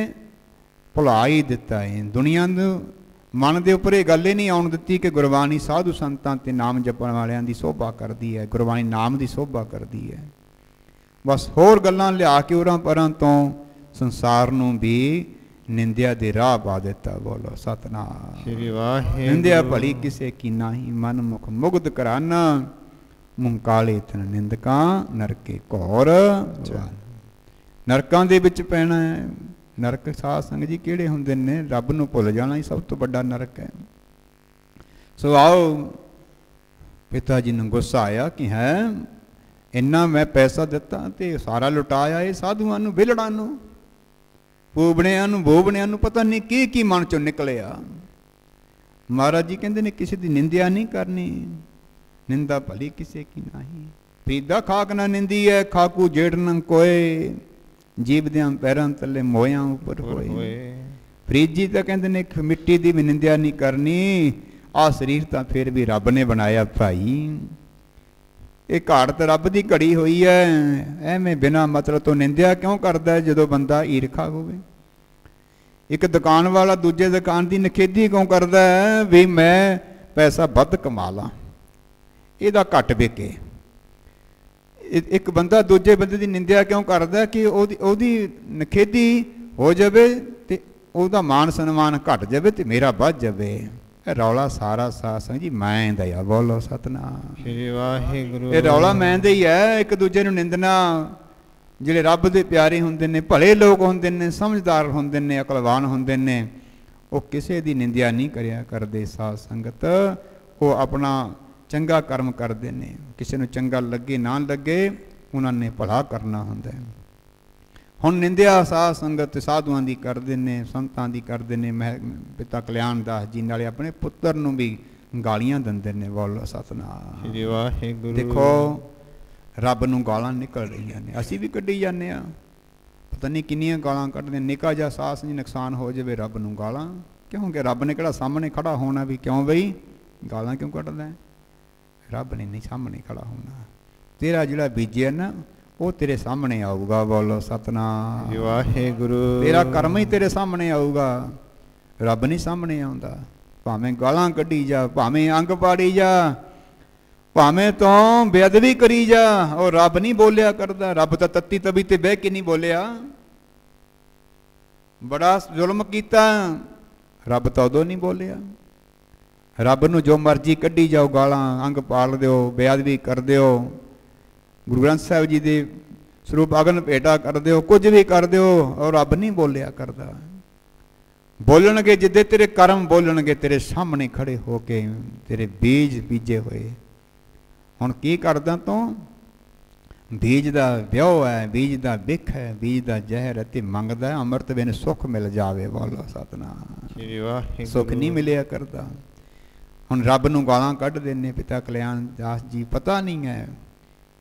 ਭੁਲਾ ਹੀ ਦਿੱਤਾ ਹੈ। ਦੁਨੀਆ ਨੂੰ ਮਨ ਦੇ ਉੱਪਰ ਇਹ ਗੱਲ ਹੀ ਨਹੀਂ ਆਉਣ ਦਿੱਤੀ ਕਿ ਗੁਰਬਾਣੀ ਸਾਧੂ ਸੰਤਾਂ ਤੇ ਨਾਮ ਜਪਣ ਵਾਲਿਆਂ ਦੀ ਸੋਭਾ ਕਰਦੀ ਹੈ, ਗੁਰਬਾਣੀ ਨਾਮ ਦੀ ਸੋਭਾ ਕਰਦੀ ਹੈ। ਬਸ ਹੋਰ ਗੱਲਾਂ ਲਿਆ ਕੇ ਉਰਾਂ ਪਰਾਂ ਤੋਂ ਸੰਸਾਰ ਨੂੰ ਵੀ ਨਿੰਦਿਆ ਦੇ ਰਾਹ ਪਾ ਦਿੱਤਾ। ਬੋਲੋ ਸਤਨਾਮ ਸ੍ਰੀ ਵਾਹਿਗੁਰੂ। ਨਿੰਦਿਆ ਭਲੀ ਕਿਸੇ ਕੀ ਨਾਹੀ, ਮਨ ਮੁਖ ਮੁਗਧ ਕਰਾਨਾ, ਮੂੰਹ ਕਾਲੇ ਤਨ ਨਿੰਦਕਾਂ, ਨਰਕੇ ਘੋਰ। ਨਰਕਾਂ ਦੇ ਵਿੱਚ ਪੈਣਾ ਹੈ। ਨਰਕ ਸਾਧ ਸੰਗਤ ਜੀ ਕਿਹੜੇ ਹੁੰਦੇ ਨੇ? ਰੱਬ ਨੂੰ ਭੁੱਲ ਜਾਣਾ ਹੀ ਸਭ ਤੋਂ ਵੱਡਾ ਨਰਕ ਹੈ। ਸੋ ਆਓ, ਪਿਤਾ ਜੀ ਨੂੰ ਗੁੱਸਾ ਆਇਆ ਕਿ ਹੈ ਇੰਨਾ ਮੈਂ ਪੈਸਾ ਦਿੱਤਾ ਤੇ ਸਾਰਾ ਲੁਟਾਇਆ ਇਹ ਸਾਧੂਆਂ ਨੂੰ, ਵਿਹਲੜਾਂ ਨੂੰ, ਪੂਬਣਿਆਂ ਨੂੰ, ਬੋਬਣਿਆਂ ਨੂੰ, ਪਤਾ ਨਹੀਂ ਕੀ ਕੀ ਮਨ ਚੋਂ ਨਿਕਲਿਆ। ਮਹਾਰਾਜ ਜੀ ਕਹਿੰਦੇ ਨੇ ਕਿਸੇ ਦੀ ਨਿੰਦਿਆ ਨਹੀਂ ਕਰਨੀ, ਨਿੰਦਾ ਭਲੀ ਕਿਸੇ ਕੀ ਨਾਹੀ। ਪ੍ਰੀਦਾ ਖਾਕ ਨਾ ਨਿੰਦੀ ਹੈ, ਖਾਕੂ ਜੇਠ ਨ ਕੋਏ, ਜੀਵਦਿਆਂ ਪੈਰਾਂ ਥੱਲੇ ਮੋਇਆਂ ਉੱਪਰ ਹੋਏ। ਫਰੀਦ ਜੀ ਤਾਂ ਕਹਿੰਦੇ ਨੇ ਮਿੱਟੀ ਦੀ ਵੀ ਨਿੰਦਿਆ ਨਹੀਂ ਕਰਨੀ, ਆਹ ਸਰੀਰ ਤਾਂ ਫਿਰ ਵੀ ਰੱਬ ਨੇ ਬਣਾਇਆ ਭਾਈ। ਇਹ ਘਾੜਤ ਰੱਬ ਦੀ ਘੜੀ ਹੋਈ ਹੈ, ਐਵੇਂ ਬਿਨਾਂ ਮਤਲਬ ਤੋਂ ਨਿੰਦਿਆ ਕਿਉਂ ਕਰਦਾ ਜਦੋਂ ਬੰਦਾ ਈਰਖਾ ਹੋਵੇ? ਇੱਕ ਦੁਕਾਨ ਵਾਲਾ ਦੂਜੇ ਦੁਕਾਨ ਦੀ ਨਿਖੇਧੀ ਕਿਉਂ ਕਰਦਾ ਹੈ ਵੀ ਮੈਂ ਪੈਸਾ ਵੱਧ ਕਮਾ ਲਾਂ, ਇਹਦਾ ਘੱਟ ਵਿਕੇ? ਇੱਕ ਬੰਦਾ ਦੂਜੇ ਬੰਦੇ ਦੀ ਨਿੰਦਿਆ ਕਿਉਂ ਕਰਦਾ ਕਿ ਉਹਦੀ ਨਿਖੇਧੀ ਹੋ ਜਾਵੇ ਤੇ ਉਹਦਾ ਮਾਨ ਸਨਮਾਨ ਘਟ ਜਾਵੇ ਤੇ ਮੇਰਾ ਵੱਧ ਜਾਵੇ। ਇਹ ਰੌਲਾ ਸਾਰਾ ਸਾਧ ਸੰਗਤ ਜੀ ਮੈਂ ਦਾ ਆ। ਬੋਲੋ ਸਤਨਾਮ ਸ੍ਰੀ ਵਾਹਿਗੁਰੂ। ਇਹ ਰੌਲਾ ਮੈਂ ਦਾ ਹੀ ਹੈ। ਇੱਕ ਦੂਜੇ ਨੂੰ ਨਿੰਦਣਾ, ਜਿਹੜੇ ਰੱਬ ਦੇ ਪਿਆਰੇ ਹੁੰਦੇ ਨੇ, ਭਲੇ ਲੋਕ ਹੁੰਦੇ ਨੇ, ਸਮਝਦਾਰ ਹੁੰਦੇ ਨੇ, ਅਕਲਵਾਨ ਹੁੰਦੇ ਨੇ, ਉਹ ਕਿਸੇ ਦੀ ਨਿੰਦਿਆ ਨਹੀਂ ਕਰਿਆ ਕਰਦੇ ਸਾਧ ਸੰਗਤ। ਉਹ ਆਪਣਾ ਚੰਗਾ ਕਰਮ ਕਰਦੇ ਨੇ, ਕਿਸੇ ਨੂੰ ਚੰਗਾ ਲੱਗੇ ਨਾ ਲੱਗੇ ਉਹਨਾਂ ਨੇ ਭਲਾ ਕਰਨਾ ਹੁੰਦਾ ਹੈ। ਹੁਣ ਨਿੰਦਿਆ ਸਾਧ ਸੰਗਤ ਸਾਧੂਆਂ ਦੀ ਕਰਦੇ ਨੇ, ਸੰਤਾਂ ਦੀ ਕਰਦੇ ਨੇ। ਪਿਤਾ ਕਲਿਆਣ ਦਾਸ ਜੀ ਨਾਲੇ ਆਪਣੇ ਪੁੱਤਰ ਨੂੰ ਵੀ ਗਾਲੀਆਂ ਦਿੰਦੇ ਨੇ। ਬੋਲੋ ਸਤਨਾਮ ਸ੍ਰੀ ਵਾਹਿਗੁਰੂ। ਦੇਖੋ ਰੱਬ ਨੂੰ ਗਾਲਾਂ ਨਿਕਲ ਰਹੀਆਂ ਨੇ, ਅਸੀਂ ਵੀ ਕੱਢੀ ਜਾਂਦੇ ਹਾਂ। ਪਤਾ ਨਹੀਂ ਕਿੰਨੀਆਂ ਗਾਲਾਂ ਕੱਢਦੇ। ਨਿੱਕਾ ਜਿਹਾ ਸਾਸ ਜੀ ਨੁਕਸਾਨ ਹੋ ਜਾਵੇ ਰੱਬ ਨੂੰ ਗਾਲਾਂ, ਕਿਉਂਕਿ ਰੱਬ ਨੇ ਕਿਹੜਾ ਸਾਹਮਣੇ ਖੜਾ ਹੋਣਾ ਵੀ ਕਿਉਂ ਬਈ ਗਾਲਾਂ ਕਿਉਂ ਕੱਢਦਾ? ਰੱਬ ਨੇ ਨਹੀਂ ਸਾਹਮਣੇ ਖੜਾ ਹੋਣਾ। ਤੇਰਾ ਜਿਹੜਾ ਬੀਜਿਆ ਨਾ ਉਹ ਤੇਰੇ ਸਾਹਮਣੇ ਆਊਗਾ। ਬੋਲੋ ਸਤਨਾਮ ਵਾਹਿਗੁਰੂ। ਤੇਰਾ ਕਰਮ ਹੀ ਤੇਰੇ ਸਾਹਮਣੇ ਆਊਗਾ, ਰੱਬ ਨਹੀਂ ਸਾਹਮਣੇ ਆਉਂਦਾ। ਭਾਵੇਂ ਗਾਲਾਂ ਕੱਢੀ ਜਾ, ਭਾਵੇਂ ਅੰਗ ਪਾੜੀ ਜਾ, ਭਾਵੇਂ ਤੋਂ ਬੇਅਦਬੀ ਕਰੀ ਜਾ, ਉਹ ਰੱਬ ਨਹੀਂ ਬੋਲਿਆ ਕਰਦਾ। ਰੱਬ ਤਾਂ ਤੱਤੀ ਤਵੀ ਤੇ ਬਹਿ ਕੇ ਨਹੀਂ ਬੋਲਿਆ। ਬੜਾ ਜ਼ੁਲਮ ਕੀਤਾ, ਰੱਬ ਤਾਂ ਉਦੋਂ ਨਹੀਂ ਬੋਲਿਆ। ਰੱਬ ਨੂੰ ਜੋ ਮਰਜ਼ੀ ਕੱਢੀ ਜਾਓ, ਗਾਲਾਂ, ਅੰਗ ਪਾਲ ਦਿਓ, ਬੇਅਦਬੀ ਕਰ ਦਿਓ, ਗੁਰੂ ਗ੍ਰੰਥ ਸਾਹਿਬ ਜੀ ਦੇ ਸਰੂਪ ਅਗਨ ਭੇਟਾ ਕਰ ਦਿਓ, ਕੁਝ ਵੀ ਕਰ ਦਿਓ, ਔਰ ਰੱਬ ਨਹੀਂ ਬੋਲਿਆ ਕਰਦਾ। ਬੋਲਣਗੇ ਜਿੱਦੇ ਤੇਰੇ ਕਰਮ ਬੋਲਣਗੇ, ਤੇਰੇ ਸਾਹਮਣੇ ਖੜੇ ਹੋ ਕੇ ਤੇਰੇ ਬੀਜ ਬੀਜੇ ਹੋਏ। ਹੁਣ ਕੀ ਕਰਦਾ ਤੂੰ? ਬੀਜ ਦਾ ਵਿਆਹ ਹੈ, ਬੀਜ ਦਾ ਵਿਖ ਹੈ, ਬੀਜ ਦਾ ਜ਼ਹਿਰ ਅਤੇ ਮੰਗਦਾ ਅੰਮ੍ਰਿਤ ਬਿਨ ਸੁੱਖ ਮਿਲ ਜਾਵੇ। ਬੋਲੋ ਸਤਨਾਮ। ਸੁੱਖ ਨਹੀਂ ਮਿਲਿਆ ਕਰਦਾ। ਹੁਣ ਰੱਬ ਨੂੰ ਗਾਲਾਂ ਕੱਢਦੇ ਨੇ ਪਿਤਾ ਕਲਿਆਣ ਦਾਸ ਜੀ। ਪਤਾ ਨਹੀਂ ਹੈ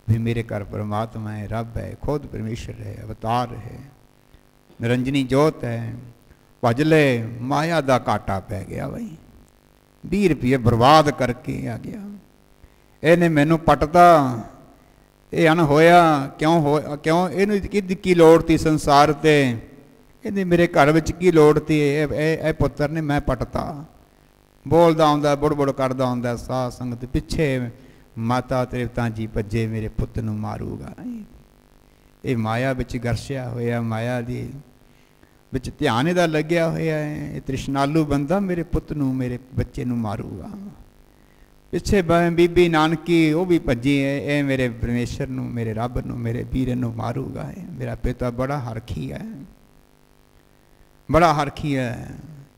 ਵੀ ਮੇਰੇ ਘਰ ਪਰਮਾਤਮਾ ਹੈ, ਰੱਬ ਹੈ, ਖੁਦ ਪਰਮੇਸ਼ਰ ਹੈ, ਅਵਤਾਰ ਹੈ, ਨਿਰੰਜਨੀ ਜੋਤ ਹੈ। ਭਜ ਲੈ, ਮਾਇਆ ਦਾ ਘਾਟਾ ਪੈ ਗਿਆ ਬਈ। 20 ਰੁਪਏ ਬਰਬਾਦ ਕਰਕੇ ਆ ਗਿਆ। ਇਹਨੇ ਮੈਨੂੰ ਪੱਟਦਾ, ਇਹ ਅਣ ਹੋਇਆ ਕਿਉਂ ਇਹਨੂੰ ਕੀ ਲੋੜ ਤੀ ਸੰਸਾਰ ਤੇ, ਇਹਦੀ ਮੇਰੇ ਘਰ ਵਿੱਚ ਕੀ ਲੋੜ ਤੀ, ਇਹ ਪੁੱਤਰ ਨੇ ਮੈਂ ਪਟਤਾ। ਬੋਲਦਾ ਆਉਂਦਾ, ਬੁੜ ਕਰਦਾ ਹੁੰਦਾ ਸਾਧ ਸੰਗਤ ਪਿੱਛੇ, ਮਾਤਾ ਤ੍ਰਿਪਤਾ ਜੀ ਭੱਜੇ ਮੇਰੇ ਪੁੱਤ ਨੂੰ ਮਾਰੂਗਾ। ਇਹ ਮਾਇਆ ਵਿੱਚ ਗਰਸਿਆ ਹੋਇਆ, ਮਾਇਆ ਦੀ ਵਿੱਚ ਧਿਆਨ ਇਹਦਾ ਲੱਗਿਆ ਹੋਇਆ ਹੈ। ਇਹ ਤ੍ਰਿਸ਼ਨਾਲੂ ਬੰਦਾ ਮੇਰੇ ਪੁੱਤ ਨੂੰ, ਮੇਰੇ ਬੱਚੇ ਨੂੰ ਮਾਰੂਗਾ। ਪਿੱਛੇ ਬੀਬੀ ਨਾਨਕੀ ਉਹ ਵੀ ਭੱਜੀ ਹੈ, ਇਹ ਮੇਰੇ ਪਰਮੇਸ਼ਰ ਨੂੰ, ਮੇਰੇ ਰੱਬ ਨੂੰ, ਮੇਰੇ ਵੀਰ ਨੂੰ ਮਾਰੂਗਾ। ਮੇਰਾ ਪਿਤਾ ਬੜਾ ਹਰਖੀ ਹੈ, ਬੜਾ ਹਰਖੀ ਹੈ,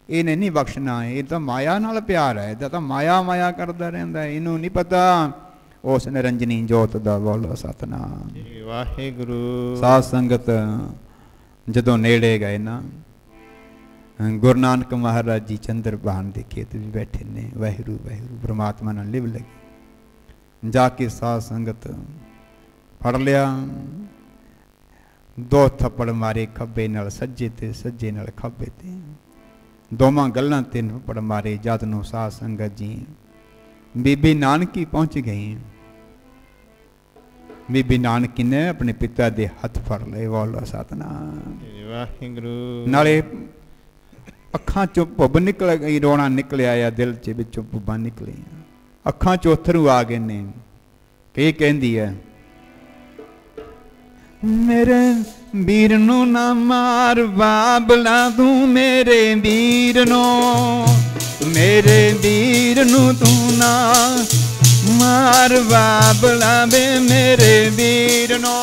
ਇਹਨੇ ਨਹੀਂ ਬਖਸ਼ਣਾ। ਇਹ ਤਾਂ ਮਾਇਆ ਨਾਲ ਪਿਆਰ ਹੈ, ਇਹਦਾ ਤਾਂ ਮਾਇਆ ਕਰਦਾ ਰਹਿੰਦਾ। ਇਹਨੂੰ ਨਹੀਂ ਪਤਾ ਉਸ ਨਿਰੰਜਨੀ ਜੋਤ ਦਾ। ਬੋਲੋ ਸਤਨਾਮ ਵਾਹਿਗੁਰੂ। ਸਾਧ ਸੰਗਤ ਜਦੋਂ ਨੇੜੇ ਗਏ ਨਾ, ਗੁਰੂ ਨਾਨਕ ਮਹਾਰਾਜ ਜੀ ਚੰਦਰ ਭਾਨ ਦੇ ਖੇਤ ਵਿੱਚ ਬੈਠੇ ਨੇ, ਵਾਹਿਗੁਰੂ ਵਾਹਿਗੁਰੂ ਪਰਮਾਤਮਾ ਨਾਲ ਲਿਵ ਲੱਗੀ। ਜਾ ਕੇ ਸਾਧ ਸੰਗਤ ਫੜ ਲਿਆ, 2 ਥੱਪੜ ਮਾਰੇ, ਖੱਬੇ ਨਾਲ ਸੱਜੇ ਤੇ, ਸੱਜੇ ਨਾਲ ਖੱਬੇ ਤੇ, ਦੋਵਾਂ ਗੱਲਾਂ 3 ਥੱਪੜ ਮਾਰੇ। ਜਦ ਨੂੰ ਸਾਧ ਸੰਗਤ ਜੀ ਬੀਬੀ ਨਾਨਕੀ ਪਹੁੰਚ ਗਈ। ਬੀਬੀ ਨਾਨਕੀ ਨੇ ਆਪਣੇ ਪਿਤਾ ਦੇ ਹੱਥ ਫੜ ਲਏ। ਬੋਲੋ ਸਤਨਾਮ ਵਾਹਿਗੁਰੂ। ਨਾਲੇ ਅੱਖਾਂ ਚੋਂ ਭੁੱਬ ਨਿਕਲ ਗਈ, ਰੋਣਾ ਨਿਕਲਿਆ ਆ, ਦਿਲ 'ਚ ਵਿੱਚੋਂ ਭੁੱਬਾਂ ਨਿਕਲੀਆਂ, ਅੱਖਾਂ 'ਚੋਂ ਅੱਥਰੂ ਆ ਗਏ ਨੇ। ਕੀ ਕਹਿੰਦੀ ਹੈ? ਮੇਰੇ ਵੀਰ ਨੂੰ ਨਾ ਮਾਰ ਬਾਬਲਾ ਤੂੰ, ਮੇਰੇ ਵੀਰ ਨੂੰ, ਮੇਰੇ ਵੀਰ ਨੂੰ ਤੂੰ ਨਾ ਮਾਰ ਬਾਬਲਾ ਵੇ, ਮੇਰੇ ਵੀਰ ਨੂੰ,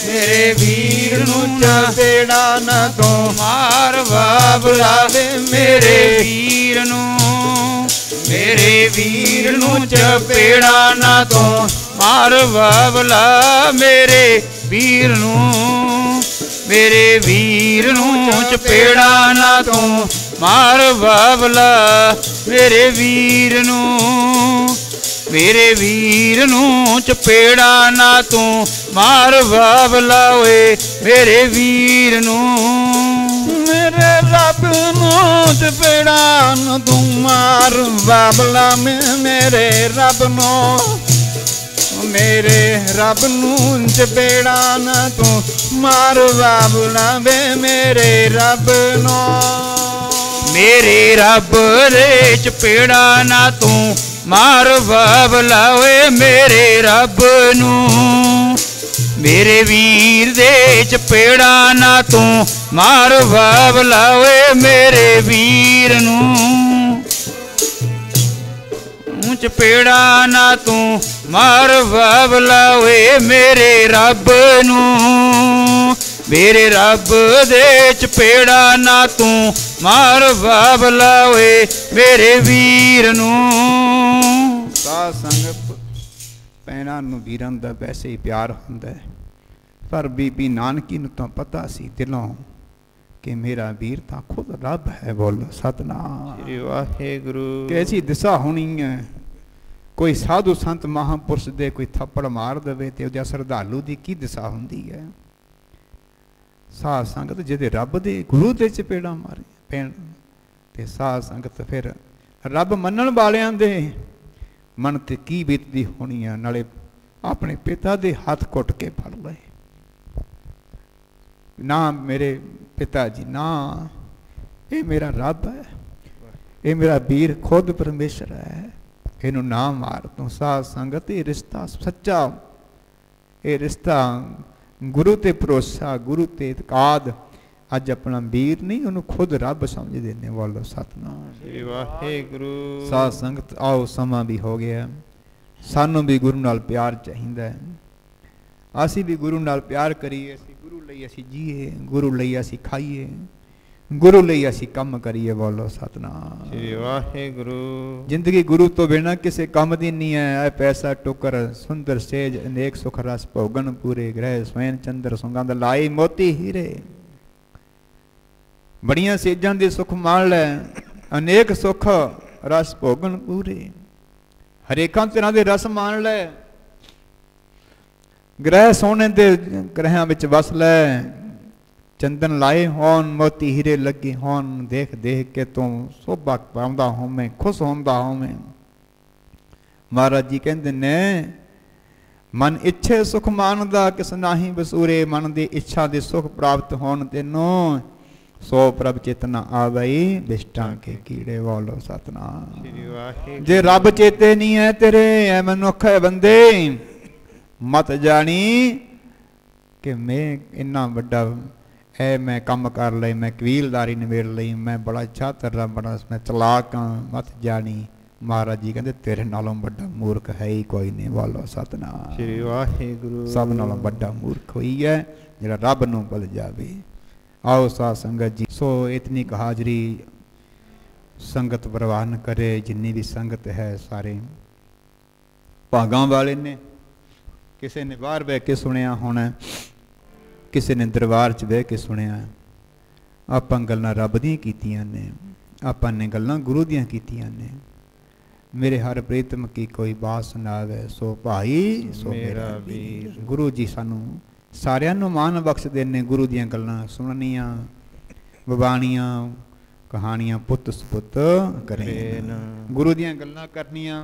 ਮੇਰੇ ਵੀਰ ਨੂੰ ਚਪੇੜਾ ਨਾ ਤੂੰ ਮਾਰ ਬਾਬਲਾ ਵੇ, ਮੇਰੇ ਵੀਰ ਨੂੰ, ਮੇਰੇ ਵੀਰ ਨੂੰ ਚਪੇੜਾ ਨਾ ਤੂੰ ਮਾਰ ਬਾਬਲਾ, ਮੇਰੇ ਵੀਰ ਨੂੰ, ਮੇਰੇ ਵੀਰ ਨੂੰ ਚਪੇੜਾ ਨਾ ਤੂੰ ਮਾਰ ਬਾਬਲਾ, ਮੇਰੇ ਵੀਰ ਨੂੰ, ਮੇਰੇ ਵੀਰ ਨੂੰ ਚਪੇੜਾ ਨਾ ਤੂੰ ਮਾਰ ਬਾਬਲਾ ਓਏ, ਮੇਰੇ ਵੀਰ ਨੂੰ, ਮੇਰੇ ਰੱਬ ਨੂੰ ਚਪੇੜਾ ਨਾ ਤੂੰ ਮਾਰ ਬਾਬਲਾ, ਮੇਰੇ ਰੱਬ ਨੂੰ, ਮੇਰੇ ਰੱਬ ਨੂੰ ਚਪੇੜਾ ਨਾ ਤੂੰ ਮਾਰ ਬਾਬਲਾ ਵੇ, ਮੇਰੇ ਰੱਬ ਨੂੰ, ਮੇਰੇ ਰੱਬ ਦੇ ਚਪੇੜਾ ਨਾ ਤੂੰ ਮਾਰ ਬਾਬਲਾ ਓਏ, ਮੇਰੇ ਰੱਬ ਨੂੰ, ਮੇਰੇ ਵੀਰ ਦੇ ਚਪੇੜਾ ਨਾ ਤੂੰ ਮਾਰ ਬਾਬਲਾ ਓਏ, ਮੇਰੇ ਵੀਰ ਨੂੰ, ਚਪੇੜਾ ਨਾ ਤੂੰ ਮਾਰ ਬਾਬਲਾ ਓਏ, ਮੇਰੇ ਰੱਬ ਨੂੰ, ਮੇਰੇ ਰੱਬ ਦੇ ਚਪੇੜਾ ਨਾ ਤੂੰ ਮਾਰ ਬਾਬਲਾ ਓਏ, ਮੇਰੇ ਵੀਰ ਨੂੰ। ਸਾਧ ਸੰਗਤ ਭੈਣਾਂ ਨੂੰ ਵੀਰਾਂ ਦਾ ਵੈਸੇ ਹੀ ਪਿਆਰ ਹੁੰਦਾ ਹੈ, ਪਰ ਬੀਬੀ ਨਾਨਕੀ ਨੂੰ ਤਾਂ ਪਤਾ ਸੀ ਦਿਲੋਂ ਕਿ ਮੇਰਾ ਵੀਰ ਤਾਂ ਖੁਦ ਰੱਬ ਹੈ। ਬੋਲੋ ਸਤਨਾਮ ਸ੍ਰੀ ਵਾਹਿਗੁਰੂ। ਕੈਸੀ ਦਿਸ਼ਾ ਹੋਣੀ ਹੈ? ਕੋਈ ਸਾਧੂ ਸੰਤ ਮਹਾਂਪੁਰਸ਼ ਦੇ ਕੋਈ ਥੱਪੜ ਮਾਰ ਦੇਵੇ ਤੇ ਉਹਦੇ ਸ਼ਰਧਾਲੂ ਦੀ ਕੀ ਦਿਸ਼ਾ ਹੁੰਦੀ ਹੈ? ਸਾਧ ਸੰਗਤ ਜਿਹਦੇ ਰੱਬ ਦੇ ਗੁਰੂ ਦੇ ਚਪੇੜਾ ਮਾਰੇ ਪੈਣ, ਤੇ ਸਾਧ ਸੰਗਤ ਫਿਰ ਰੱਬ ਮੰਨਣ ਵਾਲਿਆਂ ਦੇ ਮਨ ਤੇ ਕੀ ਬੀਤਦੀ ਹੋਣੀ ਆ। ਨਾਲੇ ਆਪਣੇ ਪਿਤਾ ਦੇ ਹੱਥ ਘੁੱਟ ਕੇ ਫੜ ਲਏ, ਨਾ ਮੇਰੇ ਪਿਤਾ ਜੀ ਨਾ, ਇਹ ਮੇਰਾ ਰੱਬ ਹੈ, ਇਹ ਮੇਰਾ ਵੀਰ ਖੁਦ ਪਰਮੇਸ਼ਰ ਹੈ, ਇਹਨੂੰ ਨਾ ਮਾਰ ਤੂੰ। ਸਾਧ ਸੰਗਤ ਇਹ ਰਿਸ਼ਤਾ ਸੱਚਾ, ਇਹ ਰਿਸ਼ਤਾ ਗੁਰੂ ਤੇ ਭਰੋਸਾ, ਗੁਰੂ ਤੇ ਇਤਕਾਦ। ਅੱਜ ਆਪਣਾ ਵੀਰ ਨਹੀਂ, ਉਹਨੂੰ ਖੁਦ ਰੱਬ ਸਮਝਦੇ ਨੇ। ਬੋਲੋ ਸਤਨਾਮ ਸ੍ਰੀ ਵਾਹਿਗੁਰੂ। ਸਾਧ ਸੰਗਤ ਆਓ, ਸਮਾਂ ਵੀ ਹੋ ਗਿਆ, ਸਾਨੂੰ ਵੀ ਗੁਰੂ ਨਾਲ ਪਿਆਰ ਚਾਹੀਦਾ ਹੈ। ਅਸੀਂ ਵੀ ਗੁਰੂ ਨਾਲ ਪਿਆਰ ਕਰੀਏ, ਅਸੀਂ ਗੁਰੂ ਲਈ ਅਸੀਂ ਜੀਏ, ਗੁਰੂ ਲਈ ਅਸੀਂ ਖਾਈਏ, ਗੁਰੂ ਲਈ ਅਸੀਂ ਕੰਮ ਕਰੀਏ। ਬੋਲੋ ਸਤਨਾਮ ਸ੍ਰੀ ਵਾਹਿਗੁਰੂ। ਜ਼ਿੰਦਗੀ ਗੁਰੂ ਤੋਂ ਬਿਨਾਂ ਕਿਸੇ ਕੰਮ ਦੀ ਨਹੀਂ ਹੈ। ਪੈਸਾ ਟੋਕਰ ਸੁੰਦਰ ਸੇਜ ਅਨੇਕ ਸੁਖ ਰਸ ਭੋਗਣ ਪੂਰੇ, ਗ੍ਰਹਿ ਸਵੈਨ ਚੰਦਰ ਸੁਗੰਧ ਲਾਈ ਮੋਤੀ ਹੀਰੇ। ਬੜੀਆਂ ਸੇਜਾਂ ਦੇ ਸੁਖ ਮਾਣ ਲੈ, ਅਨੇਕ ਸੁਖ ਰਸ ਭੋਗਣ ਪੂਰੇ, ਹਰੇਕਾਂ ਤਰ੍ਹਾਂ ਦੇ ਰਸ ਮਾਣ ਲੈ, ਗ੍ਰਹਿ ਸੋਹਣੇ ਦੇ ਗ੍ਰਹਿਆਂ ਵਿੱਚ ਵਸ ਲੈ, ਚੰਦਨ ਲਾਏ ਹੋਣ ਮੋਤੀ ਹੀਰੇ ਲੱਗੇ ਹੋਣ, ਦੇਖ ਦੇਖ ਕੇ ਤੂੰ ਸੋਭਾ ਪਾਉਂਦਾ ਹੋਵੇਂ, ਖੁਸ਼ ਹੁੰਦਾ ਹੋਵੇਂ। ਮਹਾਰਾਜ ਜੀ ਕਹਿੰਦੇ ਨੇ ਮਨ ਇੱਛੇ ਸੁਖ ਮਾਨਦਾ ਕਿਸ ਨਾਹੀ ਬਸੂਰੇ। ਮਨ ਦੀ ਇੱਛਾ ਦੇ ਸੁਖ ਪ੍ਰਾਪਤ ਹੋਣ ਤੈਨੂੰ ਸੋ ਪ੍ਰਭ ਚੇਤਨਾ ਆਵਈ ਬਿਸ਼ਟਾਂ ਕੇ ਕੀੜੇ ਵਾਲੋ ਸਤਨਾਮ। ਸ੍ਰੀ ਵਾਹਿਗੁਰੂ। ਜੇ ਰੱਬ ਚੇਤੇ ਨਹੀਂ ਹੈ ਤੇਰੇ ਐ ਮਨੁੱਖ ਹੈ ਬੰਦੇ, ਮਤ ਜਾਣੀ ਕਿ ਮੈਂ ਇੰਨਾ ਵੱਡਾ ਐ ਮੈਂ ਕੰਮ ਕਰ ਲਈ, ਮੈਂ ਕਬੀਲਦਾਰੀ ਨਿਬੇੜ ਲਈ, ਮੈਂ ਬੜਾ ਚਾਤਰ ਹਾਂ, ਬੜਾ ਮੈਂ ਚਲਾਕ ਹਾਂ। ਮਤ ਜਾਣੀ ਮਹਾਰਾਜ ਜੀ ਕਹਿੰਦੇ ਤੇਰੇ ਨਾਲੋਂ ਵੱਡਾ ਮੂਰਖ ਹੈ ਹੀ ਕੋਈ ਨਹੀਂ। ਵਾਲੋ ਸਤਨਾਮ। ਸ੍ਰੀ ਵਾਹਿਗੁਰੂ। ਸਭ ਨਾਲੋਂ ਵੱਡਾ ਮੂਰਖ ਹੋਈ ਹੈ ਜਿਹੜਾ ਰੱਬ ਨੂੰ ਭੁੱਲ ਜਾਵੇ। आओ साध संगत जी। सो इतनी हाजरी संगत प्रवान करे। जिन्नी भी संगत है सारे भागां वाले ने। किसी ने बाहर बह के सुनिया होना, किसी ने दरबार च बह के सुनिया। आपां गल्लां रब दियां कीतियां ने, आपां ने गल्लां गुरु दियां कीतियां ने। मेरे हर प्रीतम की कोई बात सुनावे, सो भाई सो मेरा वीर। गुरु जी सानू सारियां नूं मान बख्शदे ने। गुरु दियां गल्लां सुननियां, बबाणियां कहानियां पुੱਤ सपुੱਤ करे। गुरु दियां गल्लां करनियां,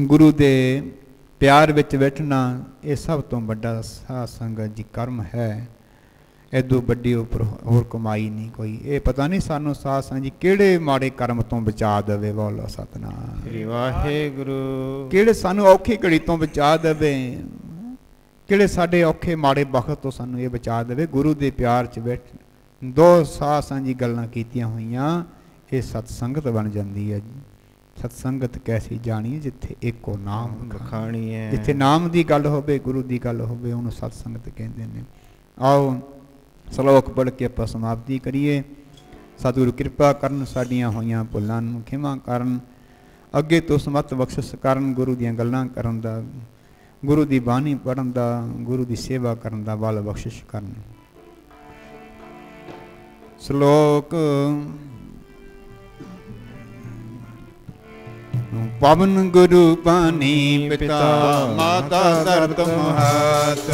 गुरु दे प्यार विच बैठना, ये सब तो वड्डा साध संगत जी कर्म है। ऐदों वड्डी उपर होर कमाई नहीं कोई। ये पता नहीं सानू साध संगत जी किहड़े माड़े कर्म तो बचा देवे। बोलो सतनाम। श्री वाहिगुरू। किहड़े सानू औखी घड़ी तो बचा देवे, किहड़े साडे औखे माड़े वक्त तो सानू ये बचा देवे। गुरु दे प्यार च बैठ दो साध संगत जी गल्लां कीतियां होईयां, ये सतसंगत बन जांदी है। सतसंगत कैसी जानी जिथे एको नाम बखाणी है। जिथे नाम दी गल होवे, गुरु दी गल होवे, उहनूं सतसंगत कहंदे ने। आओ श्लोक पढ़ के आपां समाप्ति करिए। सतगुरु किरपा करन, साडियां होईयां भुल्लां नूं खिमा करन, अगे तो समत बख्शिश करन। गुरु दीयां गल्लां करन दा, गुरु दी बाणी पढ़न दा, गुरु दी सेवा करन दा बल बख्शिश करन। श्लोक पवन गुरु पानी पिता माता धरत महत।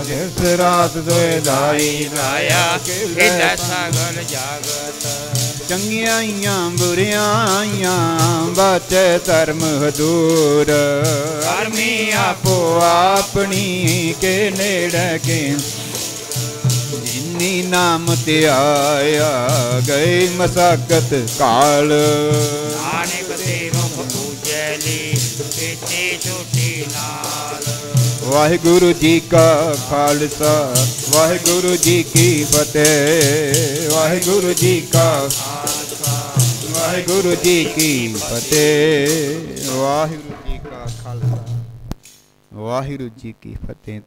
जिस रात सोए दाई राया हिला सागर जागत। चंगियाइयां बुरियाइयां बाचे धर्म हदूर। कर्मी आपो अपनी के नेड़े के जिन्नी नाम ते आया गई मसाकत काल। नानक ते मुख पूजली पीती छुटी नाल। वाहिगुरु जी का खालसा, वाहिगुरु जी की फतेह। वाहिगुरु जी का खालसा, वाहिगुरु जी की फतेह। वाहिगुरु जी का खालसा, वाहिगुरु जी की फतेह।